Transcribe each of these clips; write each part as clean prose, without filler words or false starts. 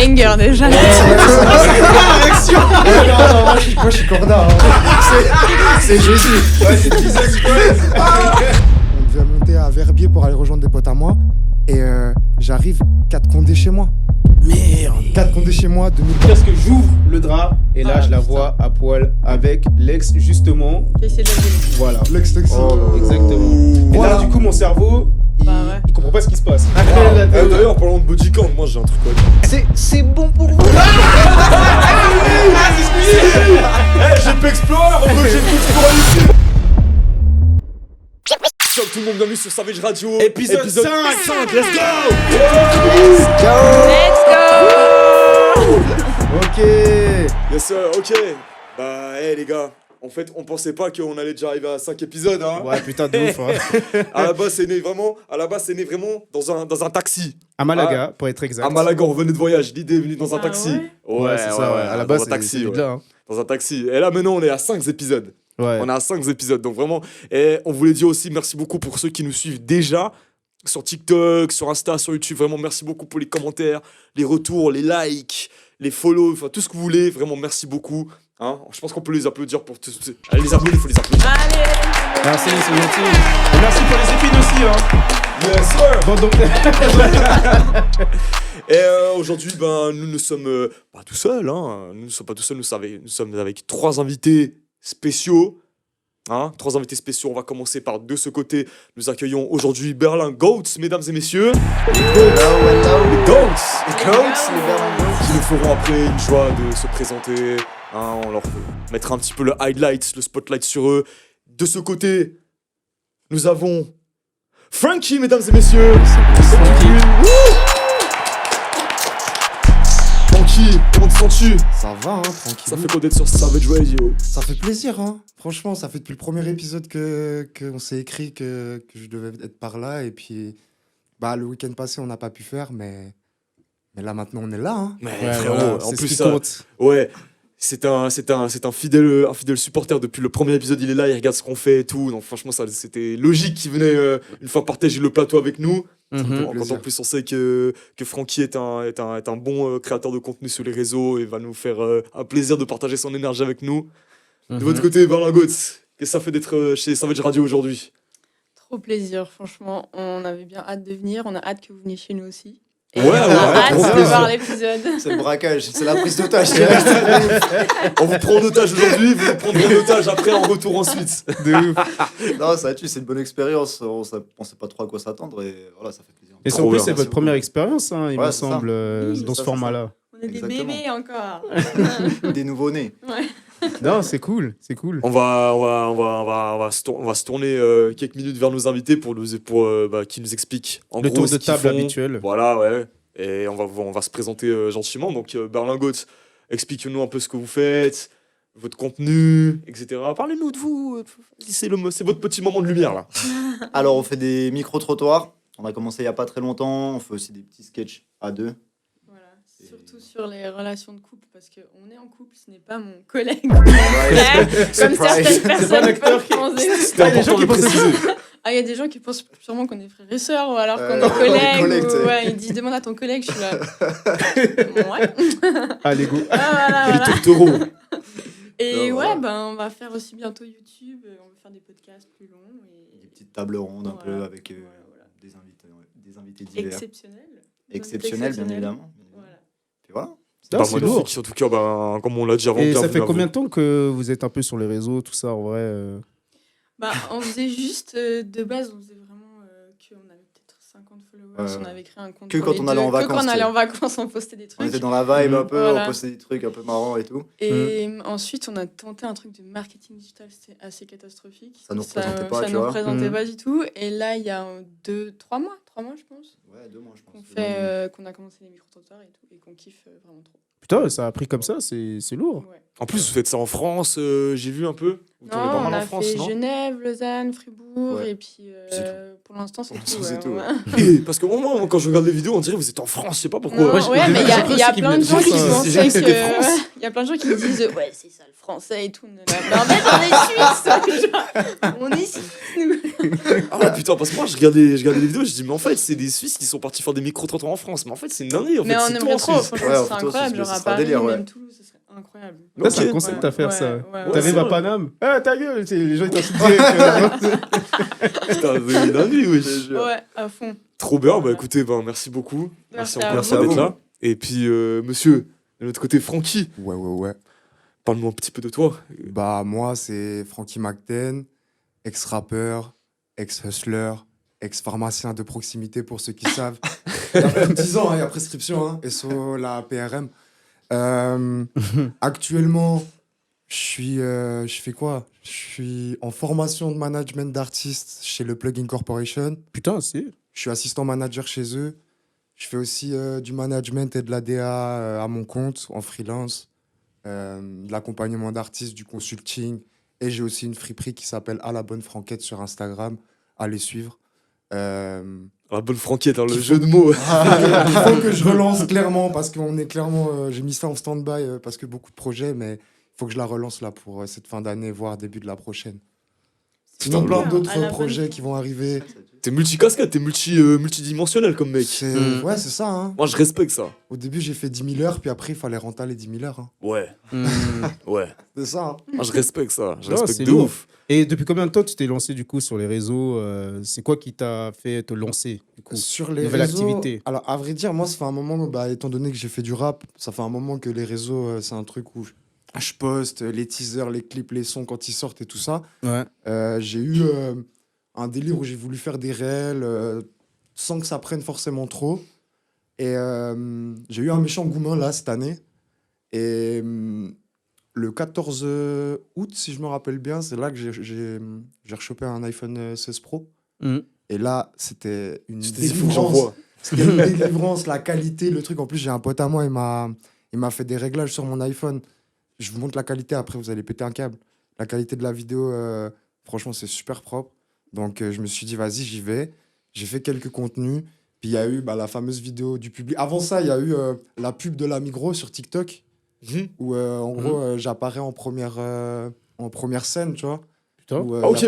banger déjà. Réaction. Non, moi je suis corda. C'est Jésus. Ouais, c'est Jesus Christ. On devait monter à Verbier pour aller rejoindre des potes à moi. Et j'arrive, 4 condés chez moi. Merde. 4 condés chez moi, 2000. Parce que j'ouvre le drap et là je la vois à poil avec l'ex justement. Qui essaie de la violer. Voilà. L'ex-toxique. Exactement. Et Voilà. là du coup mon cerveau il comprend pas ce qui se passe. D'ailleurs, en parlant de body count, moi j'ai un truc à dire. C'est bon pour vous. J'ai pu explorer, j'ai pu explorer ici. Salut tout le monde, bienvenue sur Savage Radio. Épisode 5, let's go. Let's go. Ok. Yes sir, ok. Bah, les gars, en fait, on pensait pas qu'on allait déjà arriver à 5 épisodes, hein. Ouais, putain de ouf. Hein. À la base, c'est né vraiment dans un taxi. À Malaga, pour être exact. À Malaga, on revenait de voyage. L'idée est venue dans un Ah taxi. Ouais, c'est ça. Ouais. À la base, dans un taxi. c'est de là. Hein. Dans un taxi. Et là, maintenant, on est à 5 épisodes. Ouais. On est à 5 épisodes. Donc, vraiment, et on voulait dire aussi merci beaucoup pour ceux qui nous suivent déjà sur TikTok, sur Insta, sur YouTube. Vraiment, merci beaucoup pour les commentaires, les retours, les likes, les follow, enfin, tout ce que vous voulez. Vraiment, merci beaucoup. Hein, je pense qu'on peut les applaudir pour tous. Allez, les abonnés, il faut les applaudir. Allez. Merci, c'est gentil. Et merci pour les épines aussi. Hein. Yes, sir. Bon, donc... Et aujourd'hui, nous ne sommes pas tout seuls. Hein. Nous ne sommes pas tout seuls. Nous sommes avec 3 invités spéciaux. Hein, 3 invités spéciaux. On va commencer par de ce côté. Nous accueillons aujourd'hui Berlin Goats, mesdames et messieurs. Les Goats. Qui nous feront après une joie de se présenter. Hein, on leur mettra un petit peu le highlight, le spotlight sur eux. De ce côté, nous avons Frankie, mesdames et messieurs. Frankie, comment te sens-tu? Ça va, hein, tranquille. Ça fait quoi d'être sur Savage Radio? Ça fait plaisir, hein. Franchement, ça fait depuis le premier épisode qu'on s'est écrit que je devais être par là. Et puis, le week-end passé, on n'a pas pu faire, mais là, maintenant, on est là, hein. Mais Ouais, frérot, voilà, en c'est plus, ce qui compte. ouais, c'est un fidèle supporter depuis le premier épisode. Il est là, il regarde ce qu'on fait et tout. Donc franchement, c'était logique qu'il venait une fois partager le plateau avec nous. Mhm. Quand en plus on sait que Francky est un bon créateur de contenu sur les réseaux et va nous faire un plaisir de partager son énergie avec nous. De votre côté, Berlin Goats, qu'est-ce que ça fait d'être chez Savage Radio aujourd'hui? Trop plaisir, franchement. On avait bien hâte de venir. On a hâte que vous veniez chez nous aussi. Et Ouais, on a hâte trop de plaisir. voir l'épisode. C'est le braquage, c'est la prise d'otage. On vous prend en otage aujourd'hui, vous nous prendrez en otage après en retour ensuite. De ouf. Non, ça tue, c'est une bonne expérience. On sait pas trop à quoi s'attendre et voilà, ça fait plaisir. Et Trop en plus, bien. c'est votre première expérience, hein, il Ouais, me c'est ça. semble, Oui, dans ça, ce format-là. On est des Exactement. bébés encore. Des nouveaux-nés. Non, c'est cool, c'est cool. On va se tourner quelques minutes vers nos invités pour qu'ils nous expliquent en Le gros tour ce de qu'ils table font. habituel. Voilà, ouais. Et on va se présenter gentiment. Donc, Berlin Goats, expliquez-nous un peu ce que vous faites, votre contenu, etc. Parlez-nous de vous. C'est votre petit moment de lumière, là. Alors, on fait des micro-trottoirs. On a commencé il y a pas très longtemps. On fait aussi des petits sketchs à deux. Voilà, surtout sur les relations de couple, parce qu'on est en couple, ce n'est pas mon collègue ou mon frère, comme certaines C'est pas un personnes acteur peuvent penser. C'était important de le préciser. Ah, il y a des gens qui pensent sûrement qu'on est frères et sœurs, ou alors qu'on on est est collègues. collègues, tu sais. Ouais, ils disent demande à ton collègue, je suis là. Ouais. Allez, go. Ah, Les voilà. tourtereaux. Et Non, ouais, voilà. on va faire aussi bientôt YouTube, on va faire des podcasts plus longs. Des Et... petites tables rondes un Voilà. peu avec Voilà. des invités divers. Exceptionnels. Exceptionnels, bien évidemment. Voilà. Puis voilà. Non, c'est lourd. Magnifique. En tout cas, comme on l'a dit avant. Et ça bienvenue fait à combien vous. de temps que vous êtes un peu sur les réseaux, tout ça, en vrai On faisait juste, de base, on faisait vraiment qu'on avait peut-être 50 followers, Ouais. on avait créé un compte Que pour quand les on allait deux, en vacances, que quand on allait tu en vacances, on postait des On trucs. était dans la vibe un peu, Voilà. on postait des trucs un peu marrants et tout. Et ensuite, on a tenté un truc de marketing digital, c'était assez catastrophique. Ça nous représentait pas, ça tu nous vois. représentait Mhm. pas du tout. Et là, il y a 3 mois, je pense, Ouais, 2 mois, je pense. qu'on a commencé les micro-trottoirs et tout, et qu'on kiffe vraiment trop. Putain, ça a pris comme ça, c'est lourd. Ouais. En plus, vous faites ça en France, j'ai vu un peu. Vous tournez pas Non, on mal a en France, fait non? Genève, Lausanne, Fribourg, Ouais. et puis C'est pour l'instant, c'est Pour tout. l'instant, c'est tout, ouais. Et parce que moi, quand je regarde les vidéos, on dirait que vous êtes en France, je sais pas pourquoi. Non, Moi, j'ai- ouais, mais il y a, j'ai cru il y a aussi qu'il plein de venait gens de qui France, hein. pensaient J'ai cru que c'était que. France. Il y a plein de gens qui me disent ouais, c'est ça le français et tout. Mais en fait, on est suisse. Genre, on est suisse, nous. Ah putain, parce que moi, je regardais les vidéos, je dis, mais en fait, c'est des Suisses qui sont partis faire des micro-trottoirs en France. Mais en fait, c'est une dinguerie. En Mais fait, on c'est tout aimerait en trop. Suisse. Franchement, Ouais, ce serait plutôt, incroyable. ce Genre serait à un Paris, délire, ouais. même Toulouse, ce serait incroyable. Ça, c'est un Ok. concept à faire, ça. Ouais, T'arrives ouais. à Paname, ta gueule, les gens ils t'insultent direct. Putain, c'est une dinguerie, wesh. Ouais, à fond. Trop bien, bah écoutez, merci beaucoup. Merci Merci à encore vous. d'être Merci à là. Et puis, monsieur, de l'autre côté, Francky, Ouais. parle-moi un petit peu de toi. Bah, moi, c'est Frankie McTen, ex-rappeur, ex-hustler, ex-pharmacien de proximité pour ceux qui savent. Il y a plus de 10 ans, il y a prescription, SO, la PRM. Actuellement, je fais quoi? Je suis en formation de management d'artistes chez le Plugin Corporation. Putain, c'est. Je suis assistant manager chez eux. Je fais aussi du management et de l'ADA à mon compte, en freelance. De l'accompagnement d'artistes, du consulting. Et j'ai aussi une friperie qui s'appelle À la Bonne Franquette sur Instagram. Allez suivre. La bonne franquette, hein, le Qu'il jeu faut- de mots. Il faut que je relance clairement parce qu'on est clairement. J'ai mis ça en stand-by parce que beaucoup de projets, mais il faut que je la relance là pour cette fin d'année, voire début de la prochaine. Sinon, Putain, plein À la d'autres bonne projets qui vont arriver. T'es multicasquette, t'es multidimensionnel comme mec. Ouais, c'est ça. Hein. Moi, je respecte ça. Au début, j'ai fait 10 000 heures, puis après, il fallait renter les 10 000 heures. Hein. Ouais, ouais. C'est ça. Hein. Moi, je respecte ça. Je Non, respecte c'est de lourd. ouf. Et depuis combien de temps tu t'es lancé du coup sur les réseaux c'est quoi qui t'a fait te lancer du coup Sur les Nouvelle réseaux, activité. alors à vrai dire, moi, ça fait un moment, bah, étant donné que j'ai fait du rap, ça fait un moment que les réseaux, c'est un truc où je poste les teasers, les clips, les sons quand ils sortent et tout ça. Ouais. J'ai eu un délire où j'ai voulu faire des réels sans que ça prenne forcément trop. Et j'ai eu un méchant gourmand là cette année. Et le 14 août, si je me rappelle bien, c'est là que j'ai rechopé un iPhone 16 Pro. Mhm. Et là, c'était une Je te dis, faut que délivrance. j'envoie. C'était une délivrance, la qualité, le truc. En plus, j'ai un pote à moi, il m'a fait des réglages sur mon iPhone. Je vous montre la qualité, après vous allez péter un câble. La qualité de la vidéo, franchement, c'est super propre. Donc, je me suis dit, vas-y, j'y vais. J'ai fait quelques contenus. Puis, il y a eu la fameuse vidéo du public. Avant ça, il y a eu la pub de la Migros sur TikTok, où, en gros, j'apparais en première scène, tu vois. Putain. Où, Ah, ok.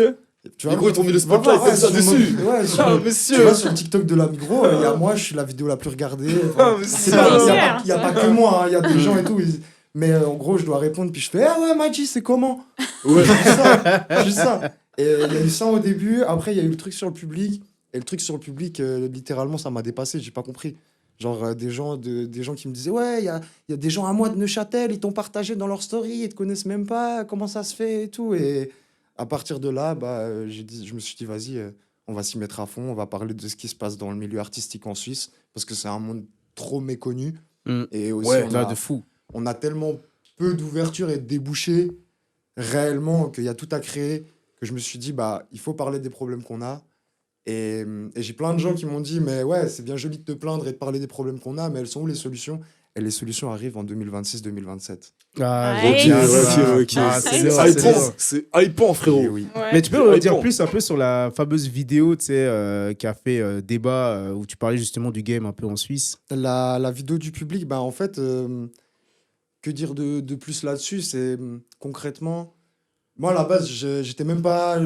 tu vois, Migros, ils t'ont mis le voilà, spotlight ouais, comme ça sur dessus. mon- ouais, sur- Ah, tu monsieur. vois, sur le TikTok de la Migros, il y a moi, je suis la vidéo la plus regardée. Ah, Enfin, mais c'est c'est pas- pas- il n'y a pas que moi, hein, il y a des gens et tout. Mais en gros, je dois répondre, puis je fais ah ouais, Maji, c'est comment? Ouais. Juste ça. Et il y a eu ça au début, après, il y a eu le truc sur le public. Et le truc sur le public, littéralement, ça m'a dépassé, j'ai pas compris. Genre, des gens qui me disaient ouais, il y a des gens à moi de Neuchâtel, ils t'ont partagé dans leur story, ils te connaissent même pas, comment ça se fait et tout. Et à partir de là, je me suis dit, vas-y, on va s'y mettre à fond, on va parler de ce qui se passe dans le milieu artistique en Suisse, parce que c'est un monde trop méconnu. Et aussi, Ouais, Là, de fou. on a tellement peu d'ouverture et de débouchés réellement qu'il y a tout à créer, que je me suis dit, il faut parler des problèmes qu'on a. Et j'ai plein de gens qui m'ont dit, mais ouais, c'est bien joli de te plaindre et de parler des problèmes qu'on a, mais elles sont où les solutions? Et les solutions arrivent en 2026-2027. Ah, Ouais. Ok, j'ai dit ça. ok. Ah, C'est c'est lourd, lourd, C'est c'est hypant, lourd. c'est hypant, frérot. Et oui. Ouais. Mais tu peux C'est me dire hypant. plus un peu sur la fameuse vidéo, tu sais, qui a fait débat, où tu parlais justement du game un peu en Suisse. La vidéo du public, en fait, que dire de plus là-dessus? C'est concrètement, moi à la base, j'étais même pas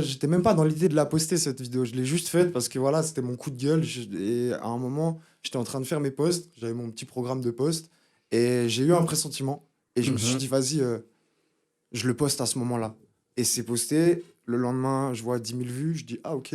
dans l'idée de la poster cette vidéo. Je l'ai juste faite parce que voilà, c'était mon coup de gueule. Et à un moment, j'étais en train de faire mes posts, j'avais mon petit programme de posts et j'ai eu un pressentiment. Et je me suis dit, vas-y, je le poste à ce moment-là. Et c'est posté. Le lendemain, je vois 10 000 vues. Je dis, ah ok.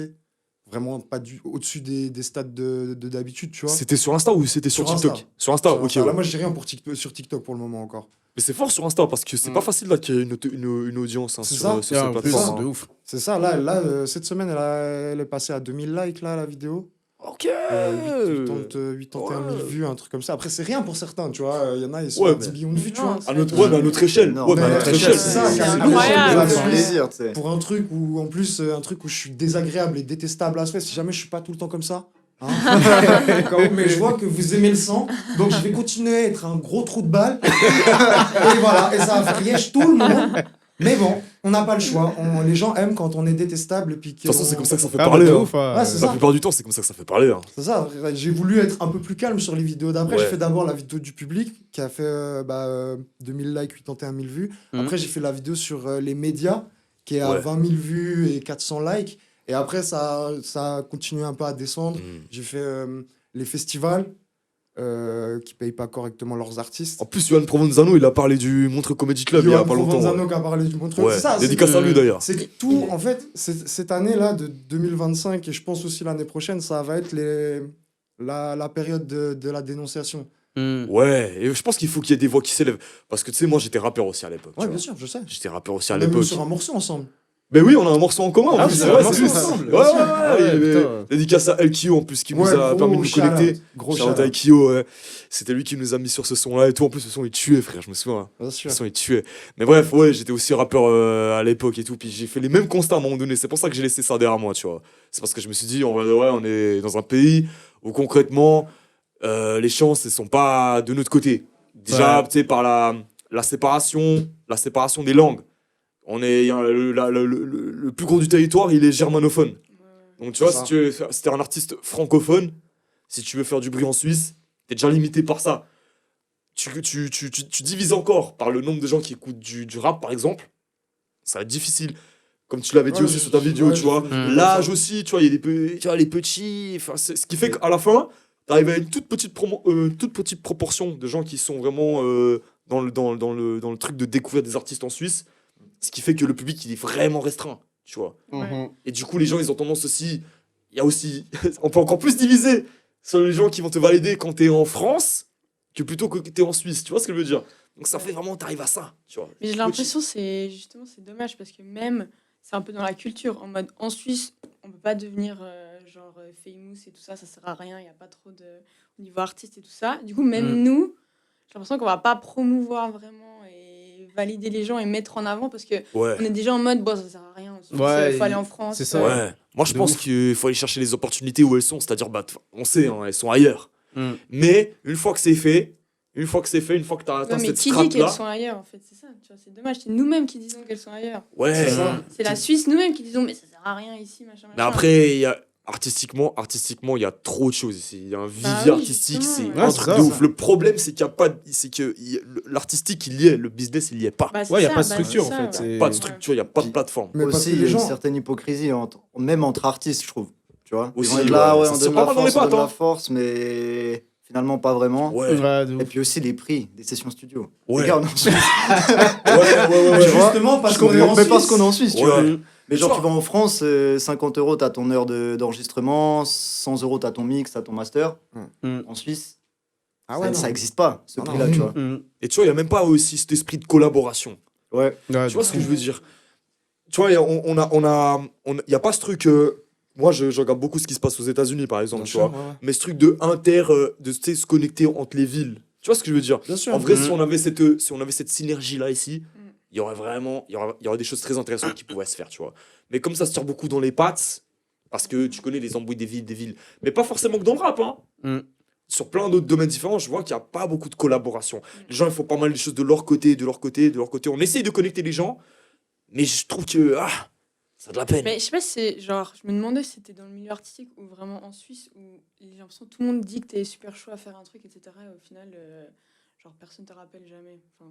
Vraiment pas au-dessus des stades de d'habitude, tu vois. C'était sur Insta ou c'était sur Sur TikTok? Insta. Sur Insta, Sur ok. Insta. Là, Ouais. moi, j'ai rien sur TikTok pour le moment encore. Mais c'est fort sur Insta parce que c'est Mm. pas facile d'acquérir une audience C'est sur, ça. sur Ah, cette en plus, plateforme. de hein. ouf. C'est ça, là cette semaine, elle est passée à 2000 likes, là, la vidéo. Ok. 81 000 Ouais. vues, un truc comme ça. Après, c'est rien pour certains, tu vois. Il y en a, ils sont Ouais, à 10 millions de vues, tu Non, vois. c'est- À notre échelle. Non, Ouais, mais à mais notre c'est échelle. ça, c'est carrément. incroyable. Ça Ouais. fait plaisir, tu sais. Pour un truc où, en plus, un truc où je suis désagréable et détestable à souhait, si jamais je suis pas tout le temps comme ça. Hein. Mais je vois que vous aimez le sang, donc je vais continuer à être un gros trou de balle. Et voilà, et ça va faire riche tout le monde. Mais bon, on n'a pas le choix. Les gens aiment quand on est détestable. Et puis De toute façon, c'est comme ça que ça fait Ah, parler. bah, de Hein. ouf, hein. Ouais, c'est La ça. plupart du temps, c'est comme ça que ça fait parler. Hein. C'est ça, j'ai voulu être un peu plus calme sur les vidéos d'après. Ouais. J'ai fait d'abord la vidéo du public qui a fait 2000 likes, 81 000 vues. Après, j'ai fait la vidéo sur les médias qui est à Ouais. 20 000 vues et 400 likes. Et après, ça a continué un peu à descendre. J'ai fait les festivals qui payent pas correctement leurs artistes. En plus, Yohan Provenzano, il a parlé du Montreux Comedy Club il y a Yohan pas longtemps. Provenzano qui a parlé du Montreux. Ouais, C'est ça, dédicace à lui d'ailleurs. c'est que tout, en fait, cette année-là de 2025, et je pense aussi l'année prochaine, ça va être la période de la dénonciation. Ouais, et je pense qu'il faut qu'il y ait des voix qui s'élèvent. Parce que tu sais, moi j'étais rappeur aussi à l'époque. Ouais, tu bien vois. sûr, je sais. J'étais rappeur aussi à On a même l'époque. sur un morceau ensemble. Mais oui, on a un morceau en commun. en Ah, plus, vous c'est avez vrai, un c'est morceau juste. ensemble. Ouais, ouais, Ah ouais, ouais, il y avait- putain. dédicace à El Kio en plus qui nous a permis de nous connecter. Gros Shout out à shout-out. Kio, ouais. C'était lui qui nous a mis sur ce son-là et tout. En plus, ce son il tuait, frère, je me souviens. Bien sûr. Ce son il tuait. Mais bref, ouais, j'étais aussi rappeur à l'époque et tout. Puis j'ai fait les mêmes constats à un moment donné. C'est pour ça que j'ai laissé ça derrière moi, tu vois. C'est parce que je me suis dit, ouais, on est dans un pays où concrètement, les chances, elles sont pas de notre côté. Déjà, Ouais. tu sais, par la séparation des langues. Il y a le plus gros du territoire, il est germanophone. Donc tu vois, C'est si t'es un artiste francophone, si tu veux faire du bruit en Suisse, t'es déjà limité par ça. Tu divises encore par le nombre de gens qui écoutent du rap, par exemple. Ça va être difficile. Comme tu l'avais dit Ouais, aussi sur ta vidéo, ouais, tu vois. L'âge aussi, tu vois, il y a tu vois, les petits. Enfin, ce qui fait qu'à la fin, t'arrives à une toute petite proportion de gens qui sont vraiment dans le truc de découvrir des artistes en Suisse. Ce qui fait que le public, il est vraiment restreint, tu vois. Ouais. Et du coup, les gens, ils ont tendance aussi. Il y a aussi. On peut encore plus diviser sur les gens qui vont te valider quand t'es en France que plutôt que t'es en Suisse. Tu vois ce que je veux dire? Donc ça fait vraiment, t'arrives à ça, tu vois. Mais j'ai l'impression c'est justement c'est dommage parce que même c'est un peu dans la culture en mode en Suisse on peut pas devenir famous et tout ça ça sert à rien, il y a pas trop de au niveau artiste et tout ça. Du coup même nous j'ai l'impression qu'on va pas promouvoir vraiment et valider les gens et mettre en avant parce que Ouais. on est déjà en mode bon ça sert à rien. Il Ouais, faut aller en France. c'est ça. Ouais. Moi, je De pense ouf. qu'il faut aller chercher les opportunités où elles sont. C'est-à-dire, on sait, hein, elles sont ailleurs. Mais une fois que c'est fait, une fois que t'as atteint Ouais, mais cette qui dit strate qu'elles là, sont ailleurs en fait, c'est ça, tu vois, c'est dommage, c'est nous-mêmes qui disons qu'elles sont ailleurs. ouais. C'est ça. C'est la Suisse nous-mêmes qui disons mais ça sert à rien ici machin. Mais après, il y a artistiquement, il y a trop de choses ici. Il y a un vivier oui, artistique, c'est justement, un ouais. truc Ouais, de c'est ouf. ça. Le problème, c'est qu'il y a pas, c'est que l'artistique, il y est, le business, il y est pas. Bah, c'est Ouais, il y a ça, pas de bah, structure c'est en ça, fait. ouais. c'est- Pas de structure, il y a pas de Puis- plateforme. Mais parce Aussi, que il y les a une gens. certaine hypocrisie, même entre artistes, je trouve. Tu vois Aussi, Ils vont être là, ouais, ouais, ça on se tire donne pas la mal dans les force, on donne pattes, la hein. force, mais finalement pas vraiment. Ouais, Ouais, de ouf. Et puis aussi les prix des sessions studio. Ouais. Les gars, on est en Suisse. ouais. Tu vois Justement, parce Je qu'on est en comprends même pas Suisse. ce qu'on est en Suisse, tu Ouais. vois. Mais Mais genre, tu tu vas en France, 50 €, t'as ton heure d'enregistrement, 100 €, t'as ton mix, t'as ton master. En Suisse, Ah ouais, ça non. existe pas, ce Non, prix-là, non. tu vois. Et tu vois, il y a même pas aussi cet esprit de collaboration. Ouais. Ouais, Tu vois ce que je veux dire? Tu vois, il y a pas ce truc. Moi, je regarde beaucoup ce qui se passe aux États-Unis, par exemple, Bien tu sûr, vois. ouais, ouais. Mais ce truc de tu sais, se connecter entre les villes. Tu vois ce que je veux dire? Bien sûr. En vrai, si on avait cette synergie-là ici, il y aurait des choses très intéressantes qui pourraient se faire, tu vois. Mais comme ça se tire beaucoup dans les pattes, parce que tu connais les embrouilles des villes. Mais pas forcément que dans le rap, hein. Sur plein d'autres domaines différents, je vois qu'il n'y a pas beaucoup de collaboration. Les gens, ils font pas mal de choses de leur côté. On essaye de connecter les gens, mais je trouve que ça a de la peine. Mais je sais pas si c'est genre, je me demandais si c'était dans le milieu artistique ou vraiment en Suisse où j'ai l'impression que tout le monde dit que t'es super chaud à faire un truc, etc. Et au final, genre personne te rappelle jamais. Enfin,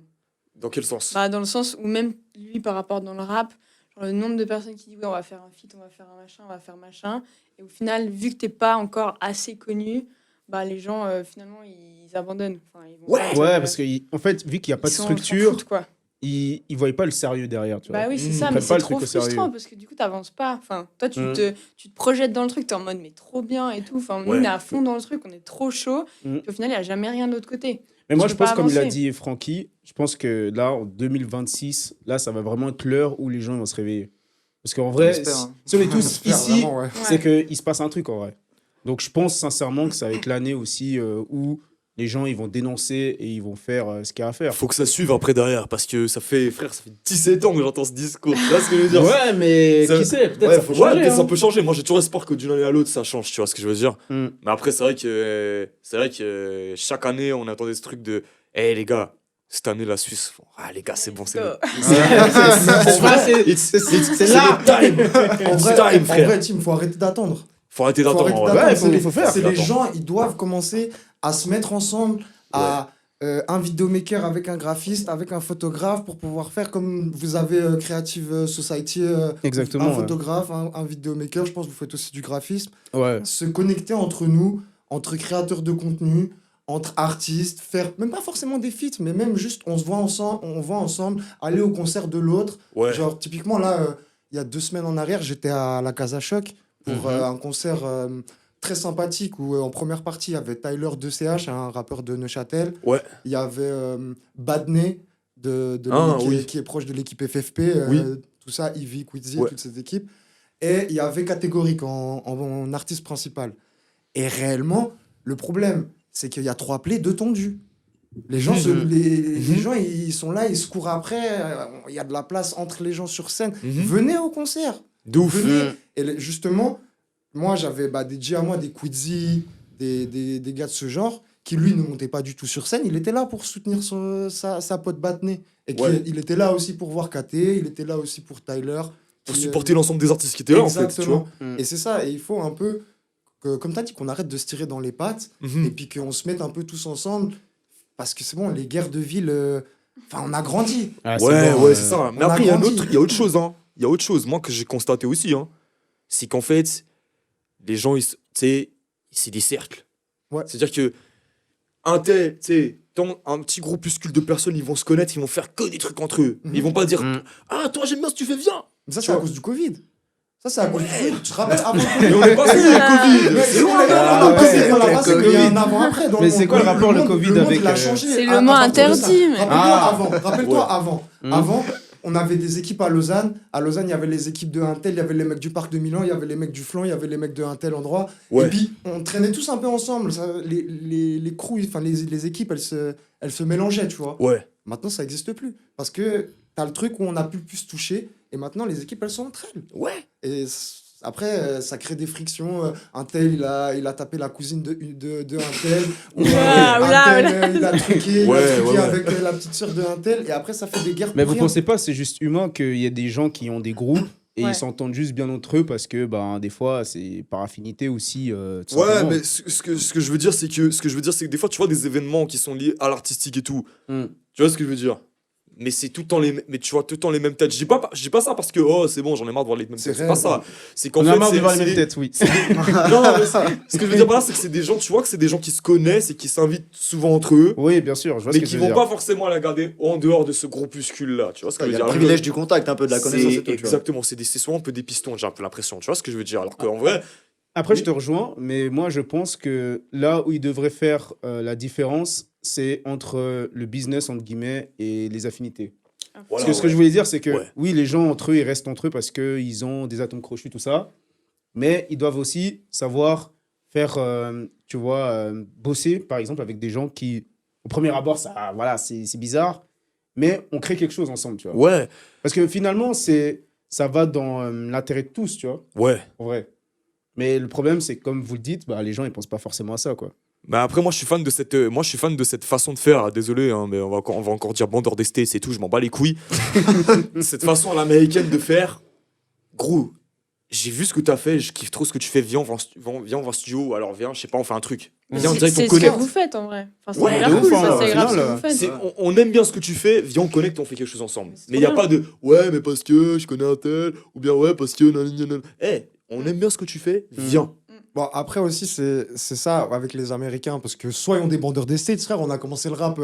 Dans quel sens? bah, dans le sens où même lui par rapport dans le rap, genre le nombre de personnes qui disent ouais, on va faire un feat, on va faire un machin, on va faire machin. Et au final, vu que t'es pas encore assez connu, bah les gens finalement ils abandonnent. Enfin, ils vont Ouais. pas, Ouais, parce qu'en fait, vu qu'il n'y a pas de s'en structure, foutent, quoi. ils ne voient pas le sérieux derrière. Tu vois. Bah oui, c'est Mmh. ça, Ils mais prennent pas c'est le trop truc au sérieux. frustrant parce que du coup, t'avances pas. Enfin, toi, tu Mmh. te projettes dans le truc, t'es en mode, mais trop bien et tout. Enfin, nous, Ouais. on est à fond dans le truc, on est trop chaud. Mmh. Puis au final, il n'y a jamais rien de l'autre côté. Mais moi, Tu je peux pense, pas comme il a avancer. dit Francky, je pense que là, en 2026, là, ça va vraiment être l'heure où les gens vont se réveiller. Parce qu'en vrai, J'espère, hein. si on est tous J'espère ici, vraiment, ouais. c'est qu'il se passe un truc en vrai. Donc, je pense sincèrement que ça va être l'année aussi où les gens ils vont dénoncer et ils vont faire ce qu'il y a à faire. Faut que ça suive après derrière, parce que ça fait 17 ans que j'entends ce discours. Tu vois ce que je veux dire? Ouais, mais Ça- qui sait, peut-être Ouais, ça peut ouais, changer. peut-être hein. ça peut changer. Moi, j'ai toujours espoir que d'une année à l'autre, ça change. Tu vois ce que je veux dire? Mm. Mais après, c'est vrai que chaque année, on attendait ce truc de, hé les gars, cette année, la Suisse, les gars, c'est bon, c'est Go. bon. C'est là. En vrai, time, frère. Tim, faut arrêter d'attendre. Faut arrêter Faut d'attendre. arrêter ouais. d'attendre. Ouais, C'est faut faire. c'est les Attends. gens, ils doivent commencer à se mettre ensemble, à un vidéomaker avec un graphiste, avec un photographe pour pouvoir faire comme vous avez Creative Society, Exactement, un ouais. photographe, un vidéomaker, je pense que vous faites aussi du graphisme. Ouais. Se connecter entre nous, entre créateurs de contenu, entre artistes, faire même pas forcément des feats, mais même juste on se voit ensemble, aller au concert de l'autre. Ouais. Genre typiquement là, il y a 2 semaines en arrière, j'étais à la Casa Choc pour un concert très sympathique où en première partie il y avait Tyler 2CH, un rappeur de Neuchâtel. Ouais. Il y avait Badney qui est proche de l'équipe FFP, Oui. tout ça, Ivy, Quidzy, Ouais. toutes ces équipes. Et il y avait Catégorique en artiste principal. Et réellement, le problème, c'est qu'il y a 3 plays, 2 tondus. Les gens, les gens, ils sont là, ils se courent après. Il y a de la place entre les gens sur scène. Venez au concert. De ouf. Venez. Et justement, moi, j'avais des DJ à moi, des Quidzy, des gars de ce genre, qui lui ne montait pas du tout sur scène. Il était là pour soutenir sa pote Batney. Et il était là aussi pour voir KT, il était là aussi pour Tyler. Pour supporter l'ensemble des artistes qui étaient là, en fait. Tu vois. Exactement. Et c'est ça. Et il faut un peu, comme tu as dit, qu'on arrête de se tirer dans les pattes et puis qu'on se mette un peu tous ensemble. Parce que c'est bon, les guerres de ville, on a grandi. Ah, C'est ça. Mais on a après, il y a grandi. il y a autre chose. Hein. Il y a autre chose, moi, que j'ai constaté aussi. Hein. C'est qu'en fait, les gens, tu sais, c'est des cercles. Ouais. C'est-à-dire que un tel, tu sais, dans un petit groupuscule de personnes, ils vont se connaître, ils vont faire que des trucs entre eux. Ils vont pas dire Ah, toi, j'aime bien ce que tu fais, viens. Mais ça, Tu c'est à vois. cause du Covid. Ça, c'est à cause du Covid. Tu te rappelles avant le Covid. Mais on est passé le Covid. Mais C'est c'est bon, bon, les gars. on l'a passé, ouais, on l'a le passé, mais il y a un avant-après dans Mais le c'est monde. quoi le rapport, le monde- Covid, monde, avec, il a changé C'est à le mot partir de ça. interdit, mais- Rappelle-toi avant. Avant, on avait des équipes à Lausanne. À Lausanne, il y avait les équipes de Intel, il y avait les mecs du Parc de Milan, il y avait les mecs du Flan, il y avait les mecs de Intel endroit. Ouais. Et puis, on traînait tous un peu ensemble. Les crews, enfin, les équipes, elles se mélangeaient, tu vois. Ouais. Maintenant, ça n'existe plus. Parce que t'as le truc où on a pu plus se toucher. Et maintenant, les équipes, elles sont entre elles. Ouais. Et après, ça crée des frictions. Un tel, il a tapé la cousine de un tel. Ou Oula, un tel, il a truqué, Ouais, ouais. avec la petite sœur de un tel. Et après, ça fait des guerres Mais pour vous rien. pensez pas, c'est juste humain qu'il y ait des gens qui ont des groupes et Ouais. ils s'entendent juste bien entre eux parce que des fois c'est par affinité aussi. Tout Ouais, simplement. mais ce que je veux dire, c'est que des fois, tu vois des événements qui sont liés à l'artistique et tout. Mm. Tu vois ce que je veux dire? Mais c'est tout le temps mais tu vois tout le temps les mêmes têtes. Je dis pas ça parce que c'est bon, j'en ai marre de voir les mêmes C'est têtes. C'est réel, pas ça. C'est qu'en On a fait marre de c'est voir les mêmes des- têtes, oui. Non, mais ce que je veux dire par là, c'est que c'est des gens, tu vois que c'est des gens qui se connaissent et qui s'invitent souvent entre eux, Oui, bien sûr, je vois mais ce que qui tu veux vont dire. pas forcément la garder en dehors de ce groupuscule là. Tu vois ce que je Il veux y a dire? le privilège du contact, un peu de la connaissance et tout. tu vois. Exactement, c'est souvent un peu des pistons, j'ai un peu l'impression. Tu vois ce que je veux dire? Alors qu'en vrai, Après, Oui. je te rejoins, mais moi, je pense que là où il devrait faire la différence, c'est entre le business, entre guillemets, et les affinités. voilà, Parce que ce que ouais. je voulais dire, c'est que Ouais. oui, les gens entre eux, ils restent entre eux parce qu'ils ont des atomes crochus, tout ça. Mais ils doivent aussi savoir faire, tu vois, bosser, par exemple, avec des gens qui, au premier abord, ça, voilà, c'est bizarre, mais on crée quelque chose ensemble, tu vois. Ouais, Parce que finalement, ça va dans l'intérêt de tous, tu vois, ouais. en vrai. Mais le problème, c'est que, comme vous le dites, les gens, ils pensent pas forcément à ça, quoi. Mais après, moi, je suis fan de cette façon de faire. Désolé, hein, mais on va encore dire bandeur des States et tout. Je m'en bats les couilles. Cette façon à l'américaine de faire. Gros, j'ai vu ce que t'as fait. Je kiffe trop ce que tu fais. Viens, on va en studio. Alors viens, je sais pas, on fait un truc. Viens, on dirait qu'on C'est ce que connecte. vous faites en vrai. Enfin, c'est Ouais, grave de ouf, cool, hein, ça, c'est au grave ce final, que vous faites. C'est- on aime bien ce que tu fais. Viens, on connecte, on fait quelque chose ensemble. C'est Mais il n'y a trop pas de ouais, mais parce que je connais un tel. Ou bien ouais, parce que. Nanana. On aime bien ce que tu fais. Viens. Bon, après aussi, c'est ça avec les Américains, parce que soyons des bandeurs des States, frère, on a commencé le rap.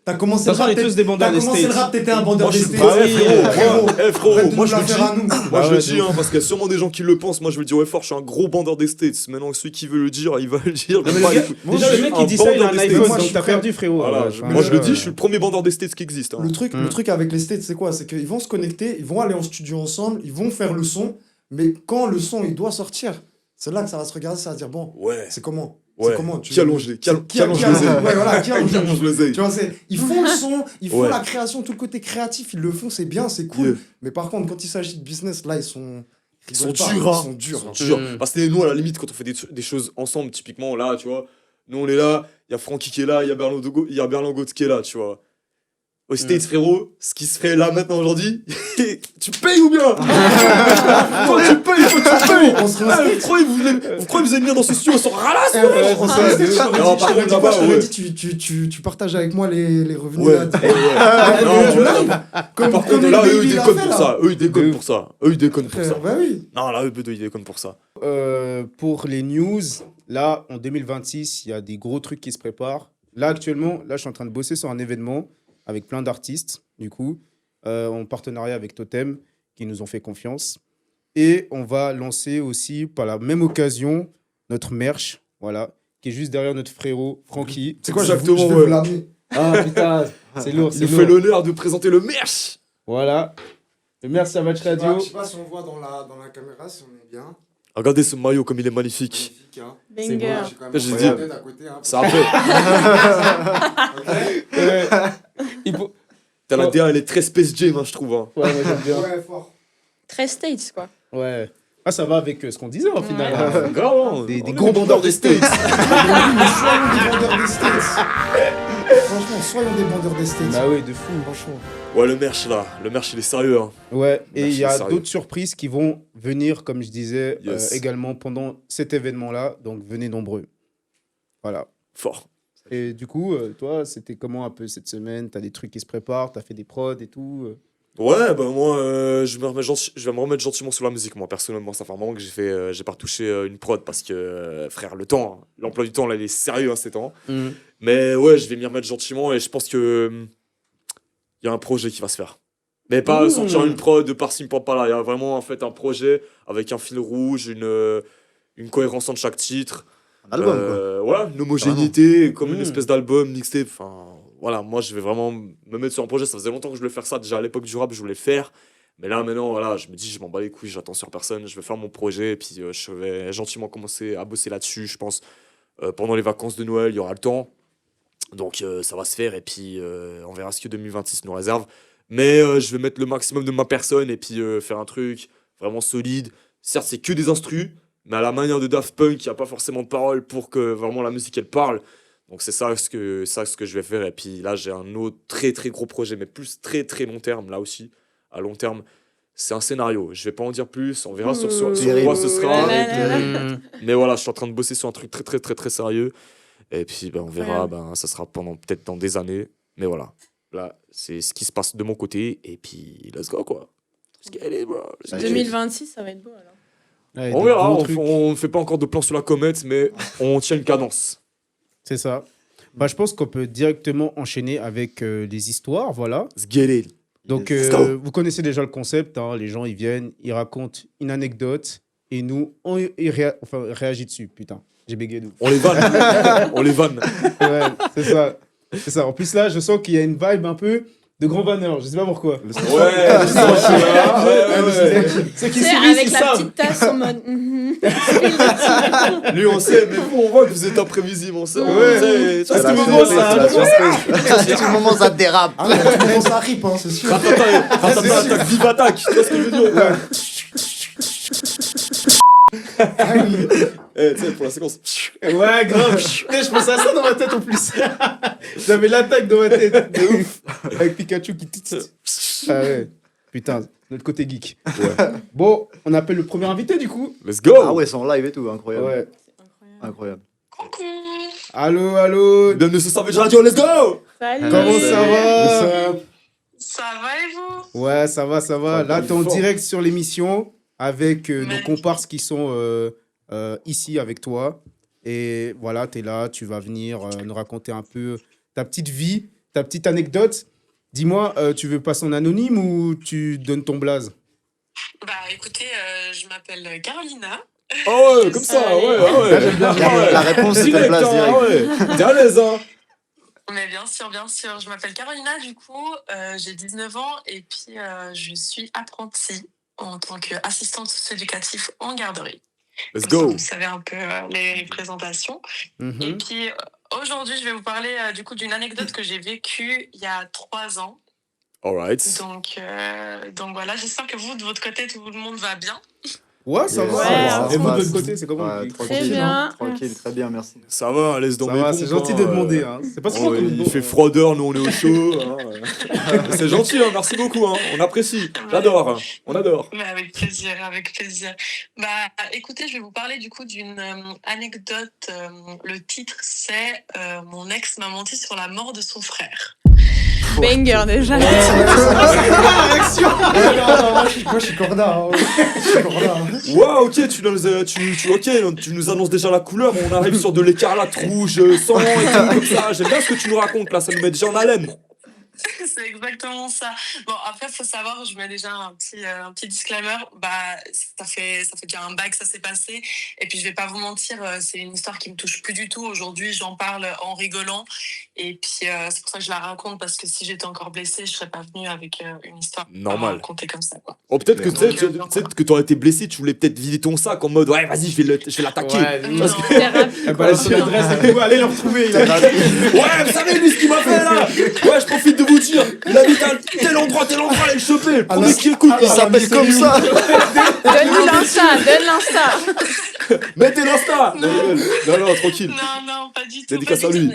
T'as commencé De le toute façon, on rap. est tous des bandeurs T'as des commencé le States. rap, t'étais un bandeur Moi, des je suis States. pas- frérot. frérot, Arrête de moi nous je la le faire dis. à nous. Moi je ouais, le de dis, parce qu'il y a sûrement des gens qui le pensent. Moi je le dis, ouais, fort, je suis un gros bandeur des States. Maintenant, celui qui veut le dire, il va le dire. mais Je le m'en gars- bats les couilles. Moi, Déjà, je le suis mec un qui dit ça, il a un bandeur des iPhone, States. Moi, je donc suis t'as prêt. perdu, frérot. Voilà, Ouais, moi je le ouais. dis, je suis le premier bandeur des States qui existe. hein. Le truc avec les States, c'est quoi? C'est qu'ils vont se connecter, ils vont aller en studio ensemble, ils vont faire le son, mais quand le son il doit sortir, c'est là que ça va se regarder, ça va se dire bon, Ouais. c'est comment? Ouais. C'est comment? Qui allonge les- qui Qui allonge allonge les ailes. Ouais, voilà, qui allonge Qui allonge les ailes. Tu vois, ils font le son, ils font Ouais. la création, tout le côté créatif, ils le font, c'est bien, c'est cool. Yeah. Mais par contre, quand il s'agit de business, là, ils sont sont rigolent pas, durs, hein. Ils sont durs. Ils sont durs. Mm. Parce que nous, à la limite, quand on fait des choses ensemble, typiquement, là, tu vois, nous, on est là, il y a Francky qui est là, il y a Berlin Goetz qui est là, tu vois. aux States, frérot, ce qui se ferait là maintenant aujourd'hui, tu payes ou bien? Faut que tu payes, faut que tu payes. On se reste. Vous croyez que vous allez venir dans ce studio sans ralasse? On se reste. Non, par contre, là-bas, Je t'aurais ouais. dit, tu partages avec moi les revenus Ouais, là. ouais. Non, par contre, là, eux, ils déconnent pour ça. Eux, ils déconnent De pour ça. Eux, ils déconnent pour ça. Bah oui. Non, là, eux, Bedo, ils déconnent pour ça. Pour les news, là, en 2026, il y a des gros trucs qui se préparent. Là, actuellement, je suis en train de bosser sur un événement avec plein d'artistes, du coup, en partenariat avec Totem, qui nous ont fait confiance. Et on va lancer aussi, par la même occasion, notre merch, voilà, qui est juste derrière notre frérot, Francky. C'est quoi, Exactement, je vais ouais. vous l'amener. Ah, putain, c'est lourd, Il c'est nous fait lourd. l'honneur de présenter le merch. Voilà. Le merch Savage Radio. Je sais pas si on voit dans la caméra, si on est bien. Regardez ce maillot comme il est magnifique. Magnifique, hein. Banger. J'ai quand même J'ai mon dit- tête à côté, hein. C'est après. Il faut- T'as la DA, elle est très Space Jam, hein, je trouve. Hein. Ouais, moi, j'aime bien. Ouais, fort. Très States, quoi. Ouais. Ah, ça va avec ce qu'on disait, au final. Ouais. Grave, hein. Des On est gros bandeurs des States. Mais soyons des vendeurs des States. Franchement, soyons des vendeurs des States. Bah oui, de fou. Franchement. Ouais, le merch là. Le merch, il est sérieux. Hein. Ouais, et il y a Merci, sérieux. d'autres surprises qui vont venir, comme je disais, Yes. également pendant cet événement-là. Donc, venez nombreux. Voilà. Fort. Et du coup, toi, c'était comment un peu cette semaine? T'as des trucs qui se préparent, t'as fait des prods et tout. Ouais, bah moi, je vais me remettre gentiment sur la musique, moi, personnellement. Ça fait un moment que j'ai pas retouché une prod parce que, frère, le temps, hein, l'emploi du temps, là, il est sérieux, hein, ces temps. Mais ouais, je vais m'y remettre gentiment et je pense que il y a un projet qui va se faire. Mais pas sortir une prod de par-ci, par-là. Il y a vraiment, en fait, un projet avec un fil rouge, une cohérence entre chaque titre. Un album, quoi. Voilà, une homogénéité, comme une espèce d'album, mixtape. Enfin, voilà, moi, je vais vraiment me mettre sur un projet. Ça faisait longtemps que je voulais faire ça. Déjà, à l'époque du rap, je voulais le faire. Mais là, maintenant, voilà, je me dis, je m'en bats les couilles, j'attends sur personne. Je vais faire mon projet et puis je vais gentiment commencer à bosser là-dessus. Je pense, pendant les vacances de Noël, il y aura le temps. Donc, ça va se faire et puis on verra ce que 2026 nous réserve. Mais je vais mettre le maximum de ma personne et puis faire un truc vraiment solide. Certes, c'est que des instrus, mais à la manière de Daft Punk, il n'y a pas forcément de paroles pour que vraiment la musique elle parle. Donc c'est ça ce que je vais faire. Et puis là, j'ai un autre très très gros projet, mais plus très très long terme, là aussi, à long terme. C'est un scénario. Je vais pas en dire plus, on verra sur quoi ce sera. Mais voilà, je suis en train de bosser sur un truc très très très très sérieux. Et puis ben, on verra, ça sera pendant peut-être dans des années. Mais voilà, là, c'est ce qui se passe de mon côté. Et puis, let's go quoi. Let's get it, bro. Let's get it. 2026, ça va être beau, alors. Ouais, On des verra, gros trucs. on ne fait pas encore de plan sur la comète, mais on tient une cadence. C'est ça. Bah, je pense qu'on peut directement enchaîner avec les histoires, voilà. Let's get it. Donc, Let's vous connaissez déjà le concept, hein, les gens, ils viennent, ils racontent une anecdote, et nous, on réagit dessus, putain. J'ai bégayé de ouf. On les vanne. On les vanne. Ouais, c'est ça. C'est ça. En plus, là, je sens qu'il y a une vibe un peu de grand vanneur, je sais pas pourquoi. Ouais, je sens que ouais. Ceux qui Tu sais, suivent, avec ils la savent. petite tasse en mode. Lui, on sait, mais vous, on voit que vous êtes imprévisible. On sait. Ouais. Ça, C'est c'est la le surprise, moment, c'est ça. la surprise. À tout moment, ça dérape. Ah, mais à tout moment, ça arrive, hein, c'est sûr. Attaque, vive attaque. Tu vois ce que je veux dire? Ah oui. Eh, tu sais, pour la séquence. Ouais, grave. Je pensais à ça dans ma tête en plus. J'avais l'attaque dans ma tête. De ouf. Avec Pikachu qui. Ah ouais. Putain, notre côté geek. Ouais. Bon, on appelle le premier invité du coup. Let's go. Ah ouais, c'est en live et tout, incroyable. Ouais. C'est incroyable. Incroyable. Allô, allô. Bienvenue sur Savage Radio, let's go. Salut. Comment ça va? Ça va et vous? Ouais, ça va, ça va. Là, t'es en Fort. direct sur l'émission avec nos Magnifique. comparses qui sont ici avec toi. Et voilà, t'es là, tu vas venir nous raconter un peu ta petite vie, ta petite anecdote. Dis-moi, tu veux passer en anonyme ou tu donnes ton blaze? Bah écoutez, je m'appelle Carolina. Ah ouais, comme ça, ouais, Là, j'aime bien. La réponse, c'est ta place direct. Ouais. T'es à l'aise, hein. Mais bien sûr, bien sûr. Je m'appelle Carolina, du coup, j'ai 19 ans et puis je suis apprentie en tant qu'assistante socio-éducative en garderie. Let's Comme ça, go. vous savez un peu les présentations. Et Mhm. puis aujourd'hui, je vais vous parler du coup d'une anecdote que j'ai vécue il y a 3 ans. Alright. Donc voilà, j'espère que vous, de votre côté, tout le monde va bien. Ouais, ça Yes. va. Ouais, Et vous de passe. votre côté, c'est comment Ouais, le Très tranquille, bien. tranquille, très bien, merci. Ça va, laisse dans Ça mes va, pompes, c'est gentil hein, de demander. Hein. C'est pas souvent Oh, qu'on nous il demande. fait froideur, nous on est au chaud. Hein. C'est gentil, hein, merci beaucoup. Hein, on apprécie. J'adore. Hein, on adore. Mais avec plaisir, avec plaisir. Bah, écoutez, je vais vous parler du coup d'une anecdote. Le titre, c'est Mon ex m'a menti sur la mort de son frère. Banger déjà. Moi, je suis corda. Hein. Je suis corda. Waouh, ok, tu nous annonces déjà la couleur. On arrive sur de l'écarlate rouge, sang et tout comme ça. J'aime bien ce que tu nous racontes là, ça nous met déjà en haleine. C'est exactement ça. Bon, après, faut savoir, je mets déjà un petit disclaimer. Bah, ça fait déjà un bail que ça s'est passé. Et puis, je vais pas vous mentir, c'est une histoire qui me touche plus du tout. Aujourd'hui, j'en parle en rigolant. Et puis, c'est pour ça que je la raconte, parce que si j'étais encore blessée, je serais pas venue avec une histoire Normal. à raconter comme ça, quoi. Oh, peut-être que Donc, peut-être que t'aurais été blessé, tu voulais peut-être vider ton sac en mode ouais, vas-y, je vais l'attaquer. Ouais, Non. elle balance sur l'adresse et tout. Allez le retrouver. il a- Ouais, vous savez, lui, ce qu'il m'a fait là. Ouais, je profite de vous dire, il habite à tel endroit, allez le choper. Le premier qui écoute, Il s'appelle comme ça. Donne-lui l'insta, donne l'insta. mettez l'insta. Non, tranquille. Non, pas du tout. Dédicace pas à du lui. tout.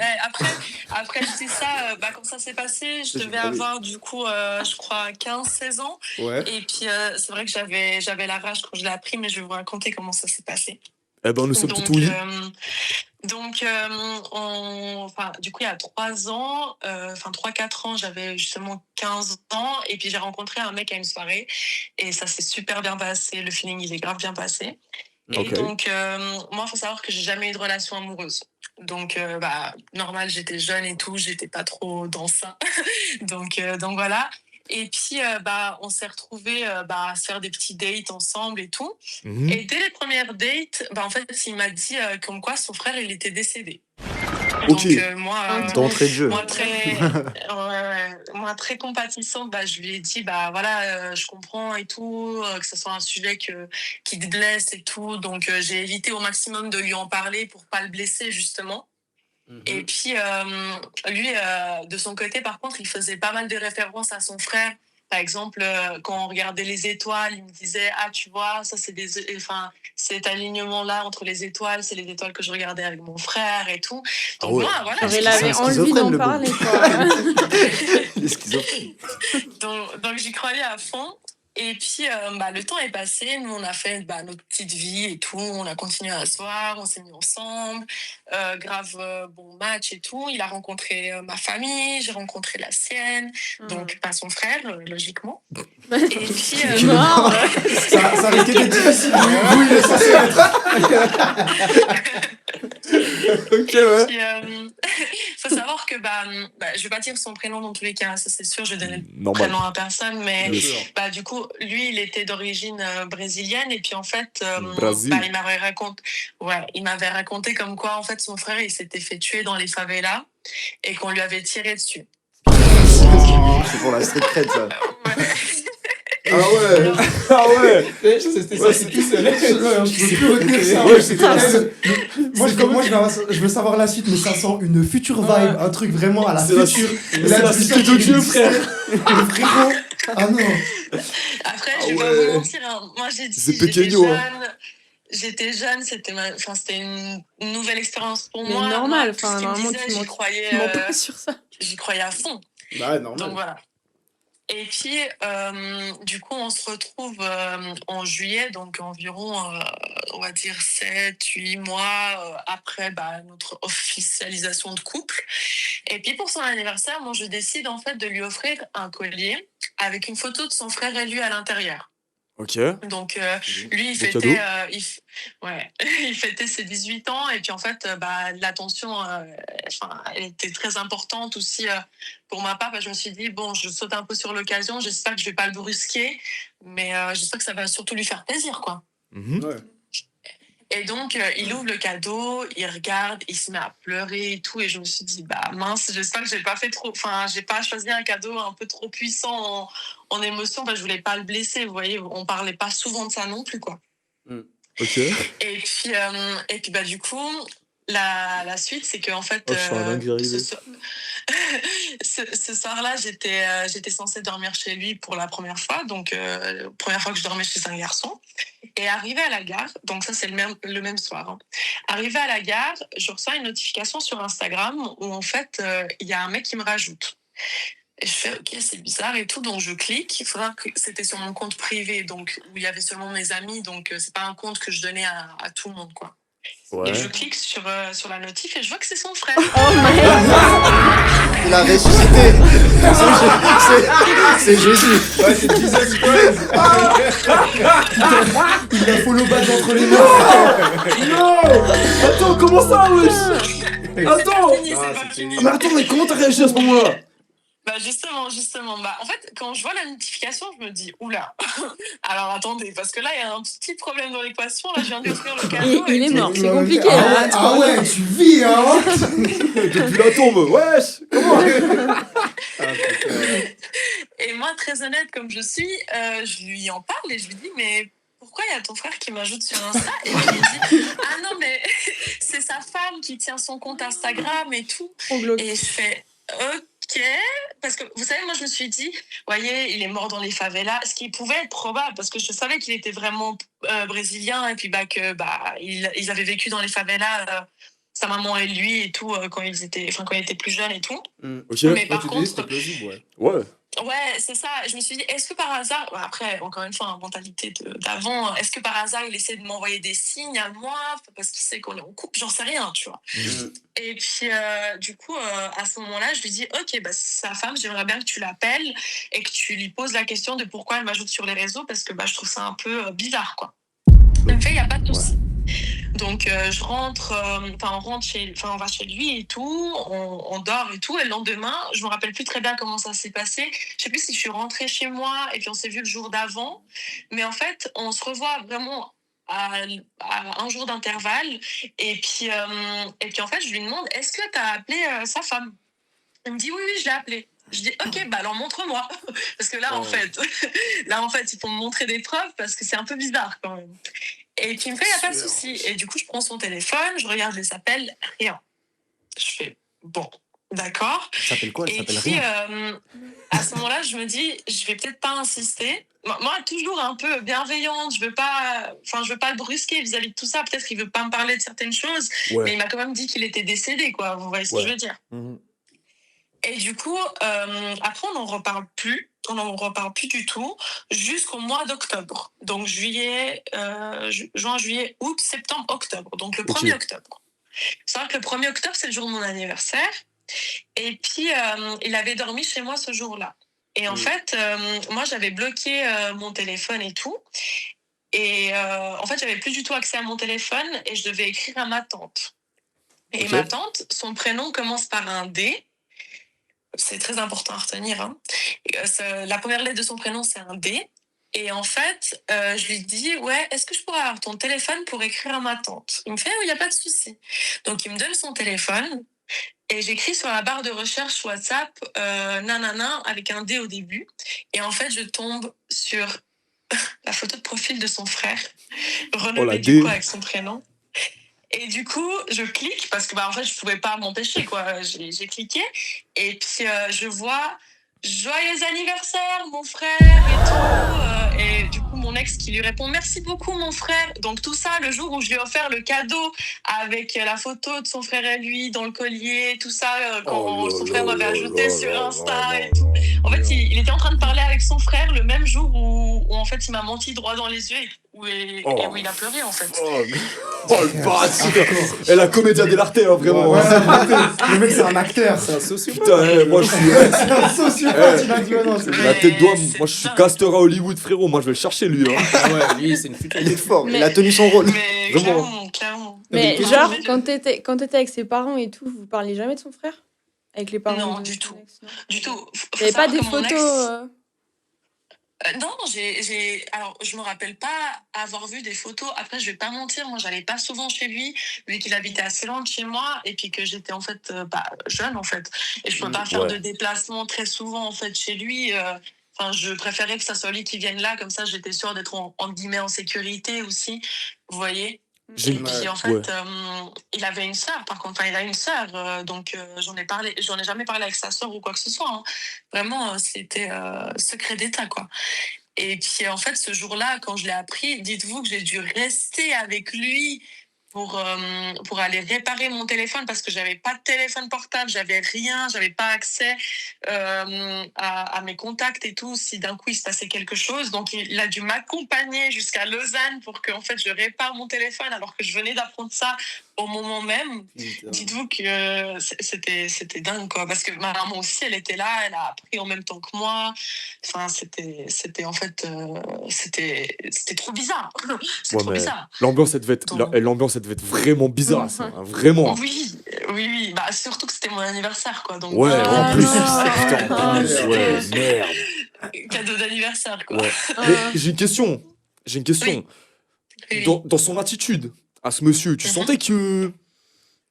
Après, c'est ça, quand ça s'est passé, je devais avoir du coup, je crois, 15-16 ans. Ouais. Et puis, c'est vrai que j'avais la rage quand je l'ai appris, mais je vais vous raconter comment ça s'est passé. Eh ben, nous sommes Donc, tout oui. Du coup, il y a 3 ans, 3-4 ans, j'avais justement 15 ans. Et puis, j'ai rencontré un mec à une soirée. Et ça s'est super bien passé. Le feeling, il est grave bien passé. Et Ok. donc, moi, il faut savoir que j'ai jamais eu de relation amoureuse. Donc, normal, j'étais jeune et tout. J'étais pas trop dans ça. donc voilà. Et puis, on s'est retrouvés à se faire des petits dates ensemble et tout. Mhm. Et dès les premières dates, en fait, il m'a dit comme quoi son frère, il était décédé. Ok. Donc, moi, D'entrée de jeu. moi, très compatissante, je lui ai dit, voilà, je comprends et tout, que ce soit un sujet qui te blesse et tout. Donc, j'ai évité au maximum de lui en parler pour pas le blesser, justement. Et puis, lui, de son côté, par contre, il faisait pas mal de références à son frère. Par exemple, quand on regardait les étoiles, il me disait « Ah, tu vois, ça, cet alignement-là entre les étoiles, c'est les étoiles que je regardais avec mon frère et tout. » Donc, Ah ouais. moi, voilà. J'aurais C'est l'avait un envie schizophrène, d'en le parler, quoi. Il est schizophrène. Donc, j'y croyais à fond. Et puis, le temps est passé. Nous, on a fait notre petite vie et tout. On a continué à se voir. On s'est mis ensemble. Bon match et tout. Il a rencontré ma famille. J'ai rencontré la sienne. Donc, pas son frère, logiquement. Et puis, Non. Ça risquait d'être difficile. Vous, il est censé être. Ok, ouais. Puis, faut savoir que je vais pas dire son prénom dans tous les cas, ça c'est sûr, je vais donner le Normal. prénom à personne, mais Bien sûr. du coup lui il était d'origine brésilienne et puis en fait Brésil. il m'avait raconté comme quoi en fait son frère il s'était fait tuer dans les favelas et qu'on lui avait tiré dessus. C'est pour la street cred, ça. Ah ouais. Ah ouais. C'était ça, c'est tout seul. Je peux plus retenir ça. Ouais, c'est Je veux savoir la suite, mais ça sent une future vibe, un truc vraiment à la C'est la future. c'est la cité de Dieu, frère. Le frérot. Ah non. Après Ah je vais pas ouais. vous mentir, hein. Moi j'ai dit C'est j'étais pequeño, hein. jeune. J'étais jeune, c'était une nouvelle expérience pour Mais moi. normal, Moi, tout ce qu'il me normalement, disait, tu j'y mens croyais, pas sur ça. j'y croyais à fond. Bah, Donc normal. voilà. Et puis, du coup, on se retrouve en juillet, donc environ, on va dire 7-8 mois après notre officialisation de couple. Et puis, pour son anniversaire, moi, je décide en fait de lui offrir un collier avec une photo de son frère et lui à l'intérieur. Ok. Donc, lui, il Beau fêtait, cadeau. il fêtait ses 18 ans. Et puis, en fait, l'attention, elle était très importante aussi pour ma part. Je me suis dit, bon, je saute un peu sur l'occasion. J'espère que je vais pas le brusquer. Mais j'espère que ça va surtout lui faire plaisir, quoi. Mhm. Ouais. Et donc, il ouvre le cadeau, il regarde, il se met à pleurer et tout. Et je me suis dit, mince, j'espère que j'ai pas choisi un cadeau un peu trop puissant en émotion. Je voulais pas le blesser, vous voyez. On parlait pas souvent de ça non plus, quoi. Ok. Et puis, du coup, la suite, c'est que en fait, Oh, je suis un dingue, arrivé. ce soir-là, j'étais censée dormir chez lui pour la première fois. Donc, première fois que je dormais chez un garçon. Et arrivé à la gare, donc ça c'est le même soir, hein. Arrivé à la gare, je reçois une notification sur Instagram où en fait, il y a un mec qui me rajoute. Et je fais ok, c'est bizarre et tout, donc je clique. Il faudra que c'était sur mon compte privé, donc où il y avait seulement mes amis, donc c'est pas un compte que je donnais à tout le monde, quoi. Ouais. Et je clique sur la notif et je vois que c'est son frère. Il a ressuscité. C'est Jésus. Ouais, c'est Jesus Christ. Il a follow back entre les mains. Non. Attends, comment ça, wesh? Attends. C'est Ah, pas c'est fini. Mais attends, mais comment t'as réagi à ce moment-là? Bah justement. Bah, en fait, quand je vois la notification, je me dis, oula. Alors attendez, parce que là, il y a un petit problème dans l'équation. Là, je viens d'ouvrir le cadeau. Il est et mort, puis- c'est compliqué. Ah hein, ouais, ah ouais, tu vis, hein. Depuis la tombe, wesh. Ah, putain. Et moi, très honnête comme je suis, je lui en parle et je lui dis, mais pourquoi il y a ton frère qui m'ajoute sur Insta? Et puis il me dit, ah non, mais c'est sa femme qui tient son compte Instagram et tout. Trop glauque. Et je fais, ok. Parce que vous savez, moi, je me suis dit, voyez, il est mort dans les favelas, ce qui pouvait être probable, parce que je savais qu'il était vraiment brésilien et puis ils avaient vécu dans les favelas. Sa maman et lui et tout quand il était plus jeune et tout. Ok. Mais par Tu dis, contre, c'était plausible, ouais. Ouais. ouais, c'est ça. Je me suis dit, est-ce que par hasard, bon, après, encore une fois, mentalité d'avant, est-ce que par hasard, il essaie de m'envoyer des signes à moi parce qu'il sait qu'on est en couple? J'en sais rien, tu vois. Et puis, du coup, à ce moment-là, je lui dis, ok, bah, c'est sa femme, j'aimerais bien que tu l'appelles et que tu lui poses la question de pourquoi elle m'ajoute sur les réseaux parce que bah, je trouve ça un peu bizarre, quoi. Elle me fait, il n'y a pas de souci. Donc, on va chez lui et tout, on dort et tout. Et le lendemain, je me rappelle plus très bien comment ça s'est passé. Je sais plus si je suis rentrée chez moi et puis on s'est vu le jour d'avant. Mais en fait, on se revoit vraiment à un jour d'intervalle. Et puis en fait, je lui demande, est-ce que tu as appelé sa femme? Il me dit, oui, je l'ai appelée. Je dis, ok, bah alors montre-moi. Parce que là, en fait, il faut me montrer des preuves parce que c'est un peu bizarre quand même. Et puis il me fait, il n'y a pas de souci. Et du coup, je prends son téléphone, je regarde les appels, rien. Je fais, bon, d'accord. Ça s'appelle quoi? Et puis, à ce moment-là, je me dis, je vais peut-être pas insister. Moi, toujours un peu bienveillante, je veux pas le brusquer vis-à-vis de tout ça. Peut-être qu'il veut pas me parler de certaines choses, mais il m'a quand même dit qu'il était décédé, quoi. Vous voyez ce que je veux dire? Et du coup, après, on n'en reparle plus. On n'en reparle plus du tout jusqu'au mois d'octobre. Donc, juin, juillet, août, septembre, octobre. Donc, le 1er octobre. C'est vrai que le 1er octobre, c'est le jour de mon anniversaire. Et puis, il avait dormi chez moi ce jour-là. Et en fait, moi, j'avais bloqué mon téléphone et tout. Et en fait, j'avais plus du tout accès à mon téléphone et je devais écrire à ma tante. Et ma tante, son prénom commence par un D. C'est très important à retenir. Hein. La première lettre de son prénom, c'est un D. Et en fait, je lui dis, ouais, est-ce que je pourrais avoir ton téléphone pour écrire à ma tante? Il me fait, il n'y a pas de souci. Donc, il me donne son téléphone et j'écris sur la barre de recherche WhatsApp, nanana, avec un D au début. Et en fait, je tombe sur la photo de profil de son frère, renommé du coup avec son prénom. Et du coup, je clique parce que en fait, je pouvais pas m'empêcher, quoi. J'ai cliqué et puis je vois joyeux anniversaire, mon frère et tout. Et du coup, mon ex qui lui répond merci beaucoup, mon frère. Donc tout ça, le jour où je lui ai offert le cadeau avec la photo de son frère et lui dans le collier, tout ça, quand son frère m'avait ajouté sur Insta et tout. En fait, il était en train de parler avec son frère le même jour où en fait, il m'a menti droit dans les yeux et où il a pleuré, en fait. Oh le bâtard. Et la comédia dell'arte, hein, vraiment. Ouais, le mec, c'est un acteur. C'est un sociopathe. Putain, moi je suis. C'est un sociopathe, il a dit, ouais, non, c'est La tête d'homme, moi je suis casteur à Hollywood, frérot. Moi je vais le chercher, lui. Hein. Ouais, lui, c'est une future. Il est fort, Mais- il a tenu son rôle. Mais Vraiment. clairement. Mais Avec genre, question. quand t'étais avec ses parents et tout, vous parliez jamais de son frère? Avec les parents Non, de du ton tout. ex, non? Du tout. Il n'y avait pas des photos Non, alors je me rappelle pas avoir vu des photos. Après, je vais pas mentir, moi j'allais pas souvent chez lui, vu qu'il habitait assez loin de chez moi et puis que j'étais en fait jeune en fait, et je pouvais pas faire de déplacement très souvent en fait chez lui. Enfin, je préférais que ça soit lui qui vienne là, comme ça j'étais sûre d'être en guillemets en sécurité aussi. Vous voyez. Et puis en fait, il avait une sœur, par contre, enfin, il a une sœur, donc j'en ai jamais parlé avec sa sœur ou quoi que ce soit. Hein. Vraiment, c'était secret d'État, quoi. Et puis, en fait, ce jour-là, quand je l'ai appris, dites-vous que j'ai dû rester avec lui pour aller réparer mon téléphone parce que j'avais pas de téléphone portable, j'avais rien, j'avais pas accès à mes contacts et tout si d'un coup il se passait quelque chose. Donc il a dû m'accompagner jusqu'à Lausanne pour que en fait je répare mon téléphone alors que je venais d'apprendre ça au moment même. Dites-vous que c'était dingue quoi, parce que ma maman aussi elle était là, elle a appris en même temps que moi. Enfin c'était en fait c'était trop bizarre. C'était Ouais, trop mais bizarre. l'ambiance, elle devait être vraiment bizarre, ça, hein, vraiment. Oui, bah surtout que c'était mon anniversaire, quoi. Donc, Ouais, en plus, non. putain, en plus, ouais, merde. cadeau d'anniversaire, quoi. Ouais. Ah. Mais j'ai une question. Oui. Dans son attitude à ce monsieur, tu Mhm. sentais que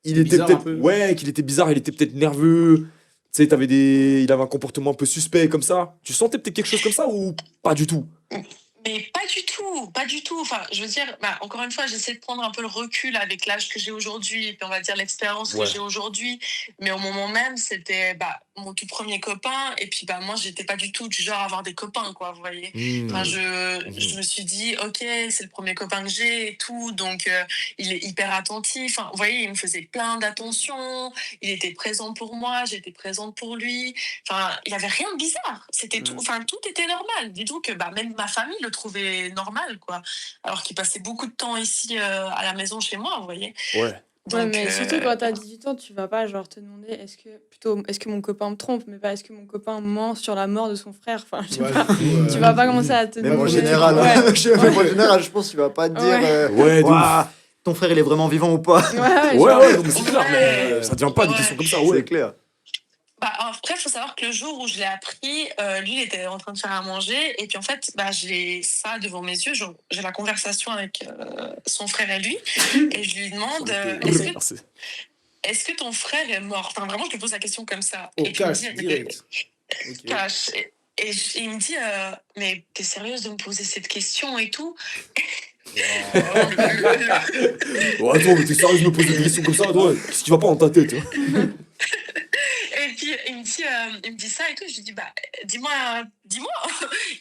il C'est était bizarre un peut-être, peu. ouais, qu'il était bizarre, il était peut-être nerveux. Tu sais, il avait un comportement un peu suspect comme ça. Tu sentais peut-être quelque chose comme ça ou pas du tout? Mais pas du tout, pas du tout. Enfin, je veux dire, bah, encore une fois, j'essaie de prendre un peu le recul avec l'âge que j'ai aujourd'hui, et puis on va dire l'expérience Ouais. que j'ai aujourd'hui. Mais au moment même, c'était bah, mon tout premier copain, et puis bah, moi, j'étais pas du tout du genre à avoir des copains, quoi, vous voyez. Enfin, je me suis dit, ok, c'est le premier copain que j'ai et tout, donc il est hyper attentif. Enfin, vous voyez, il me faisait plein d'attention, il était présent pour moi, j'étais présente pour lui. Enfin, il y avait rien de bizarre. C'était tout, enfin, tout était normal. Dis-donc que bah, même ma famille le trouvait normal, quoi. Alors qu'il passait beaucoup de temps ici à la maison chez moi, vous voyez. Ouais. Donc, Ouais, mais surtout quand t'as 18 ans, tu vas pas genre te demander est-ce que mon copain me trompe, mais pas est-ce que mon copain ment sur la mort de son frère. Enfin, je sais Ouais, pas. du coup, Tu vas pas commencer à te Même en demander. général, Ouais. même en général, je pense que tu vas pas te dire Ouais. Ouais, de Ouah, ton frère il est vraiment vivant ou pas. Ouais, Ouais, genre, ouais, non, mais c'est clair, Ouais. mais ça devient pas des Ouais. questions comme ça, ouais. C'est clair. bah, après, il faut savoir que le jour où je l'ai appris, lui, il était en train de faire à manger. Et puis, en fait, bah, j'ai ça devant mes yeux. J'ai la conversation avec son frère et lui. Et je lui demande Merci. est-ce que ton frère est mort? Enfin, vraiment, je lui pose la question comme ça. Oh, Et puis, il me cash, dit direct. Ok. cash. Il me dit mais t'es sérieuse de me poser cette question et tout? Oh, attends, mais t'es sérieux de me poser des questions comme ça, toi? Qu'est-ce qui va pas dans ta tête, hein? Et puis il me dit ça et tout. Je lui dis bah dis-moi.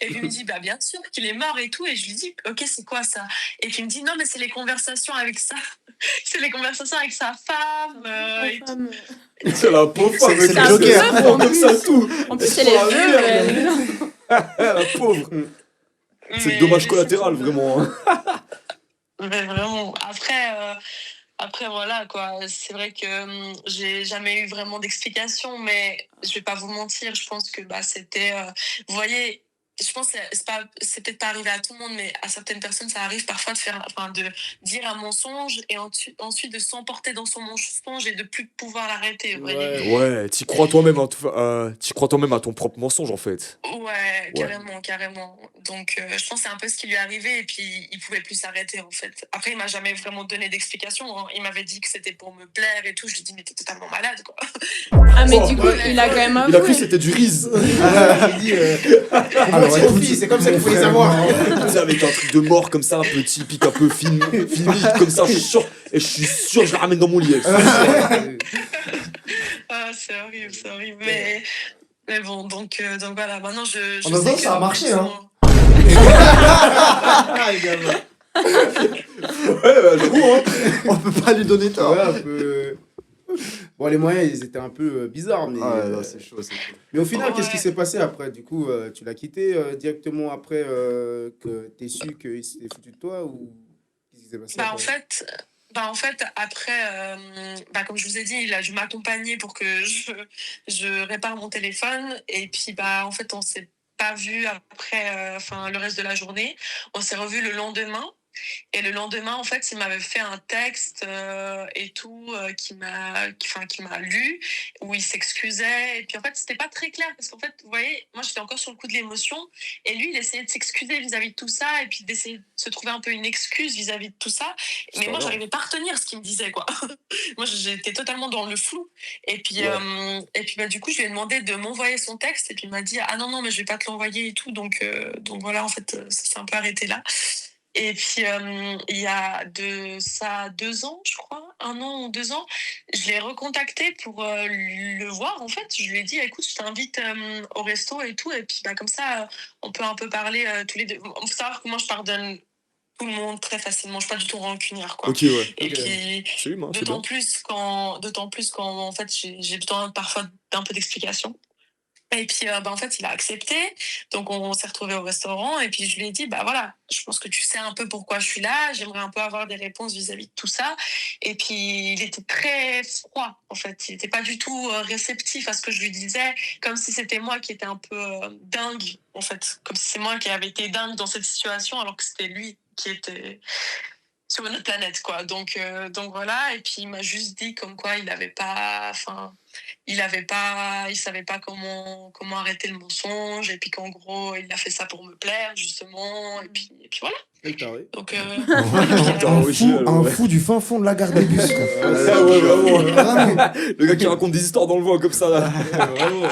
Et puis il me dit bah bien sûr qu'il est mort et tout. Et je lui dis ok c'est quoi ça? Et puis il me dit non mais c'est les conversations avec ça. C'est les conversations avec sa femme. Et tout. femme. C'est la pauvre femme, C'est elle le est Joker. en comme ça, tout. En plus, elle est Oh, veuve. merde. La pauvre. C'est Mais- dommage collatéral, vraiment. hein. Mais vraiment. Après, voilà, quoi. C'est vrai que j'ai jamais eu vraiment d'explication, mais je vais pas vous mentir, je pense que bah, c'était. Vous voyez, je pense que c'est peut-être pas arrivé à tout le monde, mais à certaines personnes, ça arrive parfois de dire un mensonge et ensuite de s'emporter dans son mensonge et de plus pouvoir l'arrêter, vous voyez. Ouais, t'y crois toi-même à ton propre mensonge, en fait. Ouais, carrément. Donc, je pense que c'est un peu ce qui lui est arrivé et puis il pouvait plus s'arrêter en fait. Après, il m'a jamais vraiment donné d'explication. Hein. Il m'avait dit que c'était pour me plaire et tout. Je lui ai dit, mais t'es totalement malade quoi. Ah, mais du coup, ouais. il a quand même Il a cru que avoué. c'était du riz. Il dit, Alors, écoute, écoute, c'est comme ça qu'il faut les mon savoir. frère, Tu sais, avec un truc de mort comme ça, un peu typique, un peu filmique, comme ça, je suis sûr. Et je suis sûr que je la ramène dans mon lit. Ah, c'est horrible. Mais bon, donc voilà. Maintenant, je En même sais temps, que ça a marché, hein. Ouais, j'avoue, hein. On peut pas lui donner tort. Ouais, un peu. Bon, les moyens, ils étaient un peu bizarres, mais, Ah, non, c'est chaud, c'est chaud. mais au final, Ouais. qu'est-ce qui s'est passé après? Du coup, tu l'as quitté directement après que t'es su qu'il s'était foutu de toi ou qu'est-ce qui s'est passé après? En fait, après, comme je vous ai dit, il a dû m'accompagner pour que je répare mon téléphone. Et puis, en fait, on s'est pas vu après, le reste de la journée. On s'est revu le lendemain. Et le lendemain, en fait, il m'avait fait un texte et tout qui m'a lu, où il s'excusait. Et puis, en fait, c'était pas très clair parce qu'en fait, vous voyez, moi, j'étais encore sur le coup de l'émotion. Et lui, il essayait de s'excuser vis-à-vis de tout ça et puis d'essayer de se trouver un peu une excuse vis-à-vis de tout ça. Mais moi, j'arrivais pas à retenir ce qu'il me disait, quoi. Moi, j'étais totalement dans le flou. Et puis, du coup, je lui ai demandé de m'envoyer son texte. Et puis, il m'a dit, ah non, mais je vais pas te l'envoyer et tout. Donc voilà, en fait, ça s'est un peu arrêté là. Et puis, il y a de ça 2 ans, je crois, 1 an ou 2 ans, je l'ai recontacté pour le voir, en fait. Je lui ai dit, écoute, je t'invite au resto et tout. Et puis, bah, comme ça, on peut un peu parler tous les deux. Il faut savoir que moi, je pardonne tout le monde très facilement. Je suis pas du tout rancunière, quoi. Ok, ouais. Et puis, Absolument, c'est bien. d'autant plus quand en fait, j'ai besoin parfois d'un peu d'explication. Et puis, bah, en fait, il a accepté. Donc, on s'est retrouvés au restaurant. Et puis, je lui ai dit, bah voilà, je pense que tu sais un peu pourquoi je suis là. J'aimerais un peu avoir des réponses vis-à-vis de tout ça. Et puis, il était très froid, en fait. Il n'était pas du tout réceptif à ce que je lui disais, comme si c'était moi qui étais un peu dingue, en fait. Comme si c'est moi qui avais été dingue dans cette situation, alors que c'était lui qui était sur une autre planète, quoi. Donc voilà. Et puis, il m'a juste dit comme quoi il n'avait pas... Enfin, il savait pas comment arrêter le mensonge, et puis qu'en gros il a fait ça pour me plaire justement, et puis voilà. Donc Un fou du fin fond de la gare des bus. Ouais, vraiment. Le gars qui raconte des histoires dans le vent comme ça, là.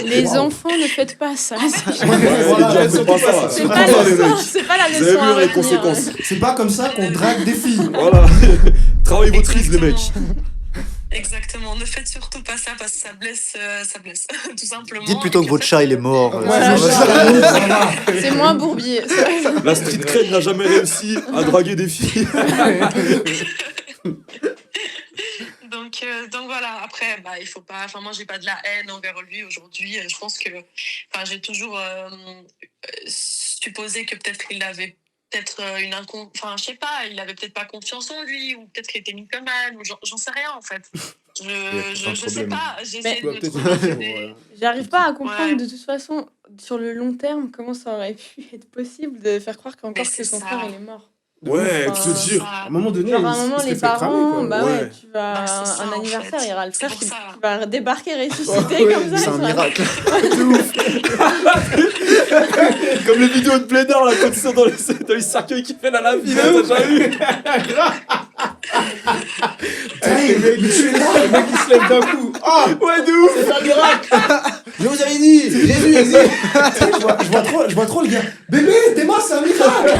Les enfants, ne faites pas ça. Voilà, C'est pas la Vous avez leçon à vu les retenir. conséquences. c'est pas comme ça qu'on drague des filles. Voilà. Travaillez votre risque, les mecs. Exactement, ne faites surtout pas ça parce que ça blesse, tout simplement. Dites plutôt Et que puis, votre en fait, chat il est mort. Voilà, ça va. C'est moins bourbier. La street cred n'a jamais réussi à draguer des filles. Donc voilà, après, bah, il faut pas. Enfin, moi, j'ai pas de la haine envers lui aujourd'hui. Je pense que. Enfin, j'ai toujours supposé que peut-être il avait peut-être Enfin, je sais pas, il avait peut-être pas confiance en lui, ou peut-être qu'il était mythomane, ou j'en sais rien, en fait. Je sais pas. J'essaie de me trouver des- J'arrive pas à comprendre Ouais. de toute façon, sur le long terme, comment ça aurait pu être possible de faire croire Mais qu'encore c'est que son ça. frère il est mort. Ouais, Enfin, que te dire. À un moment donné, Genre à un il moment, se les les fait cramer, parents, quoi. bah ouais, Ouais. tu vas Bah, c'est ça, un en anniversaire, fait. il y aura le C'est frère pour qui ça. va débarquer ressuscité Ouais, comme ça. C'est un tu vois. miracle. Comme les vidéos de Blédard, là, quand ils sont dans les cercueils qui fait la vie, là, t'as déjà vu? Hey, le mec, il se lève d'un coup. Ah, Ouais, de ouf! c'est un miracle. Je vous avais dit, Jésus existe. Je vois trop le gars. Bébé, t'es mort, c'est un miracle.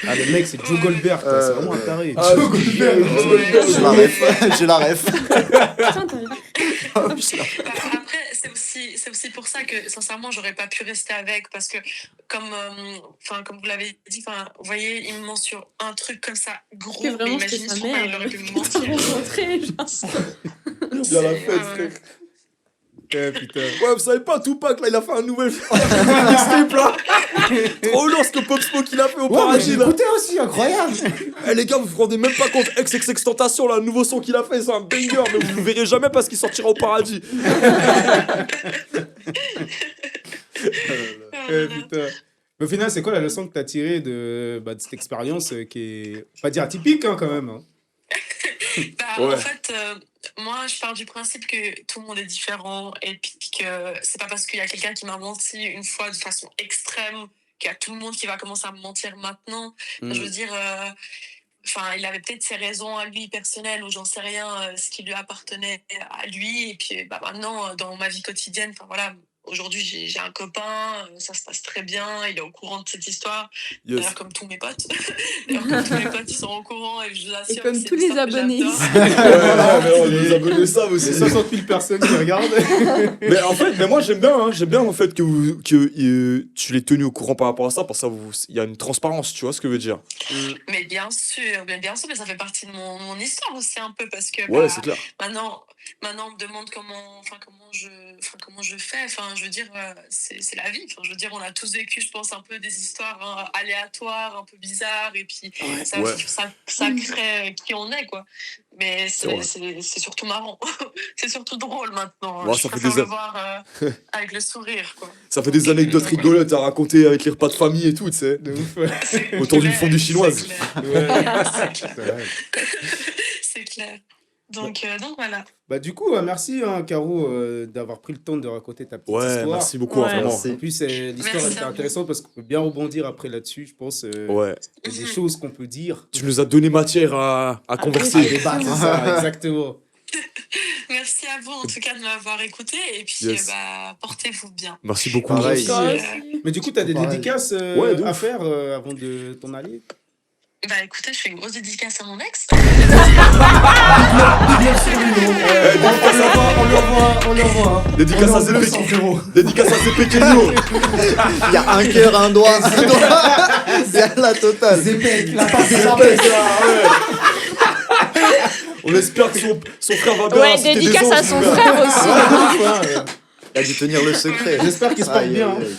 Ah, le mec, c'est Joe Goldberg, quoi, c'est vraiment un taré. Ah, Joe Goldberg. J'ai la ref. J'ai la ref. Putain, t'as- Bah, après, c'est aussi pour ça que, sincèrement, j'aurais pas pu rester avec, parce que, comme vous l'avez dit, vous voyez, il me ment sur un truc comme ça, gros, Que vraiment, mais c'était imaginez sa sur quoi mère. il aurait pu me Qui mentir. rencontrait, genre. Bien la fête, frère. Putain. Ouais, vous savez pas, Tupac, là, il a fait un nouvel mixtape, là. Trop lourd ce que Pop Smoke il a fait au Ouais, mais paradis, j'ai là. écouté aussi, incroyable. Eh les gars, vous vous rendez même pas compte, XXXTentacion, là, le nouveau son qu'il a fait, c'est un banger, mais vous le verrez jamais parce qu'il sortira au paradis. Putain. Mais au final, c'est quoi la leçon que t'as tirée de cette expérience qui est, pas dire atypique, hein, quand même. Hein. Bah, Ouais. En fait, moi, je pars du principe que tout le monde est différent, et puis que c'est pas parce qu'il y a quelqu'un qui m'a menti une fois de façon extrême qu'il y a tout le monde qui va commencer à me mentir maintenant. Je veux dire, il avait peut-être ses raisons à lui personnelles, ou j'en sais rien, ce qui lui appartenait à lui. Et puis, bah, maintenant, dans ma vie quotidienne, voilà. Aujourd'hui, j'ai un copain, ça se passe très bien, il est au courant de cette histoire. Yes. D'ailleurs, comme tous mes potes. D'ailleurs, comme tous mes potes, ils sont au courant, et je vous assure. Et comme c'est tous une les histoire que abonnés j'adore. Ouais, mais les abonnés savent aussi. C'est 60 000 personnes qui regardent. Mais en fait, moi j'aime bien en fait que tu l'aies tenu au courant par rapport à ça, parce que il y a une transparence, tu vois ce que je veux dire. Mais bien sûr, mais ça fait partie de mon histoire aussi un peu, parce que Ouais, c'est clair. maintenant on me demande comment je fais. Je veux dire, c'est la vie. Je veux dire, on a tous vécu, je pense, un peu des histoires aléatoires, un peu bizarres, et puis ça crée qui on est, quoi. Mais c'est surtout marrant. C'est surtout drôle maintenant. Ouais, Je ça fait préfère des le voir avec le sourire, quoi. Ça fait des anecdotes rigolotes à raconter avec les repas de famille et tout, tu sais. De ouf. C'est Autour d'une clair, fondue chinoise. c'est clair. C'est clair. C'est clair. Donc voilà. Bah, du coup, merci, hein, Caro, d'avoir pris le temps de raconter ta petite Ouais, histoire. merci beaucoup, Ouais. vraiment. Merci. En plus, l'histoire Merci elle était à vous. intéressante parce qu'on peut bien rebondir après là-dessus, je pense. Ouais. Il y a des choses qu'on peut dire. Tu nous as donné matière à converser. À débattre, c'est ça, exactement. Merci merci à vous en tout cas de m'avoir écouté et puis Yes. portez-vous bien. Merci beaucoup. Pareil. Toi Euh, aussi. Mais du coup, t'as des Pareil. dédicaces Ouais, de à ouf. faire avant de t'en aller? Écoutez, je fais une grosse dédicace à mon ex. On lui envoie. Dédicace à Bleu ZP. sans frérot. Dédicace à ZP Kenyo. Il y a un cœur, un doigt, un doigt. Il y a la totale. Zepek, la part des Arabes. On espère que son frère va bien. Ouais, c'était des dédicace à anges, son lui. frère aussi. Il a dû tenir le secret. J'espère qu'il se porte Aïe, bien. aïe, aïe.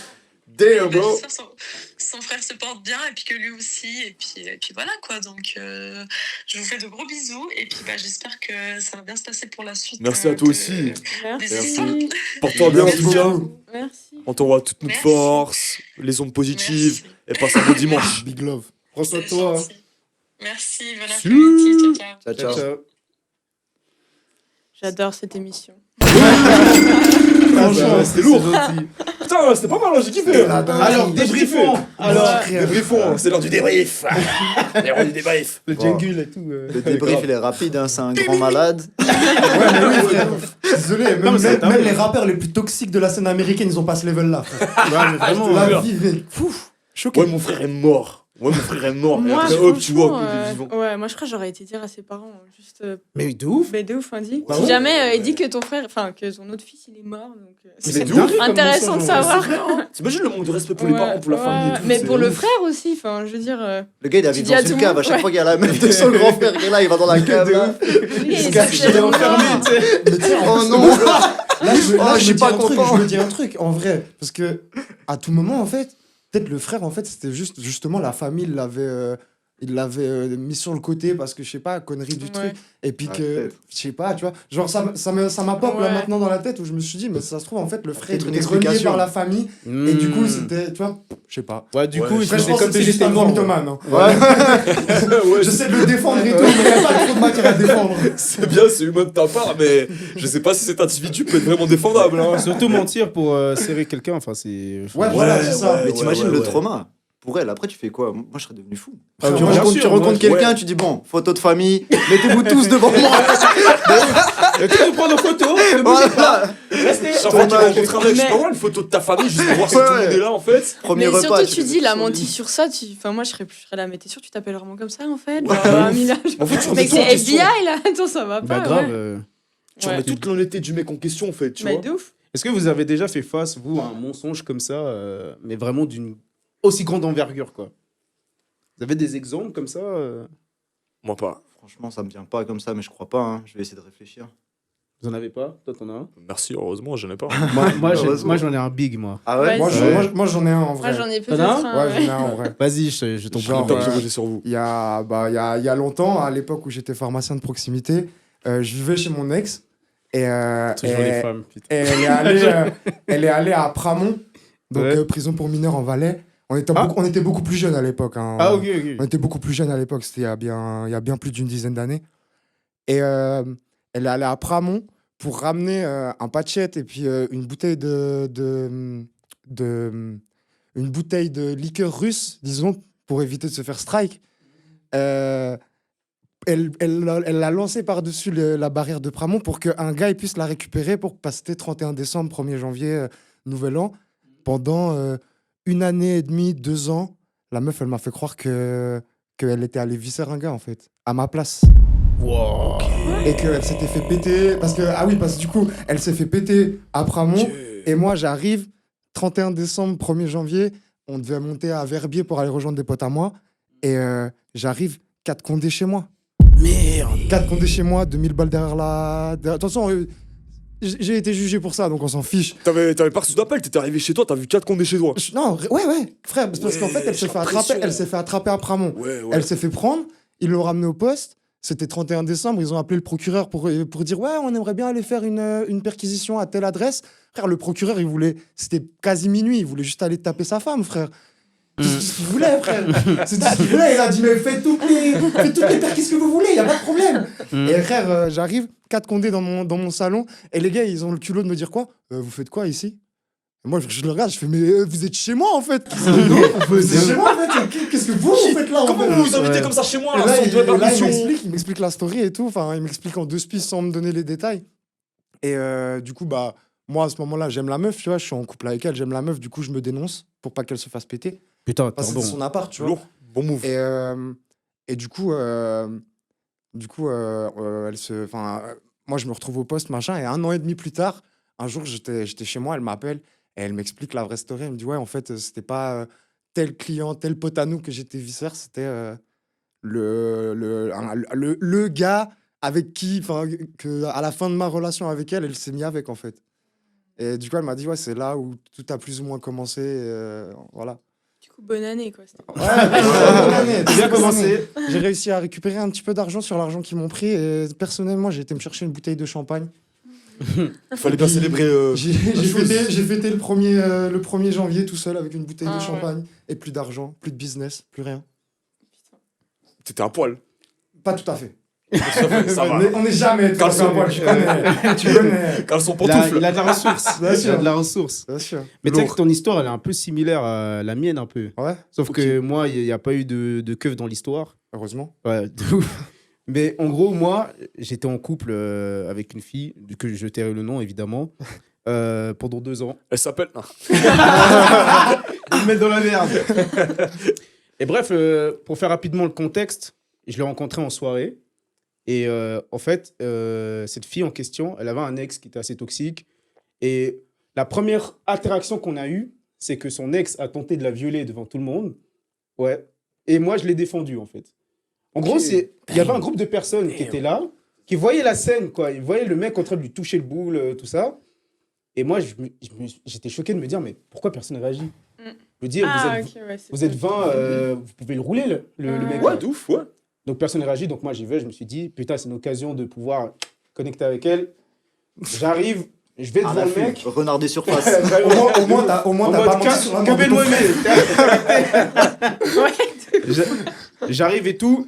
Damn, bro. J'espère que son frère se porte bien et puis que lui aussi et puis voilà quoi. Donc je vous fais de gros bisous et puis j'espère que ça va bien se passer pour la suite. Merci à toi aussi. Merci. Porte-toi bien en Merci tout cas. beaucoup. Merci. On t'envoie toute notre Merci. force, les ondes positives et passe un bon dimanche. Big love. Prends soin de toi. Merci, bon après-midi, ciao, ciao. Ciao, Ciao, ciao. ciao. J'adore cette émission. Franchement, c'était lourd. gentil. Putain, c'était pas mal, j'ai kiffé. Alors, débriefons. Alors, Débriefons, c'est l'heure du débrief. C'est l'heure du débrief. le jingle et tout. Le débrief, il est rapide, hein, c'est un grand malade. Ouais, mais oui, frère. Désolé, Non, mais c'est même les rappeurs les plus toxiques de la scène américaine, ils ont pas ce level là, frère. Ouais, mais vraiment. La vie, mais pouf, choqué. Ouais, mon frère est mort. Ouais, mon frère est mort. Et Moi, après, hop, tu vois, franchement, il est vivant. ouais, moi je crois que j'aurais été dire à ses parents, juste Mais de ouf. de ouf, hein, dit. Bah Si ouais. jamais il dit que ton frère, enfin que son autre fils il est mort, donc Mais c'est de ouf. intéressant de savoir. T'imagines le manque de respect pour les Ouais, parents, pour la famille et ouais. tout. Mais c'est pour le ouf. frère aussi, enfin je veux dire. Le gars, il a Tu vécu dis à dans tout une le cave. monde, À chaque ouais. fois qu'il y a la meuf de son grand frère qui est là, il va dans la cave. Là. il se est cache, sorti il est de enfermé, mort. tu sais. Mais tu sais, Oh en plus, non. là, Oh, je suis pas content. Je me dis un truc, en vrai. Parce que, à tout moment, en fait, peut-être le frère, en fait, c'était juste, justement, la famille il l'avait mis sur le côté parce que, je sais pas, connerie du Ouais. truc. Et puis Ah, que, peut-être. je sais pas, tu vois, genre, ça m'a pop là Ouais. maintenant dans la tête où je me suis dit, mais ça se trouve, en fait, le frère Peut-être une était relié explication. par la famille. Et du coup, c'était, tu vois, je sais pas. Ouais, du Ouais. coup, Après, je c'est pense comme que si c'est juste j'étais un mort. mythomane. Hein. Ouais, J'essaie de le défendre et tout, mais il n'y a pas trop de matière à défendre. c'est bien, c'est humain de ta part, mais je sais pas si cet individu peut être vraiment défendable. Hein. Surtout mentir pour serrer quelqu'un, enfin, c'est. Ouais, voilà, c'est ça. Mais t'imagines le ouais. trauma pour elle, après tu fais quoi? Moi je serais devenu fou. Ah, tu bien rencontres, sûr, tu rencontres moi, quelqu'un, ouais. tu dis bon, photo de famille, mettez-vous tous devant moi. Tu peux prendre en photo, ne bougez pas. Voilà. Restez. Chaque fois qu'il Tournage. rencontre un mec, je Mais- peux avoir une photo de ta famille juste pour voir si Ouais, tout le monde ouais. est là en fait. Premier Mais repas. surtout, fais tu des dis, il a photos sur menti lui. sur ça. Enfin, moi, je serais là, mais t'es sûr, tu t'appelles vraiment comme ça, en fait? Ouais, Genre, ouf. Amina, En fait, tu remets mec, tout en c'est question. FBI, là. Attends, ça va Bah, pas. grave. ouais. Tu remets toute l'honnêteté du mec en question en fait, tu Mais vois. de ouf. Est-ce que vous avez déjà fait face, vous, à un mensonge comme ça, mais vraiment d'une aussi grande envergure, quoi? Vous avez des exemples comme ça Moi pas. Franchement, ça me vient pas comme ça, mais je crois pas. Hein. Je vais essayer de réfléchir. Vous en avez pas? Toi, t'en as un? Merci, heureusement, je n'ai pas. Heureusement. Moi, j'en ai un big, moi. Ah ouais? Ouais. Moi, j'en ai un en Moi, vrai. j'en ai T'en as peut-être un un. Ouais, j'en ai un en vrai. Vas-y, je t'en prie. Genre, Top, ouais. j'ai voté sur vous. Il y a longtemps, à l'époque où j'étais pharmacien de proximité, je vivais chez mon ex. Et, Toujours les femmes, putain. et elle est allée à Pramont, donc Ouais. prison pour mineurs en Valais. On était, Ah. on était beaucoup plus jeunes à l'époque. Hein. Ah, ok, On ok. était beaucoup plus jeunes à l'époque, c'était il y a bien plus d'une dizaine d'années. Et elle est allée à Pramont pour ramener un patchette et puis une bouteille une bouteille de liqueur russe, disons, pour éviter de se faire strike. Elle l'a lancée par-dessus la barrière de Pramont pour qu'un gars il puisse la récupérer pour passer 31 décembre, 1er janvier, Nouvel An. Pendant 1 année et demie, 2 ans, la meuf, elle m'a fait croire qu'elle était allée visser un gars, en fait, à ma place. Wow. Et qu'elle s'était fait péter. Parce que du coup, elle s'est fait péter à Pramont. Et moi, j'arrive, 31 décembre, 1er janvier, on devait monter à Verbier pour aller rejoindre des potes à moi. Et j'arrive, 4 condés chez moi. Merde. 4 condés chez moi, 2000 balles derrière la... Attention, j'ai été jugé pour ça, donc on s'en fiche. T'avais pas reçu d'appel, t'étais arrivé chez toi, t'as vu 4 condés chez toi. Non, ouais, frère, parce Ouais, qu'en fait, j'ai l'impression. elle s'est fait attraper à Pramont. Ouais, ouais. Elle s'est fait prendre, ils l'ont ramenée au poste. C'était 31 décembre, ils ont appelé le procureur pour dire ouais, on aimerait bien aller faire une perquisition à telle adresse. Frère, le procureur, c'était quasi minuit, il voulait juste aller taper sa femme, frère. C'est ce qu'il voulait, frère. C'est tout ce qu'il voulait. Il a dit mais faites toutes les perquisitions que vous voulez, y a pas de problème. Et frère, j'arrive, 4 condés dans mon salon, et les gars, ils ont le culot de me dire quoi vous faites quoi ici? Et moi, je le regarde, je fais mais vous êtes chez moi en fait. Vous êtes chez moi en fait. Qu'est-ce que vous faites là en Comment fait vous vous invitez Ouais. comme ça chez moi Et là, là, sans il doigt de permission m'explique la story et tout. Enfin, il m'explique en 2 spies sans me donner les détails. Et du coup, bah, moi, à ce moment-là, j'aime la meuf, tu vois, je suis en couple avec elle, j'aime la meuf, du coup, je me dénonce pour pas qu'elle se fasse péter. Putain, Parce que c'est son appart, tu vois. Lourd. Bon move. Et du coup, moi, je me retrouve au poste, machin, et 1 an et demi plus tard, un jour, j'étais chez moi, elle m'appelle, et elle m'explique la vraie story. Elle me dit, ouais, en fait, c'était pas tel client, tel pote à nous que j'étais vice c'était le gars avec qui, à la fin de ma relation avec elle, elle s'est mise avec, en fait. Et du coup, elle m'a dit, ouais, c'est là où tout a plus ou moins commencé, voilà. Du coup, bonne année, quoi. C'était- Bonne année, Bien bonne commencé. année. J'ai réussi à récupérer un petit peu d'argent sur l'argent qu'ils m'ont pris. Et personnellement, j'ai été me chercher une bouteille de champagne. Il fallait bien célébrer. J'ai chose. fêté le 1er janvier tout seul avec une bouteille Ah, de ouais. champagne. Et plus d'argent, plus de business, plus rien. Putain. T'étais un poil. Pas tout à fait. Ça va. On n'est jamais tout à fait Caleçon. à poil, tu connais. Tu connais. Caleçon Il a, pantoufle. il a de la ressource. Bien Il a sûr. de la ressource. Bien sûr. Mais tu sais que Lourd. ton histoire, elle est un peu similaire à la mienne, un peu. Ouais, Sauf Ok. que moi, il n'y a pas eu de keuf dans l'histoire. heureusement. Ouais, de ouf. Mais en gros, moi, j'étais en couple avec une fille, que je tairai le nom, évidemment, pendant 2 ans. Elle s'appelle. Non. Ils me mettent dans la merde. Et bref, pour faire rapidement le contexte, je l'ai rencontrée en soirée. Et en fait, cette fille en question, elle avait un ex qui était assez toxique. Et la première interaction qu'on a eue, c'est que son ex a tenté de la violer devant tout le monde. Ouais. Et moi, je l'ai défendue, en fait. En gros, il y avait un groupe de personnes qui étaient là, qui voyaient la scène, quoi. Ils voyaient le mec en train de lui toucher le boule, tout ça. Et moi, j'étais choqué de me dire, mais pourquoi personne ne réagit? Je veux dire, Ah, ok, ouais. c'est vous êtes pas- 20, vous pouvez le rouler, le mec. Ouais, de ouf, ouais. Donc personne ne réagit, donc moi j'y vais, je me suis dit, putain, c'est une occasion de pouvoir connecter avec elle. J'arrive, je vais Ah, devant la le fume. mec. Renard des surfaces. Au moins, t'as En pas mode, menti sur la mort de que ton Noémie. Ouais. J'arrive et tout,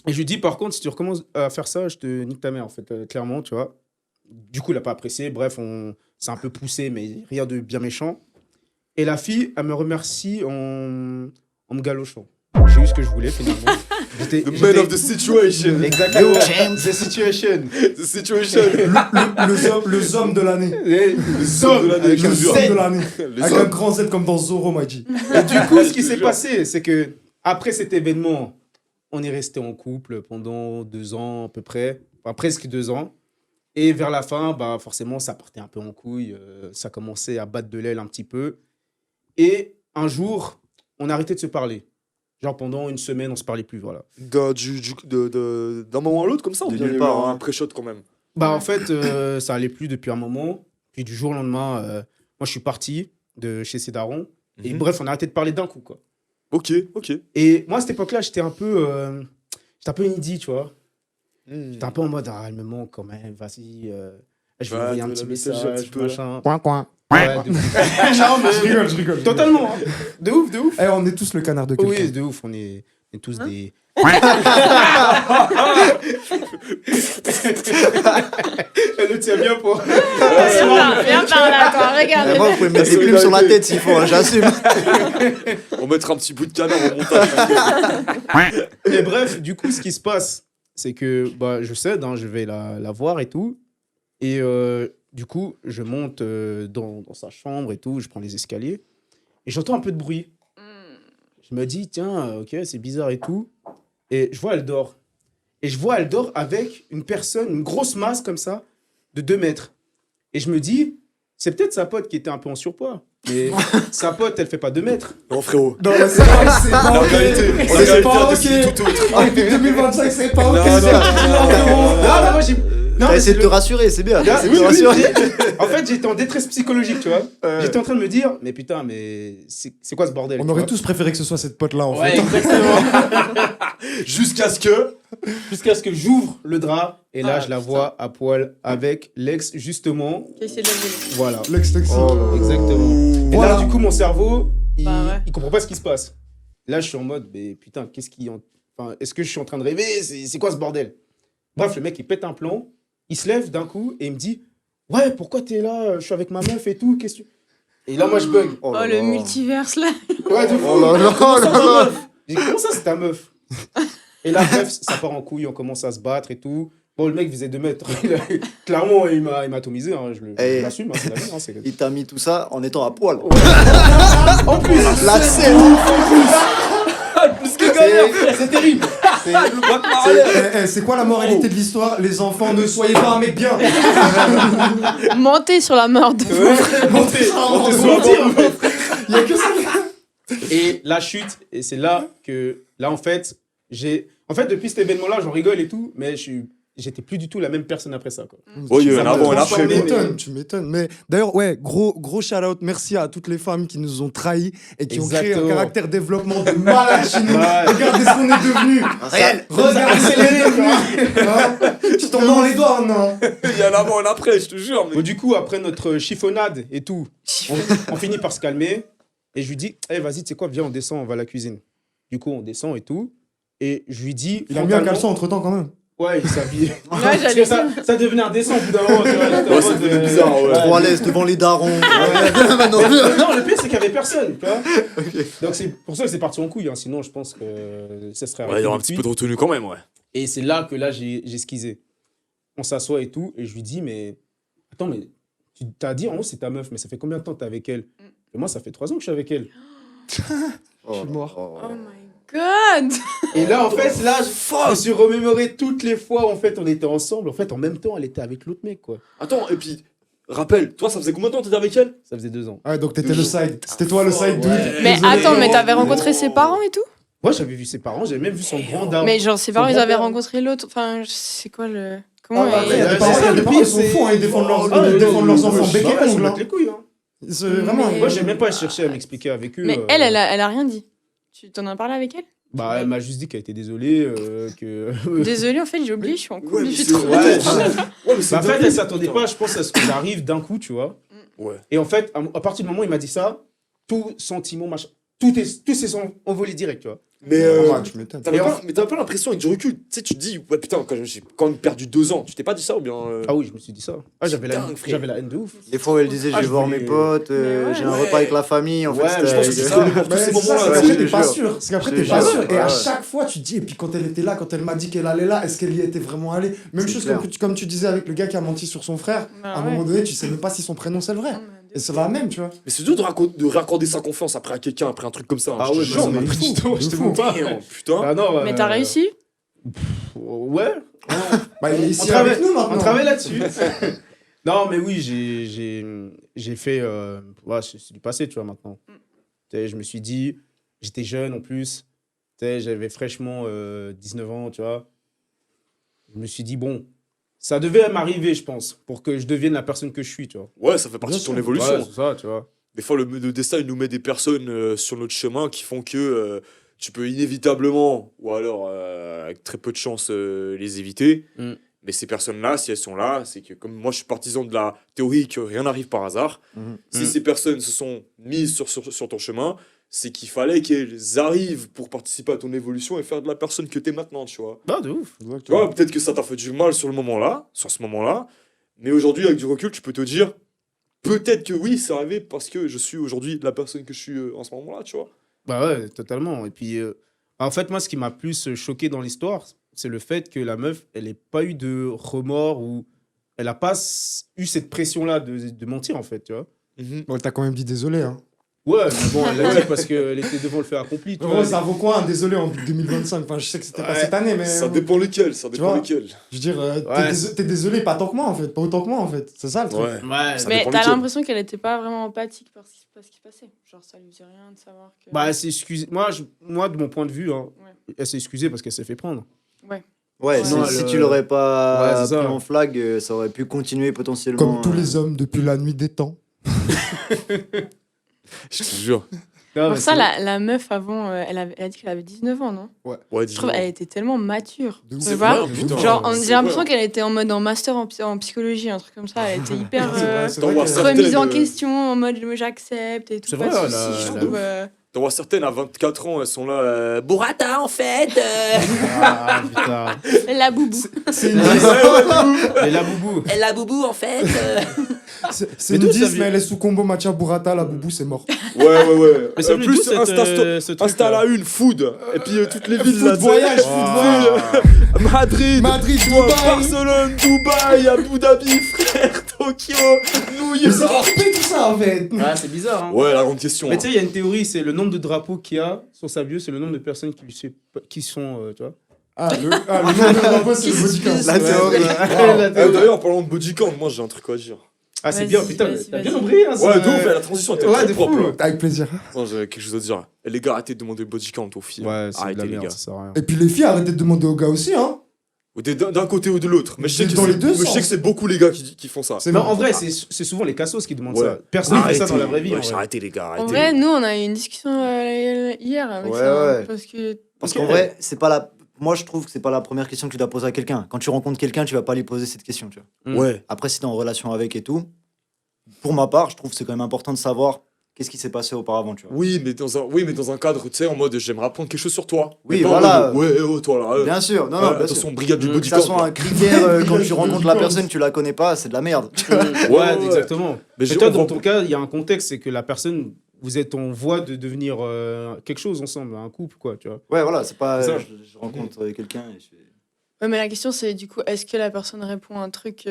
et je lui dis, par contre, si tu recommences à faire ça, je te nique ta mère, en fait, clairement, tu vois. Du coup, il n'a pas apprécié, bref, c'est un peu poussé, mais rien de bien méchant. Et la fille, elle me remercie en me galochant. J'ai eu ce que je voulais, finalement. The man of the situation. Exactement. The situation. The situation. le homme de l'année. Les hommes de l'année. Avec un Le Z. homme de l'année. Les Avec un hommes. grand Z comme dans Zorro, m'a dit. Et du coup, ce qui Je te s'est jure. passé, c'est que après cet événement, on est resté en couple pendant 2 ans à peu près, enfin, presque 2 ans. Et vers la fin, bah, forcément, ça partait un peu en couille. Ça commençait à battre de l'aile un petit peu. Et un jour, on a arrêté de se parler. Genre pendant 1 semaine, on se parlait plus, voilà. D'un moment à l'autre, comme ça, De ou bien il y a nulle eu part, un hein. pré-shot quand même. Bah en fait, ça allait plus depuis un moment. Puis du jour au lendemain, moi je suis parti de chez ses darons. Et Mhm. bref, on a arrêté de parler d'un coup, quoi. Ok, ok. Et moi, à cette époque-là, j'étais un peu needy, tu vois. J'étais un peu en mode, ah, elle me manque quand même, vas-y. Je vais Ouais, envoyer un de petit la message un message, petit peu, machin. Coin. Ouais, de ouf. Non, mais Je rigole. totalement. Hein. De ouf, de ouf. Eh, on est tous le canard de quelqu'un. Oui, de ouf. On est tous des. Elle le tient bien pour. Viens par là, toi, regarde. Moi, vous pouvez mettre des plumes sur ma tête s'il faut, hein, j'assume. On mettra un petit bout de canard au montage. Et bref, du coup, ce qui se passe, c'est que bah, je cède, hein, je vais la voir et tout. Et du coup, je monte dans sa chambre et tout, je prends les escaliers. Et j'entends un peu de bruit. Je me dis, tiens, ok, c'est bizarre et tout. Et je vois, elle dort. Et je vois, elle dort avec une personne, une grosse masse comme ça, de 2 mètres. Et je me dis, c'est peut-être sa pote qui était un peu en surpoids. Mais sa pote, elle fait pas 2 mètres. Non, frérot. Non, mais c'est pas La ok. vérité, la C'est vérité, pas a décidé ok. tout autre. En 2025, c'est pas ok. Non, c'est non, pas ok, non, frérot. Non, mais moi, j'ai. Non, T'as mais essayé c'est de te rassurer, c'est bien. T'as essayé de Oui, te oui, rassurer. en fait, j'étais en détresse psychologique, tu vois. J'étais en train de me dire, mais putain, mais c'est quoi ce bordel? On tu aurait vois. tous préféré que ce soit cette pote-là, en Ouais, fait. exactement. Jusqu'à ce que. Jusqu'à ce que j'ouvre le drap et là, Ah, je la putain. vois à poil avec l'ex, justement. Qui a essayé de la violer. Voilà. L'ex toxique. Exactement. Et Voilà. là, du coup, mon cerveau, Bah ouais. il comprend pas ce qui se passe. Là, je suis en mode, mais putain, qu'est-ce qui. Enfin, est-ce que je suis en train de rêver? C'est quoi ce bordel? Bref, le mec, il pète un plomb, il se lève d'un coup et il me dit, ouais, pourquoi t'es là? Je suis avec ma meuf et tout, qu'est-ce que tu. Et là, moi, je bug. Oh, là le là. multiverse là. Ouais, de fou. Oh là là, Comment ça, oh là ta là. meuf? J'ai dit, comment ça, c'est ta meuf? Et là, bref, ça part en couille, on commence à se battre et tout. Bon, le mec faisait 2 mètres. Clairement, il m'a atomisé. Hein, je Et- l'assume, hein, c'est la vie. Hein, Il t'a mis tout ça en étant à poil. En plus, La scène. Plus que galère. c'est terrible. C'est quoi la moralité de l'histoire? Les enfants, ne soyez pas un mec bien. Mentez sur la mort de Montez sur un mentir. Il y a que ça. Et la chute, et c'est là que, là en fait, depuis cet événement-là, j'en rigole et tout, mais j'étais plus du tout la même personne après ça, quoi. Oui, il y a un avant et un Tu après. m'étonnes, tu m'étonnes. Mais d'ailleurs, ouais, gros shout-out. Merci à toutes les femmes qui nous ont trahis et qui ont créé un Exactement. caractère développement de malade chez nous. Ouais. Regardez ce qu'on est devenu. Réel. Regardez ce qu'on est devenu. Hein. Tu t'en mets les doigts, non? Il y a un avant et un après, je te jure. Bon, du coup, après notre chiffonnade et tout, on finit par se calmer. Et je lui dis, vas-y, tu sais quoi, viens, on descend, on va à la cuisine. Du coup, on descend et tout. Et je lui dis. Il a mis un caleçon entre temps quand même. Ouais, il s'habille. Ouais, Parce que j'allais ça devenait indécent au bout d'un moment. Tu vois, j'étais en Ouais, ça mode, devenait bizarre, ouais. Trop à l'aise devant les darons. Non, le pire, c'est qu'il n'y avait personne. Tu vois. Donc, c'est pour ça que c'est parti en couille. Hein. Sinon, je pense que ça serait Ouais, il y arrêté aura un petit depuis. peu de retenue quand même, ouais. Et c'est là que j'ai skisé. On s'assoit et tout. Et je lui dis, mais attends, mais tu t'as dit en haut, c'est ta meuf, mais ça fait combien de temps que t'es avec elle? Et moi, ça fait 3 ans que je suis avec elle. Je suis mort. Oh my god. Et là, en fait, je me suis remémoré toutes les fois, en fait, on était ensemble. En fait, en même temps, elle était avec l'autre mec, quoi. Attends, et puis, rappelle, toi, ça faisait combien de temps que t'étais avec elle? Ça faisait 2 ans. Ouais, donc t'étais le side. C'était toi le side dude. Ouais. Mais Désolé. attends, mais t'avais rencontré ses parents et tout? Moi, j'avais vu ses parents, j'avais même vu son grand daron. Mais genre, ses parents, Son ils avaient grand-père. rencontré l'autre. Enfin, c'est quoi le. Comment Ah, après, il y a Ouais, des parents, c'est ça, il y a des le parents, pire, ils sont c'est- fous, hein, ils défendent leurs, Ah, ils défendent leurs enfants ouais, bec et ouais, ongles. ils hein. mettent les couilles, hein. C'est vraiment. Mais- Moi, j'ai même pas cherché à m'expliquer avec eux. Mais elle a rien dit. Tu t'en as parlé avec elle? Bah, elle m'a juste dit qu'elle était désolée, que. Désolée, en fait, j'ai oublié, je suis en couple Ouais, mais depuis c'est- trop Ouais, longtemps. Ouais, mais c'est Bah, en fait, dingue. elle s'attendait pas, je pense, à ce que j'arrive d'un coup, tu vois. Ouais. Et en fait, à partir du moment où il m'a dit ça, tout sentiment, machin, tout s'est envolé direct, tu vois. Mais Tu m'étonnes. t'avais pas l'impression avec du recul, tu sais, tu te dis, ouais putain, j'ai quand même perdu 2 ans, tu t'es pas dit ça ou bien Ah oui, je me suis dit ça. Ah, j'avais la, dingue, frère. j'avais la haine de ouf. Des fois où elle disait, je Ah, vais je voir voulais- mes potes, Mais ouais. j'ai un repas avec la famille. En Ouais, fait, mais je pense que c'était- c'est ça. Pour tous Mais ces c'est ça, moments-là, c'est ouais, qu'après je t'es te pas jure. sûr. C'est qu'après Je t'es te pas jure. sûr. Et à Ouais. chaque fois, tu te dis, et puis quand elle était là, quand elle m'a dit qu'elle allait là, est-ce qu'elle y était vraiment allée? Même C'est chose clair. comme tu disais avec le gars qui a menti sur son frère. Bah À un ouais. moment donné, tu sais même pas si son prénom c'est le vrai. Et c'est la même, tu vois. Mais c'est dur de raccorder sa confiance après à quelqu'un, après un truc comme ça. hein, Ah je ouais, te bah, jure, ça m'a mais pris fou, du temps, de je te fou. mens pas. Damn, putain. Ah non, Mais t'as réussi? Ouais, Bah, il est ici travaille- avec nous maintenant. on travaille là-dessus. Non, mais oui, j'ai fait. Ouais, c'est du passé, tu vois, maintenant. Tu sais, je me suis dit, j'étais jeune en plus. Tu sais, j'avais fraîchement 19 ans, tu vois. Je me suis dit, bon, ça devait m'arriver, je pense, pour que je devienne la personne que je suis, tu vois. Ouais, ça fait partie Bien de ton sûr. évolution. Ouais, c'est ça, tu vois. Des fois, le destin, il nous met des personnes sur notre chemin qui font que tu peux inévitablement, ou alors avec très peu de chance, les éviter. Mm. Mais ces personnes-là, si elles sont là, c'est que comme moi, je suis partisan de la théorie que rien n'arrive par hasard. Mhm. Si Mm. ces personnes se sont mises sur ton chemin, c'est qu'il fallait qu'elles arrivent pour participer à ton évolution et faire de la personne que tu es maintenant, tu vois. Bah, de ouf. Tu vois, peut-être que ça t'a fait du mal sur ce moment-là, mais aujourd'hui, avec du recul, tu peux te dire, peut-être que oui, c'est arrivé parce que je suis aujourd'hui la personne que je suis en ce moment-là, tu vois. Bah ouais, totalement. Et puis, en fait, moi, ce qui m'a plus choqué dans l'histoire, c'est le fait que la meuf, elle n'ait pas eu de remords ou elle n'a pas eu cette pression-là de mentir, en fait, tu vois. Bon, t'as quand même dit désolé. Hein. Ouais, mais bon, elle l'a dit parce qu'elle était devant le fait accompli, tu vois. Ouais, ça vaut quoi un désolé en 2025? Enfin, je sais que c'était pas Ouais. cette année, mais. Ça dépend lequel, ça dépend vois lequel. Je veux dire, Ouais. t'es désolé pas tant que moi en fait. Pas autant que moi en fait. C'est ça le truc. Ouais. Ouais, Ça Mais dépend t'as lequel. l'impression qu'elle était pas vraiment empathique par ce qui passait. Genre, ça lui faisait rien de savoir que. bah, elle s'est excusée. Moi, de mon point de vue, hein, Ouais. elle s'est excusée parce qu'elle s'est fait prendre. Ouais, Sinon, si elle, tu l'aurais pas ouais, c'est ça. pris en flag, ça aurait pu continuer potentiellement. Comme tous les hommes depuis la nuit des temps. Je te jure. Non, Pour mais ça, c'est- la meuf avant, elle a dit qu'elle avait 19 ans, non? Ouais, Je trouve qu'elle était tellement mature. De ouf. Tu C'est vois? vrai, putain. Genre, c'est j'ai l'impression vrai. qu'elle était en mode en master en psychologie, un truc comme ça. Elle était hyper C'est vrai, c'est Dans vrai War que- Certaines, remise en question, en mode j'accepte et tout. C'est pas vrai, de soucis, je trouve. T'en vois certaines à 24 ans, elles sont là. Burrata, en fait Ah, putain. La boubou. C'est une Et la boubou. La boubou, en fait c'est Mais une d'où ça 10, vient mais elle est sous combo matcha burrata, la boubou, c'est mort. Ouais. Mais c'est Plus plus ce truc. Insta la une, food. Et puis toutes les villes Food là. voyage, food voyage. Madrid, Madrid, tu vois, Dubaï. Barcelone, Dubaï, Abu Dhabi, frère, Tokyo, New Mais c'est York. qui fait tout ça, en fait? Ah, c'est bizarre, hein. Ouais, la grande question. Mais tu sais, il y a une théorie, c'est le nombre de drapeaux qu'il y a sur sa bio, c'est le nombre de personnes qui sont, tu vois. Le nom de drapeau, c'est le body count. La théorie. La théorie. D'ailleurs, en parlant de body count, moi j'ai un truc à dire. Ah, c'est Vas-y, bien, putain, vas-y, t'as vas-y. bien compris, hein, ça. Ouais, de ouf, la transition était Ouais, très de propre. fou. là. Avec plaisir. Non, j'ai quelque chose à dire. Et les gars, arrêtez de demander le body count aux filles. Ouais, c'est de Arrêtez la les merde, gars. ça sert à rien. Et puis les filles, arrêtez de demander aux gars aussi, hein. Ou d'un côté ou de l'autre. Mais je sais que Dans les deux je sais sens. que c'est beaucoup les gars qui font ça. C'est Mais bon. en vrai, c'est souvent les cassos qui demandent Ouais. ça. Personne ne fait ça dans la vraie vie. en vrai. Arrêtez les gars, En arrêtez. vrai, nous, on a eu une discussion hier avec Ouais, ça. ouais. Parce que Qu'en vrai, c'est pas la. Moi, je trouve que c'est pas la première question que tu dois poser à quelqu'un. Quand tu rencontres quelqu'un, tu vas pas lui poser cette question, tu vois. Ouais. Après, si t'es en relation avec et tout, pour ma part, je trouve que c'est quand même important de savoir qu'est-ce qui s'est passé auparavant, tu vois. Oui, mais dans un cadre, tu sais, en mode j'aimerais apprendre quelque chose sur toi. Oui, Mais pas en voilà. mode, ouais, oh, toi là. Bien sûr, non, non, bien sûr. Attention, brigade du Que Que body ça count. soit un critère quand tu rencontres la personne, tu la connais pas, c'est de la merde. Ouais, exactement. Mais Mais toi, dans ton cas, il y a un contexte, c'est que la personne, vous êtes en voie de devenir quelque chose ensemble, un couple, quoi, tu vois. Ouais, voilà, c'est pas. C'est ça. Je rencontre quelqu'un et je fais. Ouais, mais la question, c'est du coup, est-ce que la personne répond à un truc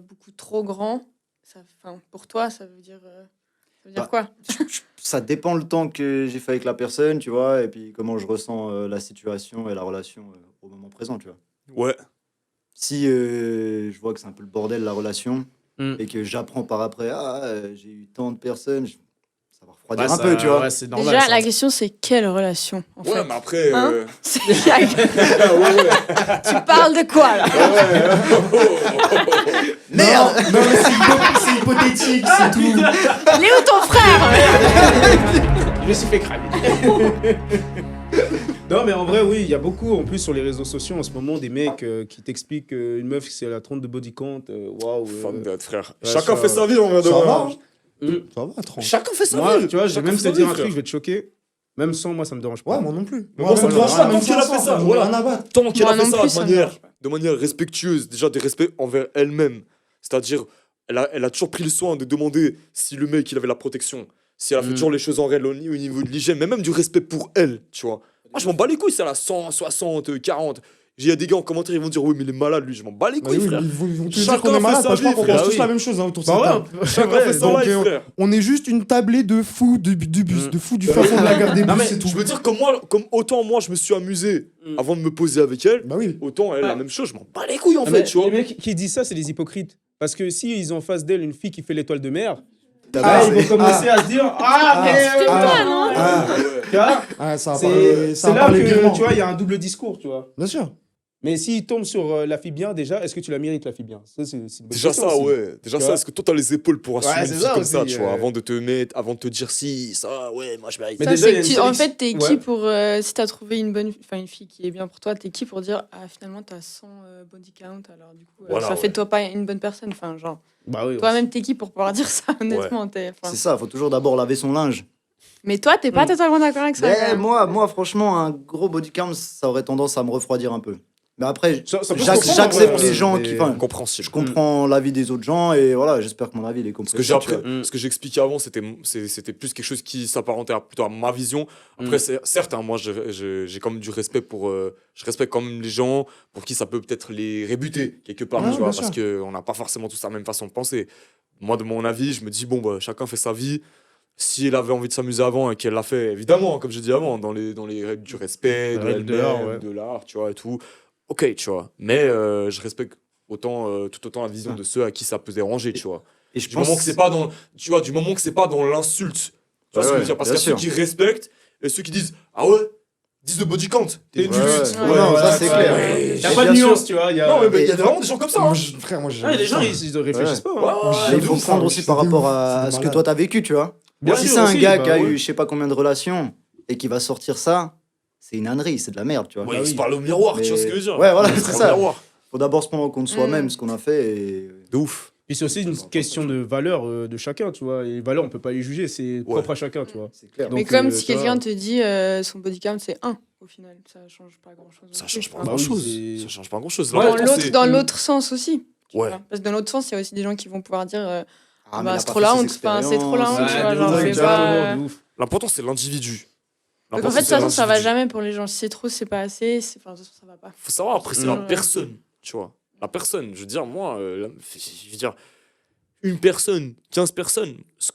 beaucoup trop grand pour toi, ça veut dire Bah, quoi? Ça dépend le temps que j'ai fait avec la personne, tu vois, et puis comment je ressens la situation et la relation au moment présent, tu vois. Ouais. Si je vois que c'est un peu le bordel la relation et que j'apprends par après, j'ai eu tant de personnes, ça va refroidir un peu, tu vois. Ouais, c'est normal. Déjà, ça. la question, c'est quelle relation en Ouais, fait? mais après. Hein Tu Tu parles de quoi là? Merde. Non, mais c'est hypothétique, c'est tout. Il est où ton frère? Je me suis fait cramer. Non, mais en vrai, oui, il y a beaucoup, en plus, sur les réseaux sociaux en ce moment, des mecs qui t'expliquent qu'une meuf, si elle a 32 body count, waouh. Femme de frère. Ouais, Chacun ça- fait sa vie, en vrai de Ça vrai. va, Hum. ça va, 30. Chacun fait sa Moi, vie. tu vois, je vais Chacun même fait te sa dire vie, un truc, frère. je vais te choquer. Même sans moi, ça me dérange pas. Ouais, moi non plus. Mais moi, ça me même dérange toi, pas, même tant qu'elle a toi, fait ça, j'en ai voilà. rien à battre. Tant qu'elle Moi a fait non ça plus, ça me dérange pas. de manière respectueuse, déjà de respect envers elle-même. C'est-à-dire, elle a toujours pris le soin de demander si le mec il avait la protection, si elle a fait toujours les choses en réel au niveau de l'hygiène, mais même du respect pour elle, tu vois. Moi, je m'en bats les couilles, si elle a 100, 60, 40. Il y a des gars en commentaire, ils vont dire oui, mais il est malade, lui, je m'en bats les Bah couilles, oui, frère. ils vont te Chacun dire qu'on est fait malade, sa parce que je crois vie, qu'on frère. pense tous Oui. la même chose autour de cette Bah table. ouais, Chacun ouais, fait sa donc, life, frère. On est juste une tablée de fous du bus, de fous du fin fond de la gare des Non, bus, mais c'est tout. Je veux dire, comme autant moi, je me suis amusé avant de me poser avec elle, Bah oui. autant elle, la même chose, je m'en bats les couilles, en Ah, fait, mais tu vois. les mecs qui disent ça, c'est des hypocrites. Parce que si ils ont en face d'elle une fille qui fait l'étoile de mer, Ah, ils vont commencer à se dire mais C'était toi, non? Ah, tu vois, ça a c'est parlé, ça c'est a là parlé que virement. tu vois, il y a un double discours, tu vois. Bien sûr. Mais s'il tombe sur la fille bien, déjà, est-ce que tu la mérites, la fille bien? Ça, c'est une bonne Déjà question ça, aussi. ouais. Déjà Tu ça, vois. est-ce que toi, t'as les épaules pour assumer Ouais, une c'est fille ça comme aussi, ça, tu vois, avant de te dire si, ça, ouais, moi, je mérite. Mais Ça, déjà, c'est il y a que une en sélection- fait, t'es Ouais. qui pour. Si t'as trouvé une fille qui est bien pour toi, t'es qui pour dire finalement t'as 100 body count, alors du coup, Voilà, ça fait ouais. de toi pas une bonne personne. Enfin, genre, Bah oui, toi-même, t'es qui pour pouvoir dire ça, honnêtement. C'est ça, faut toujours d'abord laver son linge. Mais toi, t'es pas totalement d'accord avec ça. quand Mais même. moi, franchement, un gros body count, ça aurait tendance à me refroidir un peu. Mais après, Ça peut se j'accepte comprendre, en vrai, les gens mais- qui. Enfin, Compréhensible. je comprends l'avis des autres gens et voilà, j'espère que mon avis il est Ce que compris. j'ai appris, vois. ce que j'ai expliqué avant, c'était plus quelque chose qui s'apparentait plutôt à ma vision. Après, certes, hein, moi, j'ai quand même du respect pour. Je respecte quand même les gens pour qui ça peut peut-être les rébuter quelque part, Ouais, tu vois, bien parce qu'on n'a pas forcément tous la même façon de penser. Moi, de mon avis, je me dis, bon, bah, chacun fait sa vie. Si elle avait envie de s'amuser avant et qu'elle l'a fait, évidemment, comme j'ai dit avant, dans les règles du respect, Les de règles de l'art, elle-même, ouais. de l'art, tu vois, et tout. Ok, tu vois. Mais je respecte tout autant la vision de ceux à qui ça peut déranger, tu vois. Et je Du moment que c'est pas dans, tu vois, du moment que c'est pas dans l'insulte. Tu vois ce que je veux dire? Parce qu'il y a ceux qui respectent et ceux qui disent, ah ouais, 10 de body count, t'es une Ouais, lutte. ouais. Non, ça, c'est clair. Ouais. Y a Et pas de bien nuance, sûr. tu vois. Y a... Non, mais il y a vraiment des gens comme ça. Moi, Hein. frère, moi, j'ai. Ouais, les gens, ils réfléchissent pas. hein. Ouais, Mais il faut ça, prendre aussi par c'est rapport ouf, à c'est ce que malade. toi t'as vécu, tu vois. Bien Si sûr c'est un aussi, gars bah qui a ouais. eu je sais pas combien de relations et qui va sortir ça, c'est une ânerie, c'est de la merde, tu vois. Ouais, Bah il se oui. parle au miroir, Mais- tu vois ce que je veux dire? Ouais, voilà, Il se c'est parle ça. au miroir. Faut d'abord se prendre en compte soi-même ce qu'on a fait et De ouf. Puis c'est aussi une question de valeur de chacun, tu vois. Et les valeurs, on peut pas les juger, c'est propre à chacun, tu vois. C'est clair. Donc, Mais comme si tu vois, quelqu'un te dit son body count c'est 1 au final, ça change pas grand-chose. Ça non change plus, pas enfin. Bah oui, grand-chose. c'est- Ça change pas grand-chose. Ouais, L'important, c'est- Dans l'autre sens aussi. tu Ouais. vois. Parce que dans l'autre sens, il y a aussi des gens qui vont pouvoir dire Ah, bah, il a c'est pas trop fait la ses honte, enfin, c'est trop la honte, expériences. tu vois, Ouais, genre, de ouf, fais exactement, pas- de ouf. L'important, c'est l'individu. Donc, en fait, de toute façon, ça va jamais pour les gens. Si c'est trop, c'est pas assez. Enfin, de toute façon, ça va pas. Faut savoir, après, c'est la Ouais. personne, tu vois. La personne, je veux dire, moi, je veux dire, une personne, 15 personnes, ce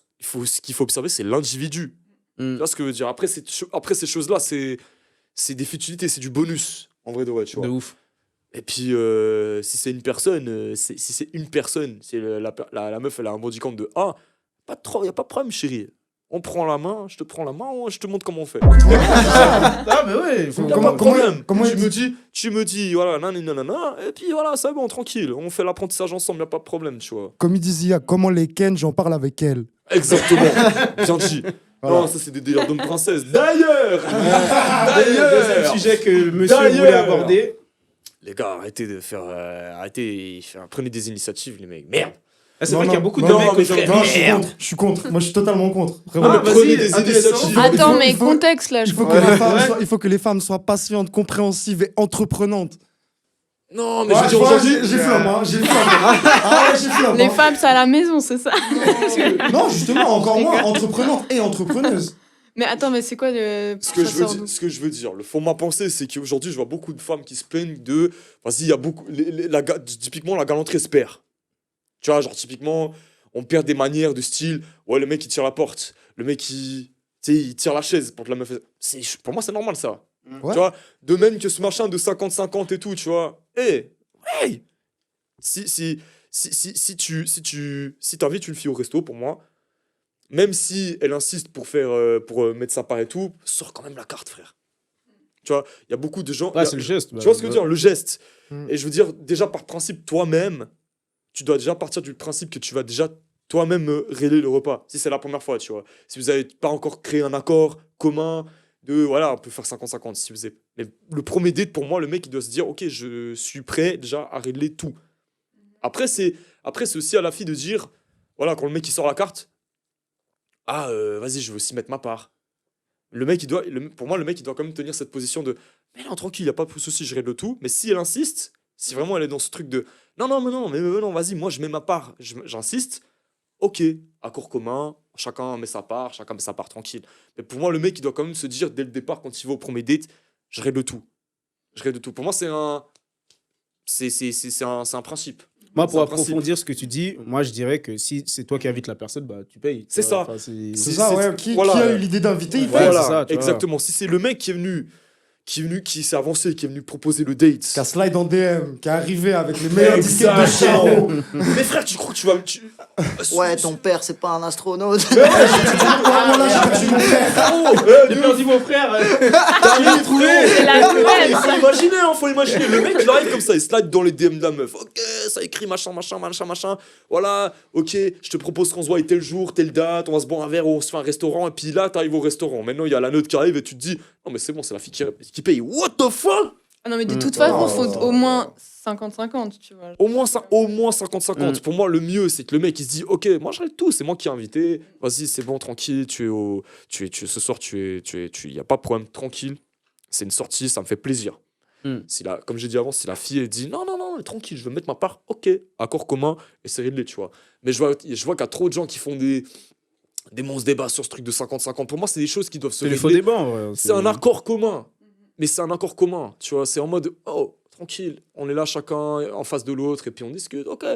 qu'il faut observer, c'est l'individu. Mm. Tu vois ce que je veux dire? Après, ces choses-là, c'est des futilités, c'est du bonus, en vrai de vrai, tu vois. De ouf. Et puis, si c'est une personne, si c'est une personne, si la meuf, elle a un body count de 1, y a pas de problème, chérie. On prend la main, je te prends la main, je te montre comment on fait. Ah, mais ouais, faut Y a Comment- pas de problème. comment tu me dis, voilà, nanana, et puis voilà, c'est bon, tranquille. On fait l'apprentissage ensemble, y a pas de problème, tu vois. Comme il disait, comment les Ken, j'en parle avec elle. Exactement. Bien dit. Voilà. Non, ça, c'est des délires d'homme princesse. D'ailleurs, Deuxième sujet que monsieur D'ailleurs. voulait aborder. les gars, arrêtez de faire. Prenez des initiatives, les mecs. Merde. Ah, c'est Non, vrai qu'il y a non, beaucoup de non, mecs mais qui ont- frère, Non, je suis Merde. contre. Je suis contre. Moi, je suis totalement contre. Ah, Vraiment. vas-y, Prenez des intéressant. initiatives. Attends, faut- mais il faut- contexte là, je Il faut, crois. que les femmes Ouais. soient, il faut que les femmes soient patientes, compréhensives et entreprenantes. Non, mais Ouais, je veux dire, ouais, aujourd'hui. j'ai flemme, hein, j'ai flemme. Ah ouais, j'ai flemme. Les hein. femmes, c'est à la maison, c'est ça. Non, justement, encore moins entreprenante et entrepreneuse. Mais attends, mais c'est quoi le. Ce que, ça je veux sort dire, d'où ce que je veux dire, le fond de ma pensée, c'est qu'aujourd'hui, je vois beaucoup de femmes qui se plaignent de. Vas-y, il y a beaucoup. Typiquement, la galanterie se perd. Tu vois, genre, typiquement, on perd des manières de style. Ouais, le mec, il tire la porte. Le mec, tu sais, il tire la chaise pour que la meuf. Pour moi, c'est normal, ça. Ouais. Tu vois, de même que ce machin de 50-50 et tout, tu vois. Hey, hey Si t'invites une fille au resto, pour moi, même si elle insiste pour mettre sa part et tout, sors quand même la carte, frère. Tu vois, il y a beaucoup de gens. Ouais, c'est le geste. Tu vois ce que je veux dire, le geste. Mm. Et je veux dire, déjà par principe, toi-même, tu dois déjà partir du principe que tu vas déjà toi-même régler le repas. Si c'est la première fois, tu vois. Si vous n'avez pas encore créé un accord commun de, voilà, on peut faire 50-50. Si vous avez... Mais le premier date, pour moi, le mec, il doit se dire, ok, je suis prêt déjà à régler tout. Après, c'est aussi à la fille de dire, voilà, quand le mec, il sort la carte, ah, vas-y, je veux aussi mettre ma part. Le mec, pour moi, le mec, il doit quand même tenir cette position de, mais non, tranquille, il n'y a pas de souci, je règle tout. Mais si elle insiste, si vraiment elle est dans ce truc de, non, vas-y, moi, je mets ma part, j'insiste, ok, accord commun, chacun met sa part tranquille. Mais pour moi, le mec, il doit quand même se dire, dès le départ, quand il va au premier date, je règle tout. Je règle tout. Pour moi, c'est un principe. Moi, pour C'est un principe. approfondir ce que tu dis, moi, je dirais que si c'est toi qui invites la personne, bah, tu payes. C'est tu vois. ça. Enfin, C'est C'est- ça, c'est- ouais. Qui voilà. a eu l'idée d'inviter, il Ouais, fait. c'est ça, tu vois. exactement. Si c'est le mec qui s'est avancé, qui est venu proposer le date. Qui a slide en DM, qui est arrivé avec les meilleurs disquettes de Charo. Mais frère, tu crois que tu vas. Ouais, ton père, c'est pas un astronaute. Voilà, j'ai perdu mon frère. J'ai perdu mon frère. T'as trouvé. C'est la nouvelle, Il faut imaginer, hein, faut imaginer. Le mec, il arrive comme ça, il slide dans les DM de la meuf. Ok, ça écrit machin. Voilà, ok, je te propose qu'on se voit tel jour, telle date, on va se boire un verre ou on se fait un restaurant. Et puis là, t'arrives au restaurant. Maintenant, il y a la note qui arrive et tu te dis, non, mais c'est bon, c'est la fille qui paye. What the fuck? Ah non, mais de toute façon, Oh. faut au moins 50-50, tu vois. Au moins 50-50. Pour moi, le mieux, c'est que le mec, il se dit, ok, moi, je règle tout, c'est moi qui ai invité. Vas-y, c'est bon, tranquille, ce soir, il y a pas de problème, tranquille. C'est une sortie, ça me fait plaisir. Comme j'ai dit avant, si la fille, elle dit, non, tranquille, je veux mettre ma part, ok, accord commun, et c'est réglé, tu vois. Mais je vois qu'il y a trop de gens qui font des monstres débats sur ce truc de 50-50. Pour moi, c'est des choses qui doivent se C'est les faux régler. débats, en vrai. C'est un accord commun. Mais c'est un accord commun, tu vois. C'est en mode, oh, tranquille, on est là chacun en face de l'autre et puis on discute, ok.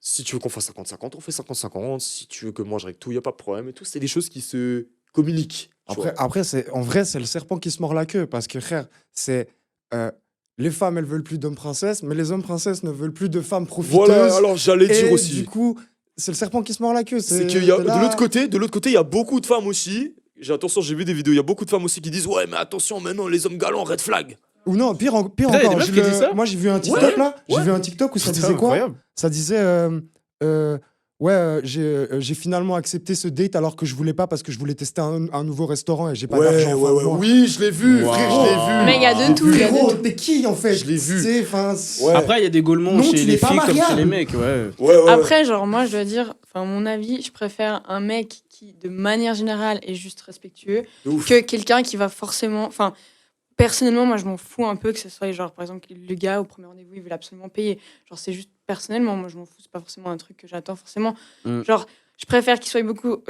Si tu veux qu'on fasse 50-50, on fait 50-50. Si tu veux que moi je règle tout, il n'y a pas de problème et tout. C'est des choses qui se communiquent. tu vois. Après en vrai, c'est le serpent qui se mord la queue. Parce que, frère, c'est. Les femmes, elles veulent plus d'hommes princesses, mais les hommes princesses ne veulent plus de femmes profiteuses. Voilà, alors j'allais Et dire aussi. du coup, c'est le serpent qui se mord la queue. C'est qu'il y a, t'es là- de l'autre côté, il y a beaucoup de femmes aussi. J'ai vu des vidéos, il y a beaucoup de femmes aussi qui disent, ouais, mais attention, maintenant, les hommes galants, red flag. Ou non, pire il y a des encore. meufs j'ai qui disent ça moi, j'ai vu un TikTok là. J'ai ouais. vu un TikTok où ça Putain, disait quoi? incroyable. Ça disait Ouais, j'ai finalement accepté ce date alors que je voulais pas parce que je voulais tester un nouveau restaurant et j'ai pas Ouais, d'argent. ouais, enfin, ouais. moi. Oui, je l'ai vu, Wow. frère, je l'ai vu. Mais il y a de tout, il y a de Frérot, tout. t'es qui en fait? Je l'ai vu. Tu sais, enfin, Ouais. Après, il y a des gaulements Non, chez tu les n'es pas filles comme chez les mariable. mecs, ouais. Ouais, ouais. Après, genre, moi, je dois dire, enfin, mon avis, je préfère un mec qui, de manière générale, est juste respectueux De ouf. que quelqu'un qui va forcément. Enfin, personnellement, moi, je m'en fous un peu que ce soit, genre, par exemple, le gars, au premier rendez-vous, il veut absolument payer. Genre, c'est juste personnellement, moi, je m'en fous, c'est pas forcément un truc que j'attends forcément. Mm. Genre, je préfère qu'il soit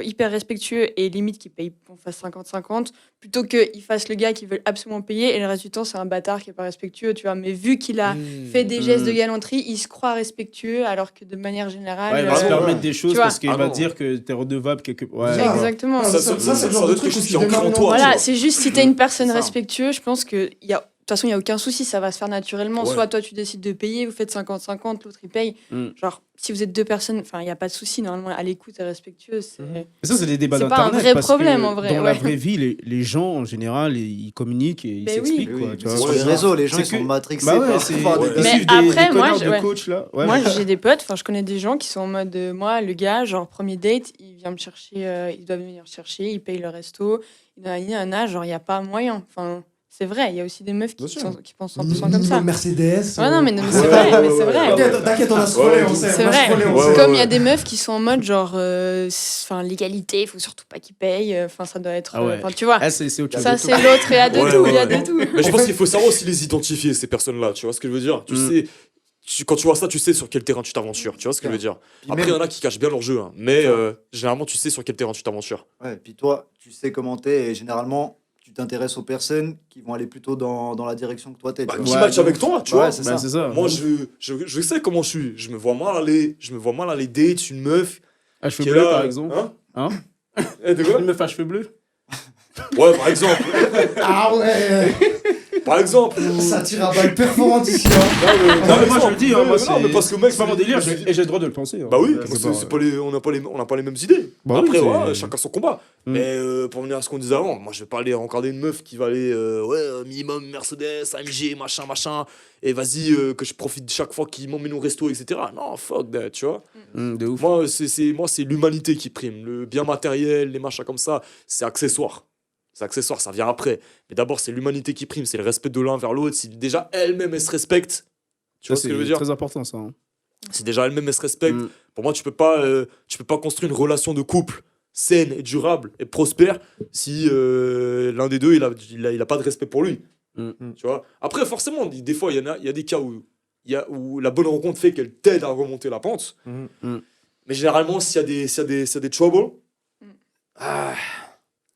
hyper respectueux et limite qu'il paye, qu'on fasse 50-50, plutôt qu'il fasse le gars qui veut absolument payer et le reste du temps, c'est un bâtard qui est pas respectueux, tu vois. Mais vu qu'il a fait des gestes de galanterie, il se croit respectueux, alors que de manière générale. Ouais, il va se non, permettre ouais. des choses Tu vois. parce qu'il Ah va non. dire que t'es redevable quelque part. Ça, Exactement. Ça, Ça, c'est le genre doit de être truc quelque où chose tu qui est ancré en démarres toi. Voilà, tu vois. c'est juste si t'es une personne C'est ça. respectueuse, je pense que y a. De toute façon, il n'y a aucun souci, ça va se faire naturellement. Ouais. Soit toi, tu décides de payer, vous faites 50-50, l'autre, il paye. Mm. Genre, si vous êtes deux personnes, enfin, il n'y a pas de souci, normalement, à l'écoute et respectueuse. C'est... Mais ça, c'est des débats C'est pas un d'internet. vrai parce problème, que en vrai, Dans la ouais. vraie vie, les gens, en général, ils communiquent et ils Ben oui. s'expliquent. Oui, quoi, mais tu c'est vois. sur Ouais, les genre, réseaux, les gens c'est ils sont que- matrixés Bah ouais, par, c'est par des ils Mais suivent après, des moi, connards je- de ouais. coach là. Ouais. Moi, j'ai des potes, enfin, je connais des gens qui sont en mode, moi, le gars, genre, premier date, il vient me chercher, il doit venir me chercher, il paye le resto, il a un âge, genre, il n'y a pas moyen. Enfin, c'est vrai, il y a aussi des meufs Bien sûr. qui pensent 100% comme ça. Mercedes. Ouais, non, mais c'est Ouais, vrai, ouais, mais c'est ouais, vrai. ouais. T'inquiète, on a Ouais, scrollé, ouais, on sait. c'est on a vrai. scrollé, on Ouais, sait. ouais. Comme il y a des meufs qui sont en mode genre, enfin l'égalité, il faut surtout pas qu'ils payent. Enfin ça doit être, Ah ouais. enfin tu vois. Ah, c'est autre chose. Ça c'est l'autre, il y a de Ouais, tout, ouais, il y a ouais. de tout. Mais je En pense fait- qu'il faut savoir aussi les identifier, ces personnes-là. Tu vois ce que je veux dire? Tu Mm. sais, quand tu vois ça, tu sais sur quel terrain tu t'aventures. Tu vois ce que je veux dire? Puis Après, il même- y en a qui cachent bien leur jeu, hein, mais généralement, tu sais sur quel terrain tu t'aventures. Ouais, puis toi, tu sais comment t'es et généralement, tu t'intéresses aux personnes qui vont aller plutôt dans la direction que toi t'es. Bah, tu qui vois. match avec toi, tu Ouais, vois? c'est Bah, ça. c'est ça. Moi, je sais comment je suis. Je me vois mal aller date une meuf À cheveux qui est bleus, là. par exemple. Hein? Hein Eh, de quoi? Une meuf à cheveux bleus. Ouais, par exemple. Ah ouais, Par exemple. ça tire à balle performante ici. Hein. Non, mais moi, je le dis, hein, moi, non, mais parce que mec, c'est pas mon délire et j'ai le droit de le penser. hein. Bah oui, Ouais, parce c'est que pas- c'est pas les, on n'a pas les mêmes idées. Bah oui, Après, c'est- ouais, chacun son combat. Mm. Mais pour revenir à ce qu'on disait avant, moi je vais pas aller regarder une meuf qui va aller, minimum Mercedes, AMG, machin, et vas-y, que je profite chaque fois qu'il m'emmène au resto, etc. Non, fuck that, tu vois. De ouf. Moi, c'est l'humanité qui prime. Le bien matériel, les machins comme ça, c'est accessoire. C'est accessoire, ça vient après. Mais d'abord, c'est l'humanité qui prime, c'est le respect de l'un vers l'autre. Si déjà elle-même, elle se respecte, tu Ça, vois ce que je veux c'est dire? très important, ça. hein. Si déjà elle-même, elle se respecte, Mm. pour moi, tu peux pas construire une relation de couple saine et durable et prospère si l'un des deux, il a pas de respect pour lui. Mm. Tu vois? Après, forcément, des fois, il y a des cas où la bonne rencontre fait qu'elle t'aide à remonter la pente. Mm. Mais généralement, s'il y a des troubles, Mm. ah,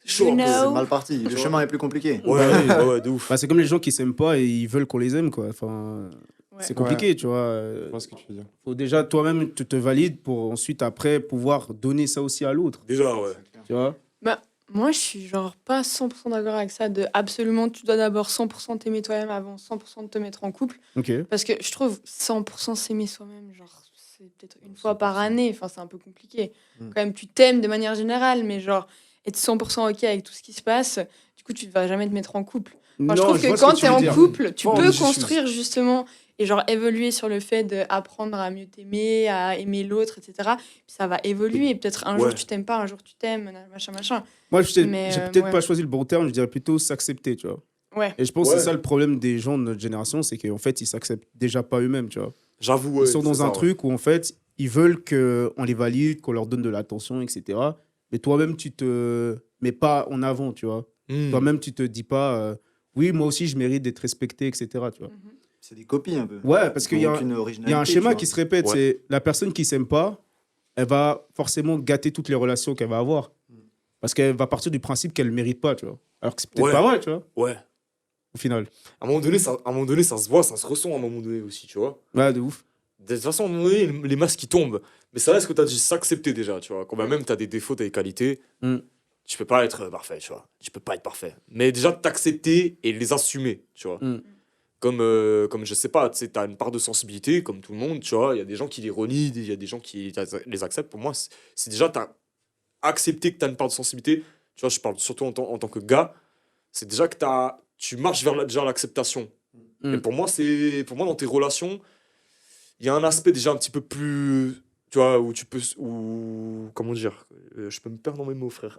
c'est chaud. You un peu. know. C'est mal parti. Le chemin est plus compliqué. Ouais, Bah oui. ouais, de ouf. Bah, c'est comme les gens qui s'aiment pas et ils veulent qu'on les aime, quoi. Enfin, Ouais. c'est compliqué, tu vois. Je vois ce que tu veux dire. Faut déjà toi-même te valides pour ensuite après pouvoir donner ça aussi à l'autre, Déjà, ouais. tu vois. Moi, je suis genre pas 100% d'accord avec ça. De absolument, tu dois d'abord 100% t'aimer toi-même avant 100% de te mettre en couple. Ok. Parce que je trouve 100% s'aimer soi-même, genre, c'est peut-être une fois par année. Enfin, c'est un peu compliqué. Mm. Quand même, tu t'aimes de manière générale, mais genre, être 100% OK avec tout ce qui se passe, du coup, tu ne vas jamais te mettre en couple. Enfin, je trouve que quand tu es en couple, tu Pas peux ambitious. construire justement et genre évoluer sur le fait d'apprendre à mieux t'aimer, à aimer l'autre, etc. Puis ça va évoluer. Peut-être un Ouais. jour tu t'aimes pas, un jour tu t'aimes, machin. Moi, j'ai Mais, peut-être ouais. pas choisi le bon terme, je dirais plutôt s'accepter, tu vois. Ouais. Et je pense que Ouais. c'est ça le problème des gens de notre génération, c'est qu'en fait, ils s'acceptent déjà pas eux-mêmes, tu vois. J'avoue, ouais. Ils sont dans c'est un ça, ouais. truc où, en fait, ils veulent qu'on les valide, qu'on leur donne de l'attention, etc. Mais toi-même, tu te mets pas en avant, tu vois. Mm. Toi-même, tu te dis pas, oui, moi aussi, je mérite d'être respecté, etc. Tu vois. Mhm. C'est des copies un peu. Ouais, parce qu'il y a un- Aucune il y a un originalité, schéma tu qui vois. se répète, Ouais. c'est la personne qui s'aime pas, elle va forcément gâter toutes les relations qu'elle va avoir. Parce qu'elle va partir du principe qu'elle ne mérite pas, tu vois. Alors que c'est peut-être Ouais. pas vrai, tu vois, Ouais. au final. À un moment donné, ça se voit, ça se ressent à un moment donné aussi, tu vois. Ouais, de ouf. De toute façon, à un moment donné, les masques qui tombent. Mais ça reste que tu as dit s'accepter déjà, tu vois. Quand même, tu as des défauts, tu as des qualités. Mm. Tu peux pas être parfait, tu vois. Tu peux pas être parfait. Mais déjà, t'accepter et les assumer, tu vois. Mm. Comme je sais pas, tu sais, t'as une part de sensibilité, comme tout le monde, tu vois. Il y a des gens qui les renient, il y a des gens qui les acceptent. Pour moi, c'est déjà, t'as accepté que t'as une part de sensibilité. Tu vois, je parle surtout en tant que gars. C'est déjà que tu marches vers déjà l'acceptation. Mm. Et pour moi, dans tes relations, il y a un aspect déjà un petit peu plus, tu vois, où tu peux, ou comment dire, je peux me perdre dans mes mots, frère.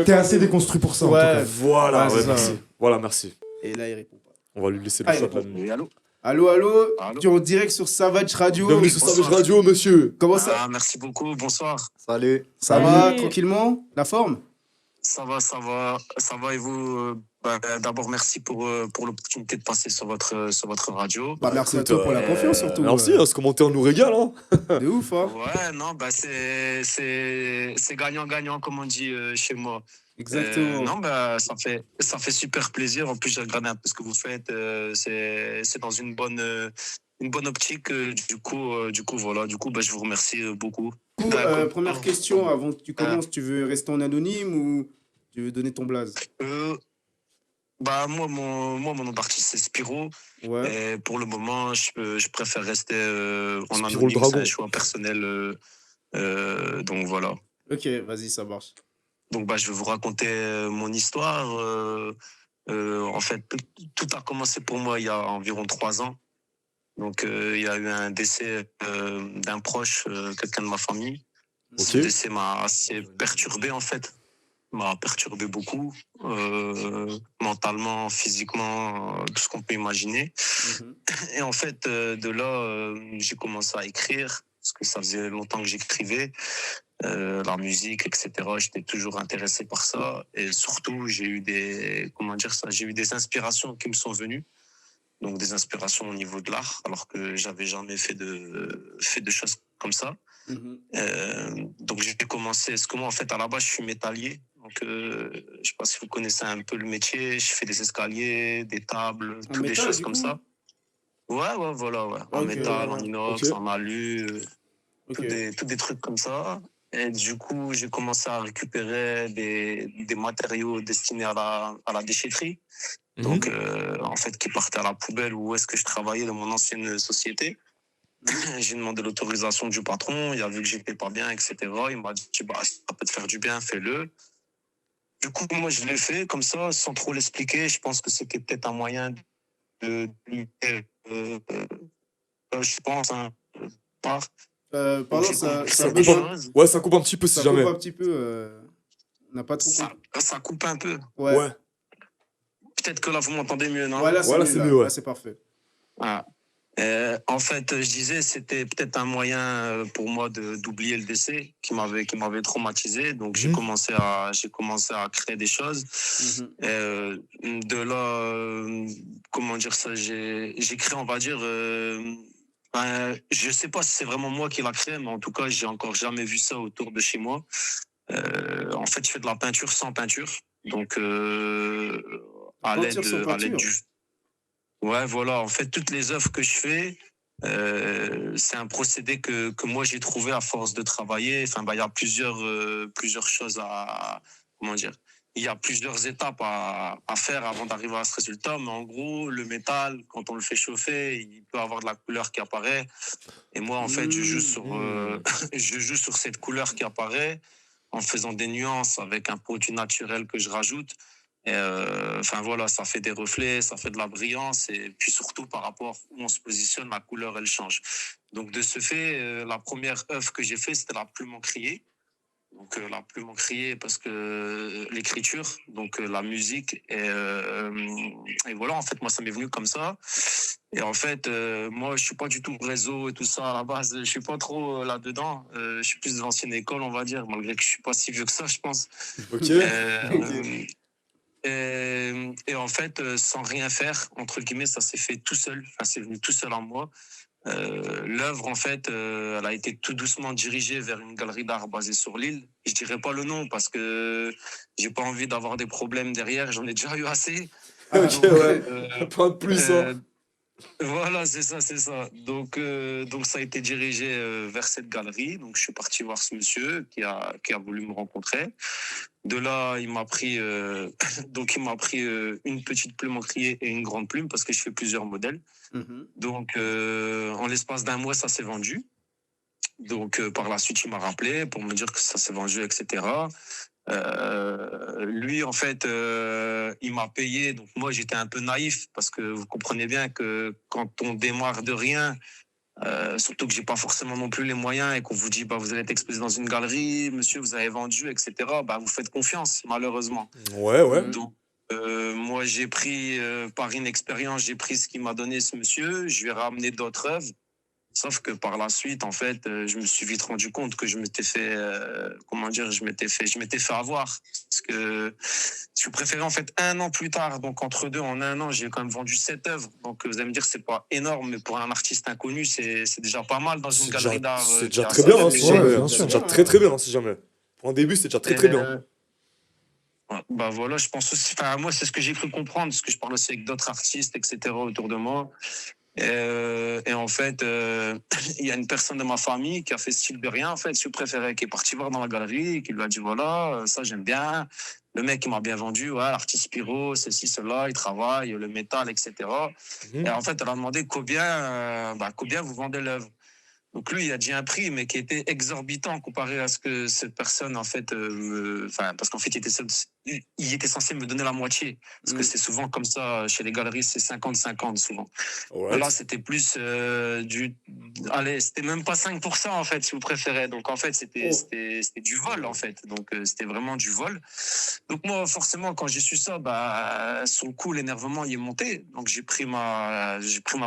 T'es assez déconstruit pour ça, en tout cas. Voilà, Ouais, ouais, c'est ça. merci. Voilà, merci. Et là, il répond pas. On va lui laisser le Ah, il choix de la répond. nuit. Oui, allô? Allô, allô, Allô? tu es en direct sur Savage Radio. Bienvenue sur Bonsoir. Savage Radio, monsieur. Comment ça Ah, merci beaucoup, bonsoir. Salut. Ça va, Salut. tranquillement? La forme? Ça va et vous d'abord, merci pour l'opportunité de passer sur votre radio. Bah, merci à écoute, toi pour la confiance, surtout. Merci, hein, ce commentaire nous régale. Hein. De ouf, hein? Ouais, non, bah c'est gagnant-gagnant, comme on dit chez moi. Exactement. Non, bah ça fait super plaisir. En plus, j'ai regardé un peu ce que vous faites. C'est dans une bonne optique. Du coup, voilà. Du coup, bah, je vous remercie beaucoup. Du coup, D'accord. première question, avant que tu commences, tu veux rester en anonyme ou tu veux donner ton blaze? Bah moi mon nom d'artiste c'est Spiro. Ouais. Et pour le moment, je préfère rester en Spiro le anonyme. C'est dragon. un choix personnel. Donc voilà. Ok, vas-y, ça marche. Donc bah je vais vous raconter mon histoire. En fait, tout a commencé pour moi il y a environ 3 ans. Donc il y a eu un décès d'un proche, quelqu'un de ma famille. Ce Ok. décès m'a assez perturbé en fait. M'a perturbé beaucoup, mentalement, physiquement, tout ce qu'on peut imaginer. Mhm. Et en fait, de là, j'ai commencé à écrire, parce que ça faisait longtemps que j'écrivais, la musique, etc. J'étais toujours intéressé par ça. Et surtout, j'ai eu j'ai eu des inspirations qui me sont venues. Donc des inspirations au niveau de l'art, alors que j'avais jamais fait de choses comme ça. Mhm. Donc j'ai commencé, parce que moi en fait à la base je suis métallier, donc je sais pas si vous connaissez un peu le métier, je fais des escaliers, des tables, En toutes des métal, choses du comme coup? ça. Ouais, voilà, ouais. En Ok. métal, en inox, Ok. en alu, Ok. tous des trucs comme ça. Et du coup j'ai commencé à récupérer des matériaux destinés à la déchetterie. Donc, en fait, qui partaient à la poubelle où est-ce que je travaillais dans mon ancienne société. J'ai demandé l'autorisation du patron, il a vu que j'étais pas bien, etc. Il m'a dit, bah, si ça peut te faire du bien, fais-le. Du coup, moi, je l'ai fait comme ça, sans trop l'expliquer. Je pense que c'était peut-être un moyen de lutter, je pense, par. Pardon, J'ai ça compris Ça bug coupe un, chose. Ouais, ça coupe un petit peu si ça jamais. coupe un petit peu. On n'a pas trop compris. Ça coupe un peu. Ouais. Ouais. Peut-être que là, vous m'entendez mieux, non? Ouais, là, Voilà, c'est c'est mieux. mieux, ouais. Là, c'est parfait. Ah. En fait, je disais, c'était peut-être un moyen pour moi d'oublier le décès qui m'avait traumatisé. Donc, j'ai commencé à créer des choses. Mhm. De là, comment dire ça, j'ai créé, on va dire, je sais pas si c'est vraiment moi qui l'a créé, mais en tout cas, j'ai encore jamais vu ça autour de chez moi. En fait, je fais de la peinture sans peinture. Donc, à l'aide Peinture sans peinture. du. Ouais, voilà. En fait, toutes les œuvres que je fais, c'est un procédé que moi j'ai trouvé à force de travailler. Enfin, bah, il y a plusieurs choses comment dire, il y a plusieurs étapes à faire avant d'arriver à ce résultat. Mais en gros, le métal, quand on le fait chauffer, il peut avoir de la couleur qui apparaît. Et moi, en fait, je joue sur cette couleur qui apparaît en faisant des nuances avec un produit naturel que je rajoute. Et enfin voilà, ça fait des reflets, ça fait de la brillance et puis surtout par rapport où on se positionne, la couleur elle change. Donc de ce fait, la première œuvre que j'ai fait c'était la plume encriée. Donc la plume encriée parce que l'écriture, donc la musique et voilà en fait moi ça m'est venu comme ça. Et en fait moi je suis pas du tout réseau et tout ça à la base, je suis pas trop là-dedans. Je suis plus de l'ancienne école on va dire malgré que je suis pas si vieux que ça je pense. Ok. Euh, et en fait, sans rien faire, entre guillemets, ça s'est fait tout seul. Enfin, c'est venu tout seul en moi. L'œuvre, en fait, elle a été tout doucement dirigée vers une galerie d'art basée sur l'île. Je dirais pas le nom parce que j'ai pas envie d'avoir des problèmes derrière. J'en ai déjà eu assez. Ok, Donc, ouais. Pas de plus, hein. voilà, c'est ça. Donc ça a été dirigé vers cette galerie. Donc, je suis parti voir ce monsieur qui a voulu me rencontrer. De là, il m'a pris, une petite plume encriée et une grande plume parce que je fais plusieurs modèles. Mhm. Donc, en l'espace d'un mois, ça s'est vendu. Donc, par la suite, il m'a rappelé pour me dire que ça s'est vendu, etc. Lui, en fait, il m'a payé. Donc, moi, j'étais un peu naïf parce que vous comprenez bien que quand on démarre de rien, Surtout que j'ai pas forcément non plus les moyens et qu'on vous dit, bah, vous allez être exposé dans une galerie, monsieur, vous avez vendu, etc. Bah, vous faites confiance, malheureusement. Ouais. Donc, moi, j'ai pris, par inexpérience, j'ai pris ce qu'il m'a donné ce monsieur. Je lui ai ramené d'autres œuvres. Sauf que par la suite, en fait, je me suis vite rendu compte que je m'étais fait, je m'étais fait avoir. Parce que je préférais en fait 1 an plus tard. Donc entre deux, en 1 an, j'ai quand même vendu 7 œuvres. Donc vous allez me dire, c'est pas énorme, mais pour un artiste inconnu, c'est déjà pas mal dans une galerie d'art. C'est qui déjà a très ça. bien, hein, si Ouais, jamais. bien C'est sûr. déjà très bien, hein, si jamais. Pour un début, c'est déjà très bien. Ouais, bah voilà, je pense aussi. Enfin, moi, c'est ce que j'ai cru comprendre, parce que je parle aussi avec d'autres artistes, etc. autour de moi. Et en fait, il y a une personne de ma famille qui a fait style de rien, en fait, si vous préférez, qui est parti voir dans la galerie, qui lui a dit voilà, ça j'aime bien. Le mec, il m'a bien vendu, ouais, l'artiste Spiro, ceci, cela, il travaille, le métal, etc. Mhm. Et en fait, elle a demandé combien vous vendez l'œuvre. Donc lui, il a dit un prix, mais qui était exorbitant comparé à ce que cette personne, en fait, parce qu'en fait, il était censé me donner la moitié. Parce que c'est souvent comme ça, chez les galeries, c'est 50-50 souvent. Ouais. Là, c'était plus allez, c'était même pas 5%, en fait, si vous préférez. Donc, en fait, c'était du vol, en fait. Donc, c'était vraiment du vol. Donc, moi, forcément, quand j'ai su ça, bah, sur le coup, l'énervement, il est monté. Donc, j'ai pris ma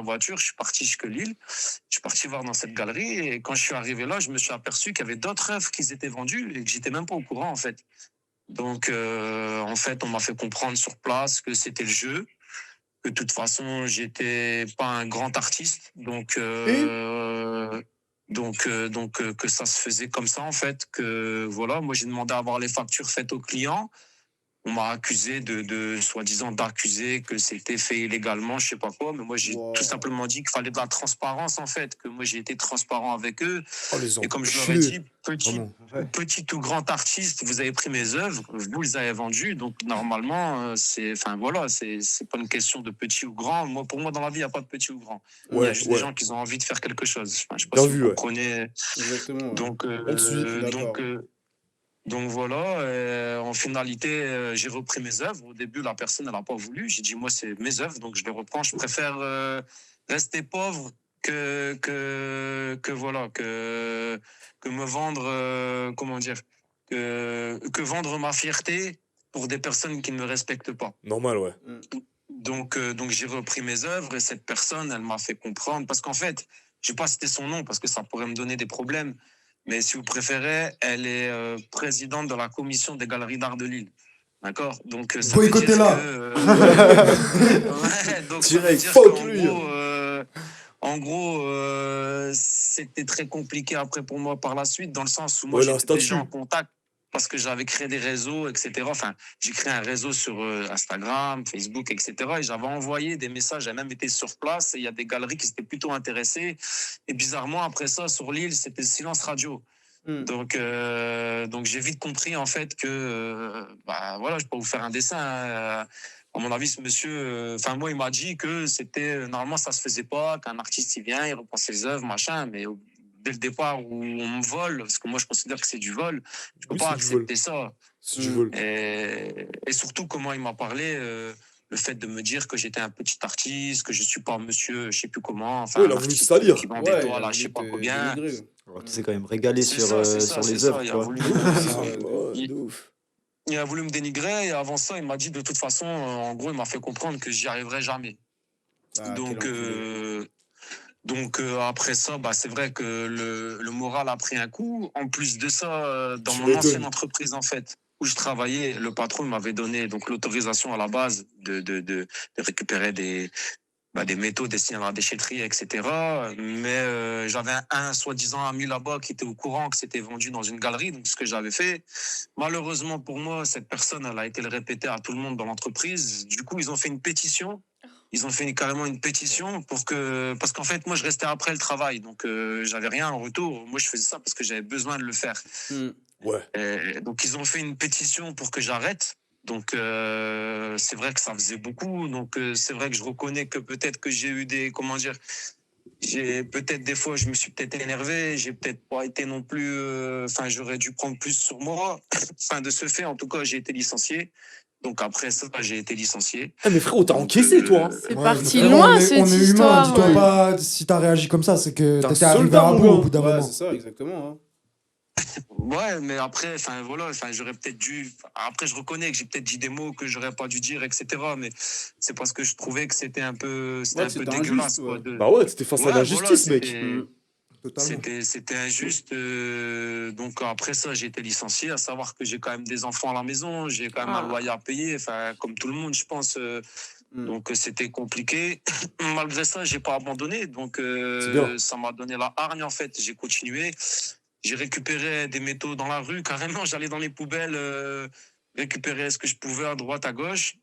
voiture, je suis parti jusqu'à Lille. Je suis parti voir dans cette galerie. Et quand je suis arrivé là, je me suis aperçu qu'il y avait d'autres œuvres qui étaient vendues et que j'étais même pas au courant, en fait. Donc, en fait, on m'a fait comprendre sur place que c'était le jeu. Que de toute façon, j'étais pas un grand artiste, donc que ça se faisait comme ça en fait. Que voilà, moi j'ai demandé à avoir les factures faites aux clients. On m'a accusé de soi-disant d'accuser que c'était fait illégalement, je sais pas quoi, mais moi j'ai tout simplement dit qu'il fallait de la transparence en fait, que moi j'ai été transparent avec eux. Oh, les Et comme je leur ai enculés. dit, petit ou grand artiste, vous avez pris mes œuvres, vous les avez vendues, donc normalement, c'est pas une question de petit ou grand. Moi, pour moi, dans la vie, il n'y a pas de petit ou grand. Il y a juste des gens qui ont envie de faire quelque chose. Enfin, je sais pas Bien si vu, vous ouais. comprenez. Exactement. Donc, On te suit. D'accord. donc voilà, en finalité, j'ai repris mes œuvres. Au début, la personne, elle n'a pas voulu. J'ai dit, moi, c'est mes œuvres, donc je les reprends. Je préfère rester pauvre que me vendre, que vendre ma fierté pour des personnes qui ne me respectent pas. Normal, ouais. Donc j'ai repris mes œuvres et cette personne, elle m'a fait comprendre, parce qu'en fait, je vais pas citer son nom parce que ça pourrait me donner des problèmes, mais si vous préférez, elle est présidente de la commission des galeries d'art de Lille. D'accord? Donc ça veut dire Boycottez-la. que ouais, donc ça veut dire fuck qu'en lui. gros, c'était très compliqué après pour moi par la suite, dans le sens où moi Ouais, là, j'étais déjà statut. en contact parce que j'avais créé des réseaux, etc. Enfin, j'ai créé un réseau sur Instagram, Facebook, etc. Et j'avais envoyé des messages, j'ai même été sur place. Et il y a des galeries qui s'étaient plutôt intéressées. Et bizarrement, après ça, sur l'île, c'était silence radio. Donc j'ai vite compris en fait que voilà, je peux vous faire un dessin. À mon avis, ce monsieur, moi, il m'a dit que c'était normalement ça se faisait pas, qu'un artiste il vient, il reprend ses œuvres, machin, mais dès le départ où on me vole, parce que moi je considère que c'est du vol, je peux Oui, pas c'est du vol. accepter ça. C'est du vol. Et surtout comment il m'a parlé. Le fait de me dire que j'étais un petit artiste, que je suis pas monsieur, je sais plus comment. Enfin, Ouais, il a un voulu te artiste salir. qui vend des toiles à je sais pas combien. Alors, tu t'es quand même régalé C'est sur, ça, c'est ça, sur c'est les ça. œuvres, Il a quoi. voulu, Ouais, de ouf. il a voulu me dénigrer et avant ça, il m'a dit de toute façon, en gros, il m'a fait comprendre que j'y arriverai jamais. Donc après ça, c'est vrai que le moral a pris un coup. En plus de ça, dans Tu mon m'étonnes. ancienne entreprise, en fait, où je travaillais, le patron m'avait donné donc l'autorisation à la base de récupérer des métaux destinés à la déchetterie, etc. Mais j'avais un soi-disant ami là-bas qui était au courant que c'était vendu dans une galerie, donc ce que j'avais fait. Malheureusement pour moi, cette personne, elle a été le répéter à tout le monde dans l'entreprise. Du coup, ils ont fait une pétition. Ils ont fait carrément une pétition parce qu'en fait, moi, je restais après le travail, donc j'avais rien en retour. Moi, je faisais ça parce que j'avais besoin de le faire. Ouais. Donc, ils ont fait une pétition pour que j'arrête. Donc, c'est vrai que ça faisait beaucoup. Donc, c'est vrai que je reconnais que peut-être que j'ai eu j'ai peut-être des fois, je me suis peut-être énervé. J'ai peut-être pas été non plus. J'aurais dû prendre plus sur moi. De ce fait, en tout cas, j'ai été licencié. Donc après ça, j'ai été licencié. Ah, mais frérot, t'as encaissé, toi. Hein. C'est Ouais, parti mais frérot, loin, on est cette humain, histoire. dis-toi Ouais. pas, si t'as réagi comme ça, c'est que T'es un t'étais arrivé soldat, à mon bout gars. au bout d'un Ouais, moment. c'est ça, exactement. Hein. Ouais, mais après, enfin voilà, enfin j'aurais peut-être dû. Après, je reconnais que j'ai peut-être dit des mots que j'aurais pas dû dire, etc. Mais c'est parce que je trouvais que c'était un peu Ouais, c'était dégueulasse, injuste, quoi. ouais. Bah ouais, t'étais face à Ouais, la voilà, justice, mec. Totalement. c'était injuste. Donc après ça, j'ai été licencié. À savoir que j'ai quand même des enfants à la maison, j'ai quand même un Ah. loyer à payer. Enfin, comme tout le monde, je pense. Donc c'était compliqué. Malgré ça, j'ai pas abandonné. Donc C'est bien. ça m'a donné la hargne en fait. J'ai continué. J'ai récupéré des métaux dans la rue. Carrément, j'allais dans les poubelles récupérer ce que je pouvais à droite, à gauche.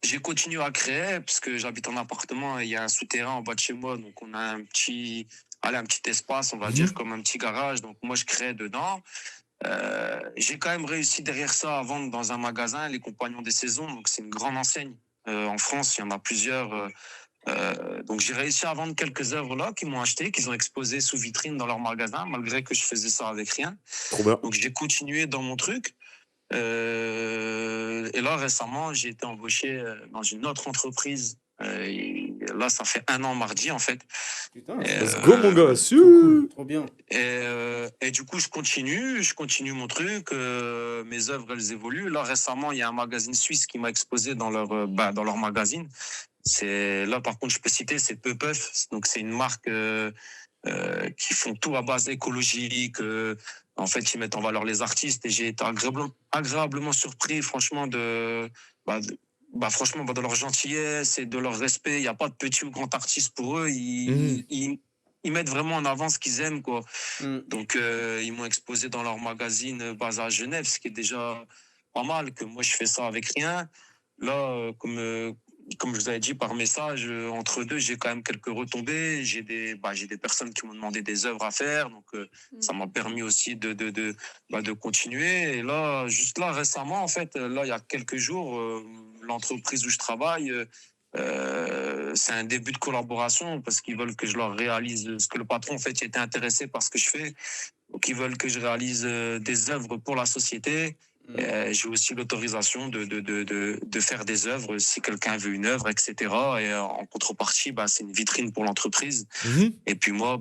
J'ai continué à créer puisque j'habite en appartement et il y a un souterrain en bas de chez moi. Donc on a un petit espace, on va dire, comme un petit garage. Donc moi, je crée dedans. J'ai quand même réussi derrière ça à vendre dans un magasin, les Compagnons des Saisons. Donc c'est une grande enseigne. En France, il y en a plusieurs. Donc j'ai réussi à vendre quelques œuvres là qu'ils m'ont acheté, qu'ils ont exposées sous vitrine dans leur magasin, malgré que je faisais ça avec rien. Trop bien. Donc j'ai continué dans mon truc. Et là récemment, j'ai été embauché dans une autre entreprise. Et là, ça fait 1 an mardi en fait. Putain, Let's go, mon gars. Su. trop cool, trop bien. Et du coup, je continue mon truc. Mes œuvres, elles évoluent. Là, récemment, il y a un magazine suisse qui m'a exposé dans leur magazine. C'est là, par contre, je peux citer, c'est Peupeuf. Donc, c'est une marque qui font tout à base écologique. En fait, ils mettent en valeur les artistes. Et j'ai été agréablement surpris, franchement, franchement, de leur gentillesse et de leur respect. Il n'y a pas de petit ou grand artiste pour eux. Ils mettent vraiment en avant ce qu'ils aiment, quoi. Donc, ils m'ont exposé dans leur magazine basé à Genève, ce qui est déjà pas mal, que moi, je fais ça avec rien. Là, comme je vous avais dit par message, entre deux, j'ai quand même quelques retombées. J'ai des personnes qui m'ont demandé des œuvres à faire. Donc, ça m'a permis aussi de continuer. Et là, juste là, récemment, en fait, là, il y a quelques jours, l'entreprise où je travaille, c'est un début de collaboration parce qu'ils veulent que je leur réalise ce que le patron, en fait, il était intéressé par ce que je fais. Donc, ils veulent que je réalise des œuvres pour la société. J'ai aussi l'autorisation de faire des œuvres si quelqu'un veut une œuvre, etc. Et en contrepartie, c'est une vitrine pour l'entreprise. Et puis moi,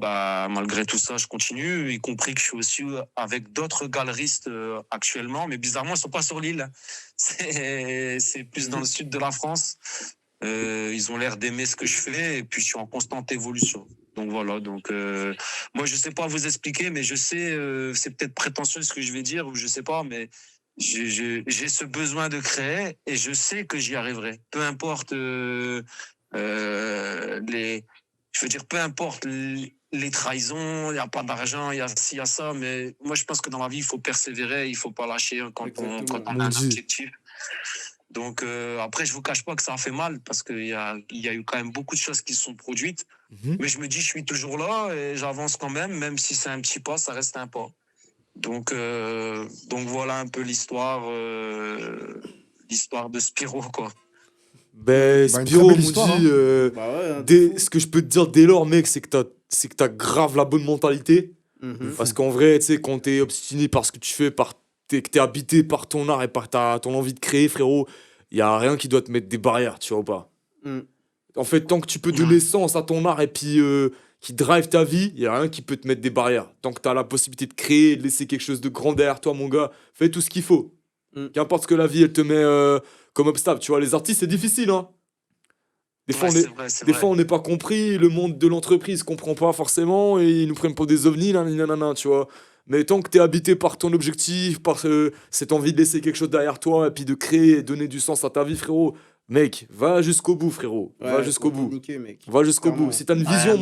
malgré tout ça, je continue, y compris que je suis aussi avec d'autres galeristes actuellement. Mais bizarrement, ils ne sont pas sur l'île. C'est plus dans le sud de la France. Ils ont l'air d'aimer ce que je fais et puis je suis en constante évolution. Donc voilà, moi je sais pas vous expliquer, mais je sais, c'est peut-être prétentieux ce que je vais dire ou je sais pas, mais j'ai ce besoin de créer et je sais que j'y arriverai. Peu importe peu importe les trahisons, il n'y a pas d'argent, il y a ci, il y a ça, mais moi je pense que dans la vie il faut persévérer, il faut pas lâcher quand on a un objectif. Donc après, je vous cache pas que ça a fait mal parce qu'il y a eu quand même beaucoup de choses qui se sont produites. Mais je me dis, je suis toujours là et j'avance quand même si c'est un petit pas, ça reste un pas. Donc voilà un peu l'histoire de Spiro, quoi. Spiro, belle m'ont histoire, dit, Ouais, ce que je peux te dire dès lors, mec, c'est que t'as grave la bonne mentalité. Parce qu'en vrai, tu sais, quand t'es obstiné par ce que tu fais, que t'es habité par ton art et par ton envie de créer, frérot, il y a rien qui doit te mettre des barrières, tu vois ou pas. En fait, tant que tu peux donner sens à ton art et puis qui drive ta vie, il y a rien qui peut te mettre des barrières. Tant que t'as la possibilité de créer, de laisser quelque chose de grand derrière toi, mon gars, fais tout ce qu'il faut. Qu'importe ce que la vie, elle te met comme obstacle. Tu vois, les artistes, c'est difficile, hein. Des fois, on n'est pas compris, le monde de l'entreprise comprend pas forcément et ils nous prennent pour des ovnis, nanana, tu vois. Mais tant que t'es habité par ton objectif, par cette envie de laisser quelque chose derrière toi et puis de créer et donner du sens à ta vie, frérot, mec, va jusqu'au bout, frérot. Va jusqu'au bout. Niquer, mec. Va jusqu'au bout. Si t'as une vision,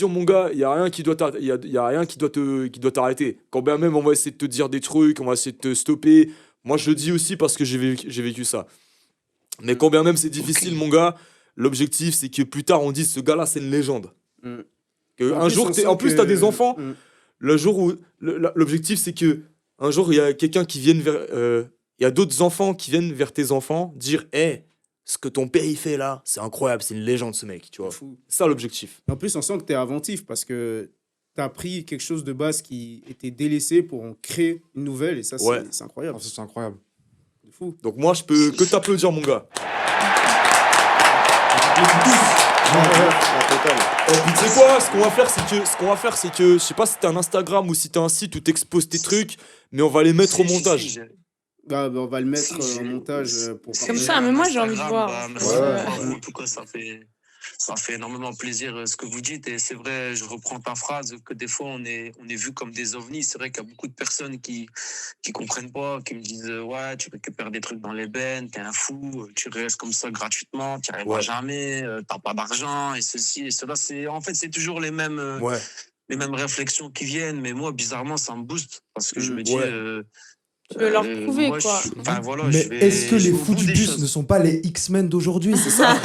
mon gars, il y a rien qui doit t'arrêter. Quand bien même on va essayer de te dire des trucs, on va essayer de te stopper. Moi, je le dis aussi parce que j'ai vécu ça. Mais quand bien même c'est difficile, mon gars, l'objectif c'est que plus tard on dise ce gars-là c'est une légende. Un jour, en plus t'as des enfants. Le jour où l'objectif c'est que un jour il y a quelqu'un qui vienne vers, il y a d'autres enfants qui viennent vers tes enfants dire, ce que ton père il fait là, c'est incroyable, c'est une légende ce mec, tu vois. C'est ça l'objectif. En plus, on sent que t'es inventif parce que t'as pris quelque chose de base qui était délaissé pour en créer une nouvelle et ça c'est incroyable. C'est incroyable. fou. Donc moi, je peux que t'applaudir, mon gars. La totale. Et puis tu sais quoi, ce qu'on va faire, c'est que, je sais pas si t'as un Instagram ou si t'as un site où t'exposes tes trucs, mais on va les mettre au montage. Bah, on va le mettre Si, en j'ai- montage pour Comme partager. ça, mais moi, j'ai envie de Instagram, voir. bah, merci Ouais. beaucoup. En tout cas, ça fait énormément plaisir ce que vous dites. Et c'est vrai, je reprends ta phrase, que des fois, on est vu comme des ovnis. C'est vrai qu'il y a beaucoup de personnes qui comprennent pas, qui me disent ouais, tu récupères des trucs dans les bennes, t'es un fou, tu restes comme ça gratuitement, tu n'y arriveras Ouais. jamais, t'as pas d'argent, et ceci et cela. En fait, c'est toujours les mêmes réflexions qui viennent. Mais moi, bizarrement, ça me booste parce que je me dis. Ouais. Tu veux leur prouver, moi, quoi. Enfin, voilà, Mais je vais- est-ce que je les vais au fous bout du des bus choses. ne sont pas les X-Men d'aujourd'hui? C'est ça.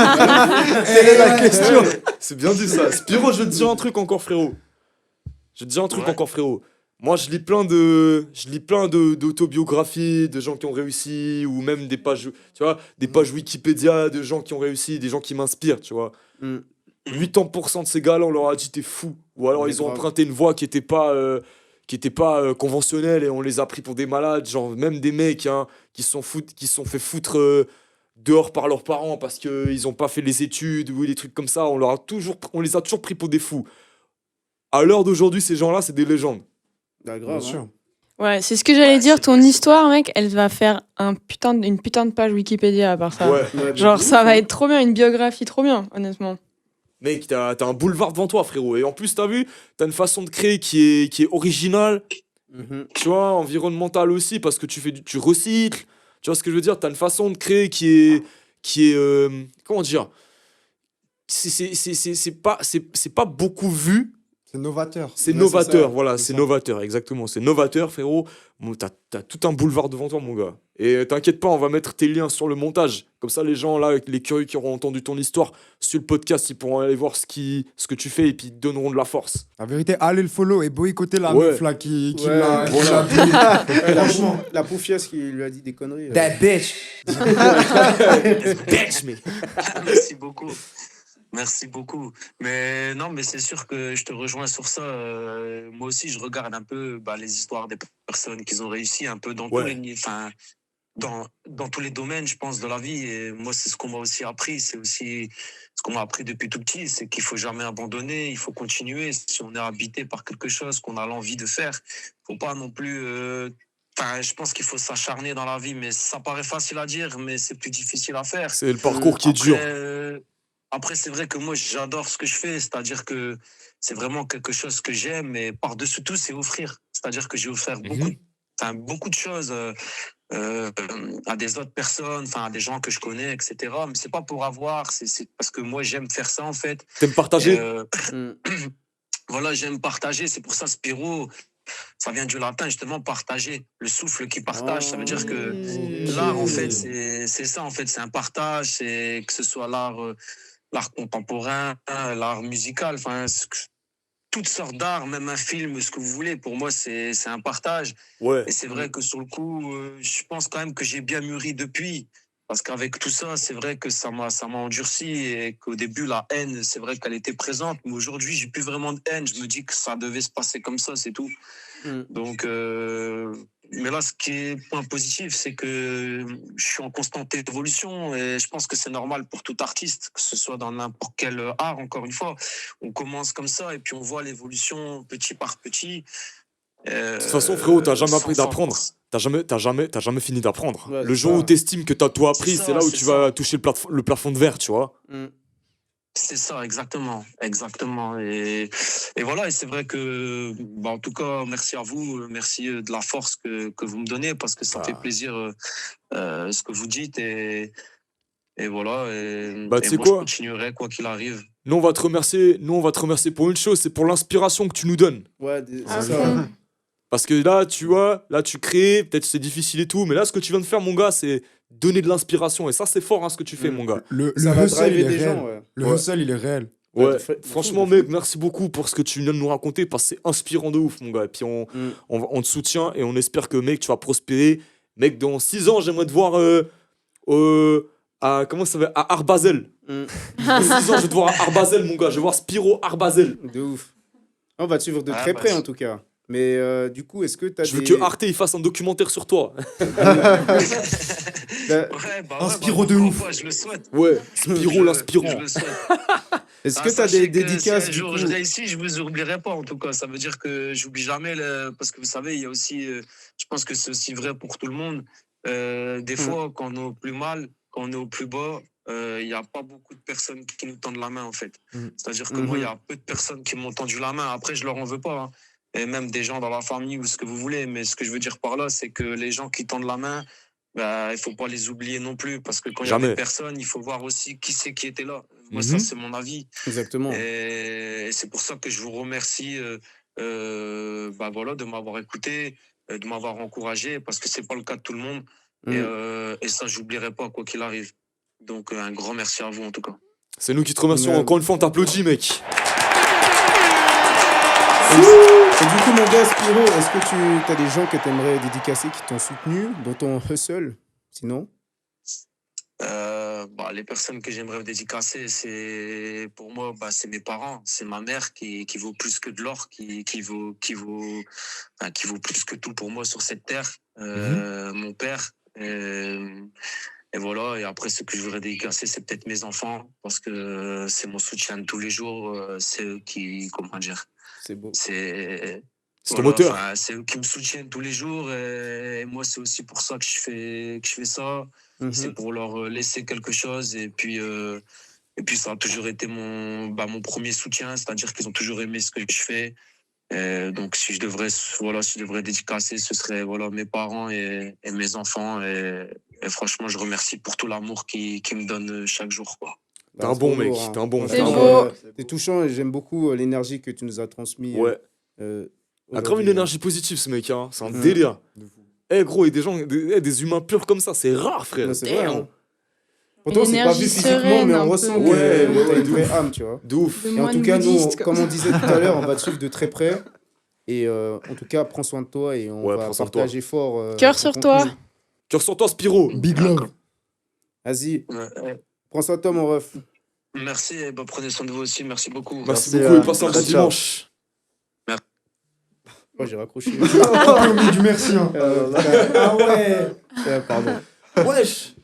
Quelle est la question? C'est bien dit ça. Spiro, je vais te dire un truc encore, frérot. Moi, je lis plein d'autobiographies de gens qui ont réussi, ou même des pages, tu vois, des pages Wikipédia de gens qui ont réussi, des gens qui m'inspirent, tu vois. Mm. 80% de ces gars-là, on leur a dit t'es fou. Ou alors Mais ils ont grave. emprunté une voie qui était pas conventionnelle et on les a pris pour des malades. Genre, même des mecs qui se sont fait foutre dehors par leurs parents parce qu'ils ont pas fait les études ou des trucs comme ça. On les a toujours pris pour des fous. À l'heure d'aujourd'hui, ces gens-là, c'est des légendes. Bah, grave, Bien hein. sûr. Ouais, c'est ce que j'allais dire. Ton histoire, mec, elle va faire une putain de page Wikipédia à part ça. Ouais. Ouais, mais Genre, de ça ouf, va hein. être trop bien, une biographie trop bien, honnêtement. Mec, t'as un boulevard devant toi, frérot. Et en plus, t'as vu, t'as une façon de créer qui est originale, Mhm. tu vois, environnementale aussi, parce que tu recycles. Tu vois ce que je veux dire? T'as une façon de créer qui est comment dire? C'est pas beaucoup vu. C'est novateur. C'est Ouais, novateur, c'est ça, voilà, c'est c'est ça. novateur, exactement. C'est novateur, frérot. Bon, t'as tout un boulevard devant toi, mon gars. Et t'inquiète pas, on va mettre tes liens sur le montage. Comme ça, les gens, là, les curieux qui auront entendu ton histoire sur le podcast, ils pourront aller voir ce que tu fais et puis ils te donneront de la force. La vérité, allez le follow et boycotter la Ouais. meuf là qui Ouais, l'a voilà. bully. Franchement, la poufiasse qui lui a dit des conneries. That bitch. Bitch, mais. Merci beaucoup. Merci beaucoup. Mais non, mais c'est sûr que je te rejoins sur ça. Moi aussi, je regarde un peu les histoires des personnes qui ont réussi un peu dans Ouais. tous les, enfin, dans tous les domaines, je pense, de la vie. Et moi, c'est ce qu'on m'a aussi appris. C'est aussi ce qu'on m'a appris depuis tout petit. C'est qu'il faut jamais abandonner. Il faut continuer. Si on est habité par quelque chose qu'on a l'envie de faire, faut pas non plus. Enfin, je pense qu'il faut s'acharner dans la vie. Mais ça paraît facile à dire, mais c'est plus difficile à faire. C'est le parcours qui est dur. Après, c'est vrai que moi, j'adore ce que je fais. C'est-à-dire que c'est vraiment quelque chose que j'aime. Et par-dessus tout, c'est offrir. C'est-à-dire que j'ai offert beaucoup de choses à des autres personnes, à des gens que je connais, etc. Mais c'est pas pour avoir. C'est parce que moi, j'aime faire ça, en fait. T'aimes partager? Mm. Voilà, j'aime partager. C'est pour ça, Spiro, ça vient du latin, justement, partager. Le souffle qui partage. Ça veut dire que l'art, en fait, c'est ça, en fait. C'est un partage. C'est que ce soit l'art contemporain, l'art musical, toutes sortes d'art, même un film, ce que vous voulez. Pour moi, c'est un partage. Ouais. Et c'est vrai que sur le coup, je pense quand même que j'ai bien mûri depuis. Parce qu'avec tout ça, c'est vrai que ça m'a endurci et qu'au début, la haine, c'est vrai qu'elle était présente. Mais aujourd'hui, j'ai plus vraiment de haine. Je me dis que ça devait se passer comme ça, c'est tout. Mm. Donc, mais là, ce qui est point positif, c'est que je suis en constante évolution et je pense que c'est normal pour tout artiste, que ce soit dans n'importe quel art, encore une fois. On commence comme ça et puis on voit l'évolution petit par petit. De toute façon, frérot, t'as jamais appris d'apprendre. T'as jamais fini d'apprendre. Ouais, Le c'est jour ça. où t'estimes que t'as tout appris, C'est c'est là où ça, tu c'est vas ça. toucher le plafond de verre, tu vois. Mm. C'est ça, exactement. Et voilà, et c'est vrai que, en tout cas, merci à vous, merci de la force que vous me donnez, parce que ça fait plaisir ce que vous dites, et voilà. Et Tu sais moi, je quoi? continuerai, quoi qu'il arrive. Nous, on va te remercier pour une chose, c'est pour l'inspiration que tu nous donnes. Ouais, À c'est fond. ça. Parce que là, tu vois, là, tu crées, peut-être c'est difficile et tout, mais là, ce que tu viens de faire, mon gars, c'est donner de l'inspiration. Et ça, c'est fort, hein, ce que tu fais, mon gars. Le Ça va hustle, il driver est des réel. gens, ouais. Le Ouais. hustle, il est réel. Ouais, Ouais, de fait- de franchement, fou, de mec, fou. merci beaucoup pour ce que tu viens de nous raconter, parce que c'est inspirant de ouf, mon gars. Et puis, on te soutient et on espère que, mec, tu vas prospérer. Mec, dans 6 ans, j'aimerais te voir comment ça s'appelle? À Art Basel. Mm. Dans 6 ans, je vais te voir à Art Basel, mon gars. Je vais voir Spiro Art Basel. De ouf. On va te suivre de Ah, très bah, près, c'est- en tout cas. Mais du coup, est-ce que tu as Je veux que Arte il fasse un documentaire sur toi. Ouais, bah Inspiro de pourquoi ouf. pas, je le souhaite. Ouais, Spiro l'inspirant. Je le souhaite. Est-ce Ah, que tu as des sachez que dédicaces si un du jour coup je réussis, je vous oublierai pas en tout cas. Ça veut dire que j'oublie jamais parce que vous savez, il y a aussi, je pense que c'est aussi vrai pour tout le monde. Des fois, quand on est au plus mal, quand on est au plus bas, il n'y a pas beaucoup de personnes qui nous tendent la main en fait. Mhm. C'est-à-dire que moi, il y a peu de personnes qui m'ont tendu la main. Après, je leur en veux pas, hein. Et même des gens dans la famille ou ce que vous voulez. Mais ce que je veux dire par là, c'est que les gens qui tendent la main, bah, il faut pas les oublier non plus parce que quand il y Jamais. avait personne, il faut voir aussi qui c'est qui était là. Moi, Mhm. ça, c'est mon avis. Exactement. Et c'est pour ça que je vous remercie bah voilà, de m'avoir écouté, de m'avoir encouragé, parce que c'est pas le cas de tout le monde. Et ça, j'oublierai pas, quoi qu'il arrive. Donc, un grand merci à vous, en tout cas. C'est nous qui te remercions. Ouais. Encore une fois, on t'applaudit, mec. Et du coup, mon gars Spiro, est-ce que tu as des gens que tu aimerais dédicacer qui t'ont soutenu dans ton hustle? Sinon? Bah, les personnes que j'aimerais dédicacer, c'est pour moi, bah, c'est mes parents, c'est ma mère qui vaut plus que de l'or, qui vaut plus que tout pour moi sur cette terre. Mon père. Et voilà. Et après, ce que je voudrais dédicacer, c'est peut-être mes enfants, parce que c'est mon soutien de tous les jours. C'est eux qui, comment dire, C'est beau. c'est C'est ton moteur. c'est eux qui me soutiennent tous les jours. Et moi, c'est aussi pour ça que je fais ça. C'est pour leur laisser quelque chose. Et puis ça a toujours été mon premier soutien, c'est-à-dire qu'ils ont toujours aimé ce que je fais. Donc, si je devrais dédicacer, ce serait mes parents et mes enfants. Et franchement, je remercie pour tout l'amour qu'ils me donnent chaque jour, quoi. T'es un bon mec, t'es un bon. C'est beau. C'est touchant et j'aime beaucoup l'énergie que tu nous as transmise. Ouais. Il a grave aujourd'hui, une énergie positive, ce mec. Hein. C'est un Mhm. délire. Eh gros, et des gens, des humains purs comme ça, c'est rare, frère. Ouais, c'est vrai, Damn. hein. Pourtant, c'est pas Énergie vu physiquement, sereine, mais un on peu. ressent que Ouais, t'as une de vraie ouf. âme, tu vois. De ouf. De Et en moine tout cas, nous, bouddhiste, comme on disait tout à l'heure, on va te suivre de très près. Et en tout cas, prends soin de toi et on Ouais, va prends soin de toi. partager fort. Cœur ton sur contenu. toi. Cœur sur toi, Spiro. Big love. Vas-y, Ouais. prends soin de toi, mon ref. Merci, et prenez soin de vous aussi. Merci beaucoup. Merci Merci, beaucoup et passez un bon ciao. dimanche. Oh, j'ai raccroché. Au milieu du merci. Hein. Ah ouais. Pardon. Wesh.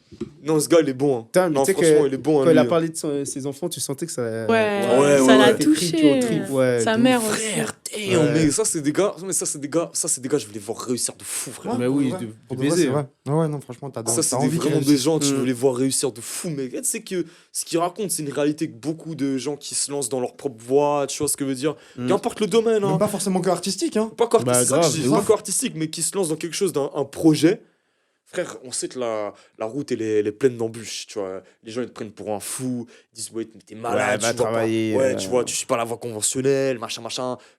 Non, ce gars, il est bon. Hein. Putain, mais Non, tu sais franchement, que il est bon. quand il a lui. parlé de ses enfants, tu sentais que ça. Ouais, Ouais, ça ouais, l'a ouais. T'es pris, tu touché. au trip, ouais, Sa de mère ouf. aussi. Frère, Ouais. mais ça, c'est des gars, je vais les voir réussir de fou, frère. Mais oui, pour de vrai. Pour de vrai, baiser. c'est vrai. Ouais, non, franchement, t'as Ça, c'est envie qu'ils vraiment des réussissent. gens, tu veux Mm. les voir réussir de fou, mais tu sais que ce qu'ils racontent, c'est une réalité que beaucoup de gens qui se lancent dans leur propre voie, tu vois ce que je veux dire. Mm. Qu'importe le domaine, hein. Même pas forcément que artistique. Hein. Pas qu'artistique, Bah, c'est ça que grave, je dis, de pas ouf. qu'artistique, mais qui se lancent dans quelque chose, dans un projet. Frère, on sait que la route, elle est pleine d'embûches, tu vois. Les gens, ils te prennent pour un fou, ils disent, ouais, mais t'es malade, va tu vois travailler, pas. Ouais, tu vois, tu suis pas la voie conventionnelle, machin,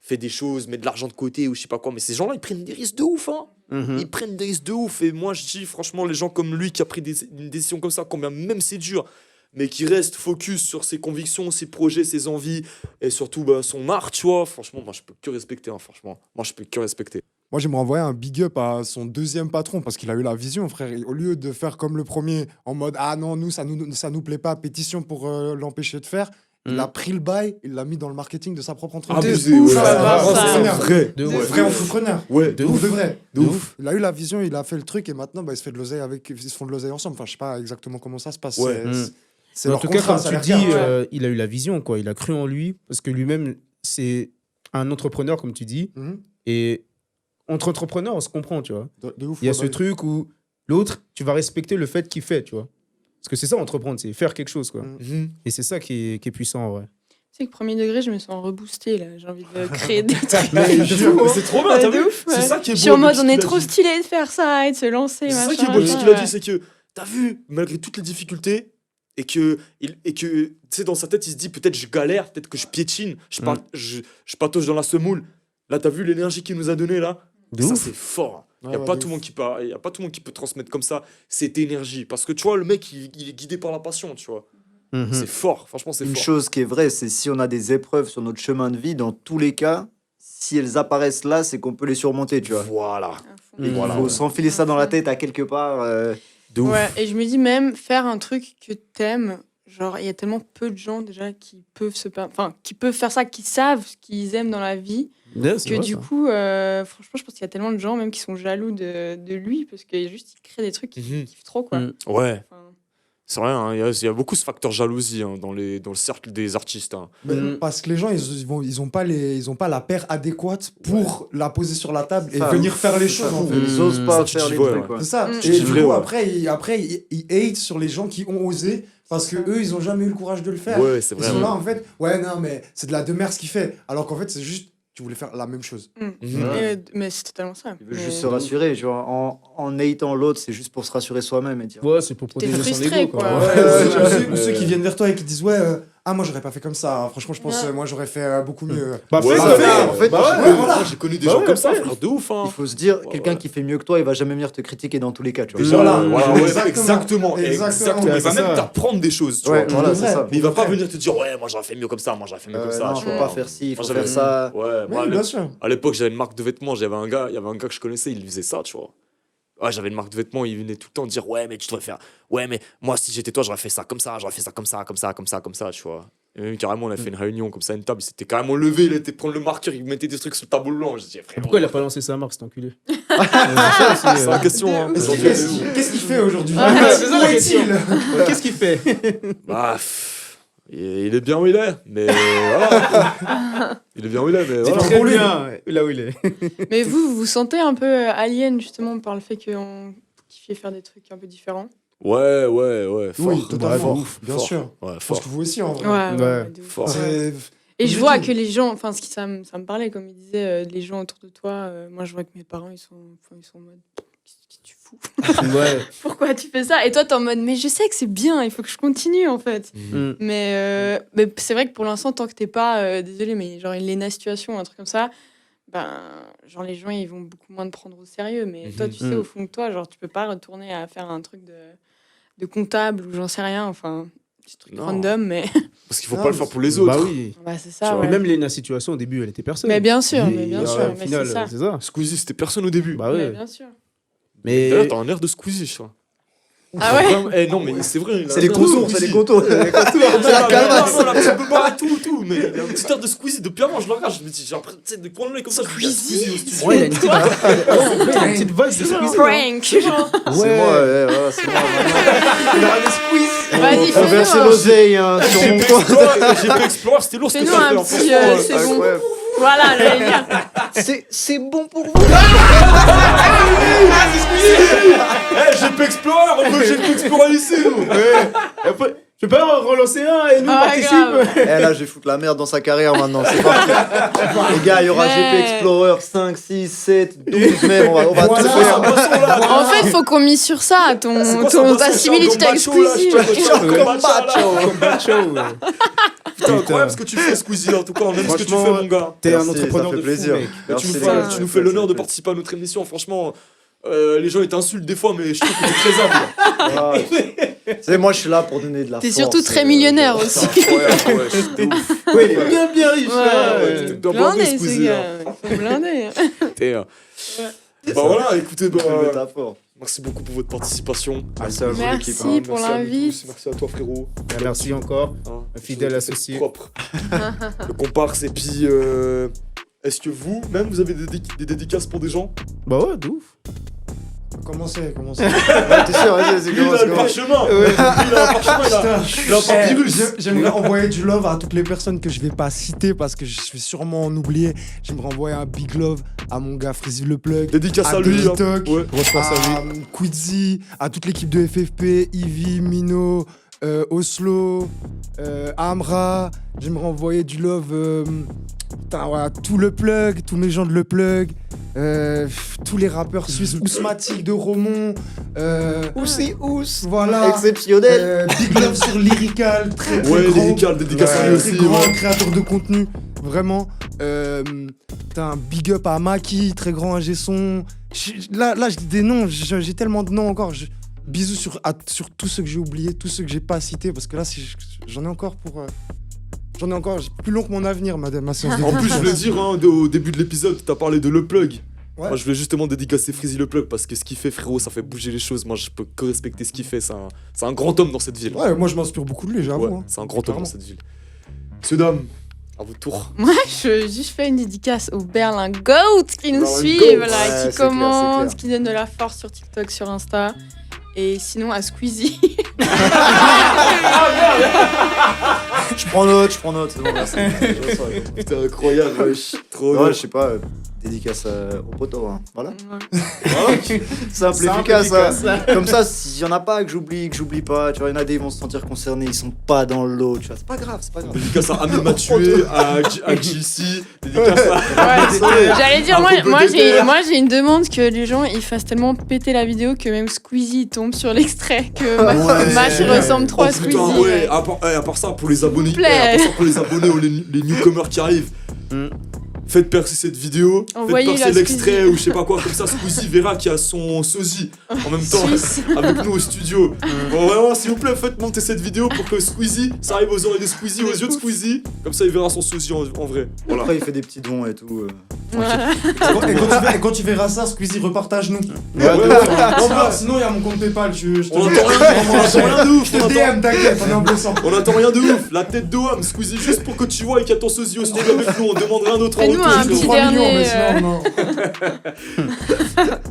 fais des choses, mets de l'argent de côté ou je sais pas quoi. Mais ces gens-là, ils prennent des risques de ouf, hein. Mhm. Ils prennent des risques de ouf. Et moi, je dis, franchement, les gens comme lui qui a pris une décision comme ça, combien même c'est dur, mais qui reste focus sur ses convictions, ses projets, ses envies, et surtout son art, tu vois, franchement, moi, je peux que respecter, hein, franchement. Moi, je peux que respecter. Moi, j'aimerais envoyer un big up à son deuxième patron parce qu'il a eu la vision, frère. Et au lieu de faire comme le premier en mode ah non, ça nous plaît pas, pétition pour l'empêcher de faire, il Mm. a pris le bail, il l'a mis dans le marketing de sa propre entreprise. Abusé, ouf, ouais. ça va, Ah, ça. c'est vrai. De Des ouf. vrais entrepreneurs. Ouais, De Pour ouf. de vrai. de ouf. Il a eu la vision, il a fait le truc et maintenant, il se fait de l'oseille ils se font de l'oseille ensemble. Enfin, je sais pas exactement comment ça se passe. Ouais. C'est En leur tout cas, contrat, comme ça a tu l'air dis, clair. il a eu la vision, quoi. Il a cru en lui parce que lui-même, c'est un entrepreneur, comme tu dis. Mhm. Et entre entrepreneurs, on se comprend, tu vois. De ouf. Il y a ouais, ce bah, truc où l'autre, tu vas respecter le fait qu'il fait, tu vois. Parce que c'est ça, entreprendre, c'est faire quelque chose, quoi. Mm. Mhm. Et c'est ça qui est puissant, en vrai. Tu sais que premier degré, je me sens reboostée là. J'ai envie de créer des trucs. Mais Mais c'est trop bien, Ouais, t'as de vu? ouf, ouais. C'est ça qui est Je beau. suis en mode, avec ce on est qu'il a trop dit. stylé de faire ça et de se lancer. C'est ça machin, qui est beau, ce machin, qu'il a ouais. dit, c'est que t'as vu, malgré toutes les difficultés, et que tu sais, dans sa tête, il se dit peut-être je galère, peut-être que je piétine, je patauge dans la semoule. Là, t'as vu l'énergie qu'il nous a donnée là? De Ça, ouf. c'est fort. Il n'y a Ouais, pas de tout le ouf. monde qui peut, y a pas tout le monde qui peut transmettre comme ça cette énergie. Parce que tu vois, le mec, il est guidé par la passion, tu vois. Mhm. C'est fort, franchement, c'est Une fort. chose qui est vraie, c'est si on a des épreuves sur notre chemin de vie, dans tous les cas, si elles apparaissent là, c'est qu'on peut les surmonter, tu vois. Voilà. À fond. Et Il voilà, faut ouais. s'enfiler ça dans la tête à quelque part. De ouf. Ouais, et je me dis même faire un truc que t'aimes. Genre, il y a tellement peu de gens déjà qui peuvent qui peuvent faire ça, qui savent ce qu'ils aiment dans la vie. Ouais, c'est Que vrai, du ça. coup, franchement, je pense qu'il y a tellement de gens même qui sont jaloux de lui parce qu'il juste il crée des trucs qu'il Mhm. kiffe trop, quoi. Ouais, Enfin, c'est vrai, hein, il y a beaucoup ce facteur jalousie hein, dans le cercle des artistes. Hein. Parce que les gens, ils ont pas la paire adéquate pour la poser sur la table et Ça, venir faire les choses, en fait. Ils osent pas Ça, tu faire dis, les ouais, trucs, ouais. quoi. C'est ça. Mm. Et Je dis du vrai, coup, ouais. après, ils hate sur les gens qui ont osé parce que eux, ils ont jamais eu le courage de le faire. Ouais, c'est Ils vrai. sont là, en fait, ouais, non, mais c'est de la demeure ce qu'il fait. Alors qu'en fait, c'est juste, tu voulais faire la même chose. Mhm. mais c'est totalement ça. Il veut Mais juste se rassurer, tu vois. En hatant l'autre, c'est juste pour se rassurer soi-même et dire. Ouais, c'est pour T'es protéger son frustré, ego, quoi. quoi. Ouais, Ceux- c'est ça. ceux qui viennent vers toi et qui disent, ouais, ah, moi, j'aurais pas fait comme ça. Franchement, je pense, Ouais. moi, j'aurais fait beaucoup mieux. Bah, Ouais, fais bah, ça, ouais, frère. en fait, Bah ouais, ouais. voilà. Moi, j'ai connu des Bah gens ouais, comme ça, ouais. frère, de ouf. Hein. Il faut se dire, Ouais, quelqu'un ouais. qui fait mieux que toi, il va jamais venir te critiquer dans tous les cas, tu vois. Voilà. Voilà, ouais, Exactement. exactement. Exactement. Il va C'est même ça. t'apprendre des choses, tu Ouais, vois. voilà, Pour c'est vrai. ça. Mais il va pas venir te dire, ouais, moi j'aurais fait mieux comme ça, moi j'aurais fait mieux comme ça. Non, tu faut vois. pas faire ci, il faut Moi, j'avais- faire ça. Ouais, moi, Oui, bien sûr. à l'époque, j'avais une marque de vêtements, il y avait un gars que je connaissais, il faisait ça, tu vois. Ouais, j'avais une marque de vêtements, il venait tout le temps dire, ouais, mais tu devrais faire. Ouais, mais moi, si j'étais toi, j'aurais fait ça comme ça, j'aurais fait ça comme ça, comme ça, comme ça, comme ça, tu vois. Et même carrément, on a fait une réunion comme ça, une table, il s'était carrément levé, il était prendre le marqueur, il mettait des trucs sur le tableau blanc. Je dis, frère. Pourquoi il a pas lancé sa marque, cet enculé? C'est la question, hein. De Qu'est-ce ouf. qu'il fait, qu'est-ce qu'il fait aujourd'hui? C'est ça, Où la est-il? Qu'est-ce qu'il fait? Bah, il est bien où il est, mais voilà. Il est bien où il est, mais voilà. Très bien, là où il est. Mais vous vous sentez un peu alien justement par le fait qu'on kiffiez faire des trucs un peu différents. Ouais, fort. Oui, totalement. Ouais, Bien fort. sûr. Ouais, Je pense fort. que vous aussi, en vrai. Ouais. de ouf. Fort. C'est- Et je Comme vois je dis. que les gens, enfin, ça me parlait, comme il disait, les gens autour de toi. Moi, je vois que mes parents, ils sont en mode, qu'est-ce que tu fous? Ouais. Pourquoi tu fais ça? Et toi, t'es en mode, mais je sais que c'est bien, il faut que je continue, en fait. Mm. Mais c'est vrai que pour l'instant, tant que t'es pas, désolé, mais genre une Lena situation, un truc comme ça, ben, genre les gens, ils vont beaucoup moins te prendre au sérieux. Mais toi, tu sais, Mhm. au fond de toi, genre, tu peux pas retourner à faire un truc de comptable ou j'en sais rien, enfin, petit truc Non. random, mais Parce qu'il faut Non, pas le mais faire pour les autres. Bah oui. bah, c'est Tu ça, vois, ouais. Mais même la situation au début, elle était personne. Mais bien sûr, Et, mais bien ouais, sûr, au mais final, c'est ça. c'est ça. Squeezie, c'était personne au début. Bah Mais ouais. bien sûr. Mais. D'ailleurs, t'as un air de Squeezie, ça. Ah ouais? Vraiment, non, mais c'est vrai. il a C'est un les air de contours, c'est Squeezie. les contours. Non, la petite barbe et tout, mais il a un petit air de Squeezie. Depuis avant, je le regarde, je me dis, genre, tu sais, de coin de l'œil comme ça, je me dis, Squeezie au studio. Ouais, il a une petite vibe. Il a une petite vibe de Squeezie. Prank! C'est moi, ouais, c'est moi. Vas-y, Faut verser fais-nous l'oseille hein, sur mon compte. J'ai fait Explorer, c'était lourd ce que Fais-nous t'as fait. un hein, petit, franchement, c'est bon. Incroyable. Voilà, j'allais dire. C'est bon pour vous. GP Explorer, on veut GP Explorer ici, nous. Je peux en relancer un et nous Ah, participe. grave. Eh là, je vais foutre la merde dans sa carrière maintenant. C'est parti. Les gars, il y aura Mais- GP Explorer 5, 6, 7, 12 même. On va Voilà. tout faire. En fait, faut qu'on mise sur ça, C'est quoi ça, ta boisson, similitude avec Gombacho, là, Squeezie. je te vois, Gombacho, là. Combat show. Putain, incroyable ce que tu fais, Squeezie. En tout cas, on aime ce que tu fais, Franchement, mon gars. T'es un Merci, entrepreneur ça fait de plaisir. fou, mec. Tu nous Merci, fais, les gars, tu ça nous fait fais l'honneur de plaisir. participer à notre émission. Franchement, les gens ils t'insultent des fois, mais je trouve que t'es très humble. Ah, tu sais, moi, je suis là pour donner de la T'es force. surtout très millionnaire aussi. Incroyable, ouais, je suis de ouf. Ouais, il est bien riche. Ouais, là. ouais. Tu dois blinder, Blindé, ces Squeezie, gars. Il faut blinder. T'es, Bah voilà, écoutez, bah, Une métaphore. merci beaucoup pour votre participation. Merci à vous, Merci. l'équipe. Merci pour Merci à vous l'invite. tous, merci à toi, frérot. Merci encore. Hein, Un fidèle je vous ai fait associé. Propre. Le comparse, et puis, est-ce que vous, même, vous avez des dédicaces pour des gens? Bah Bah ouais, de ouf. Commencez. T'es sûr, vas-y, Lui, il a le parchemin. Lui, il a un parchemin, il a un papyrus. J'aimerais envoyer du love à toutes les personnes que je vais pas citer parce que je vais sûrement en oublier. J'aimerais envoyer un big love à mon gars Freezy le Plug, Dédicace à à lui. Doggy hein. Talk, Ouais. Grosse passe à à Quidzy, à toute l'équipe de FFP, Ivy, Mino, Oslo, Amra. J'aimerais envoyer du love putain, ouais, à tout le plug, tous mes gens de le plug, tous les rappeurs suisses, Ousmatic de Romont. Voilà. Exceptionnel. Big love sur Lyrical, très Ouais, grand. Lyrical, dédicace à Très, lui très aussi. grand ouais. créateur de contenu, vraiment. T'as un big up à Maki, très grand ingé son. Là, je dis des noms, j'ai tellement de noms encore. Bisous sur tous ceux que j'ai oubliés, tous ceux que j'ai pas cités, parce que là, j'en ai encore pour. J'en ai encore plus long que mon avenir, ma séance de En plus, je voulais dédicace. dire, hein, au début de l'épisode, t'as parlé de Le Plug. Ouais. Moi, je voulais justement dédicacer Freezy Le Plug parce que ce qu'il fait, frérot, ça fait bouger les choses. Moi, je peux que respecter ce qu'il fait. C'est un grand homme dans cette ville. Ouais, moi je m'inspire beaucoup de lui, j'avoue. Ouais, hein. c'est un grand homme Clairement. dans cette ville. Messieurs, dames, À votre tour. Moi, je fais une dédicace aux Berlin Goat qui nous Berlin suivent, Goat. là, Ouais, c'est qui clair, commentent, c'est qui donnent de la force sur TikTok, sur Insta. Et sinon, à Squeezie. Je prends note, c'est bon, merci. Putain, incroyable, wesh. Trop Ouais, bien. je sais pas, dédicace au poteau, hein. Voilà. Ouais. Simple, Simple, efficace, hein. efficace. Comme ça, s'il y en a pas que j'oublie pas, tu vois, il y en a des, ils vont se sentir concernés, ils sont pas dans le lot, tu vois, c'est pas grave. Dédicace à Amine Mathieu, à JC. Dédicace à. J'allais dire, Un peu de moi j'ai une demande que les gens ils fassent tellement péter la vidéo que même Squeezie tombe sur l'extrait que Match ressemble trop à Putain, Squeezie. ouais. À part ça, pour les abonnés, S'il vous plaît. à part ça, pour les abonnés ou les newcomers qui arrivent, faites percer cette vidéo, Envoyez-la faites percer à l'extrait Squeezie. ou je sais pas quoi, comme ça Squeezie verra qu'il y a son sosie en même temps Suisse. avec nous au studio. Bon, vraiment, s'il vous plaît, faites monter cette vidéo pour que Squeezie, ça arrive aux oreilles de Squeezie, aux yeux de Squeezie, comme ça il verra son sosie en vrai. Voilà. Après, il fait des petits dons et tout. Voilà. Et quand tu verras ça, Squeezie, repartage-nous. Ouais, Sinon, il y a mon compte PayPal. on entend rien de ouf, Je te DM, t'inquiète, on est en blessant. on entend rien de ouf, la tête de Wam, Squeezie, juste pour que tu vois qu'il y a ton sosie au studio avec nous, on demande rien d'autre en Fais-nous retour. un frérot. petit 3 millions, dernier, mais sinon, non.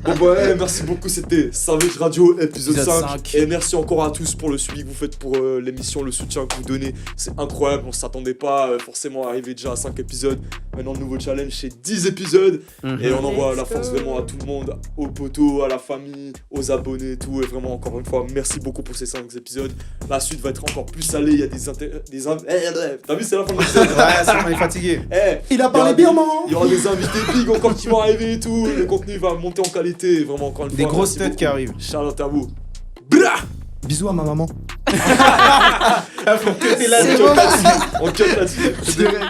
Bon bah ouais, merci beaucoup, c'était Savage Radio épisode Épisode 5. 5. Et merci encore à tous pour le suivi que vous faites pour l'émission, le soutien que vous donnez. C'est incroyable, on s'attendait pas forcément à arriver déjà à 5 épisodes. Maintenant le nouveau challenge c'est 10 épisodes. Et on envoie la force vraiment à tout le monde, aux potos, à la famille, aux abonnés et tout. Et vraiment encore une fois, merci beaucoup pour ces 5 épisodes. La suite va être encore plus salée, il y a des t'as vu c'est la fin de l'épisode. Ouais, c'est bon, il est fatigué. Eh, Il a il y parlé aura bien, des- maman. Il y aura des invités big encore qui vont arriver et tout. Le contenu va monter en qualité. Et vraiment, encore une Des fois. grosses merci têtes beaucoup. qui arrivent. Charlotte à vous. Blah. Bisous à ma maman. Faut que t'es là, C'est tu bon. On cut là-dessus. Direct.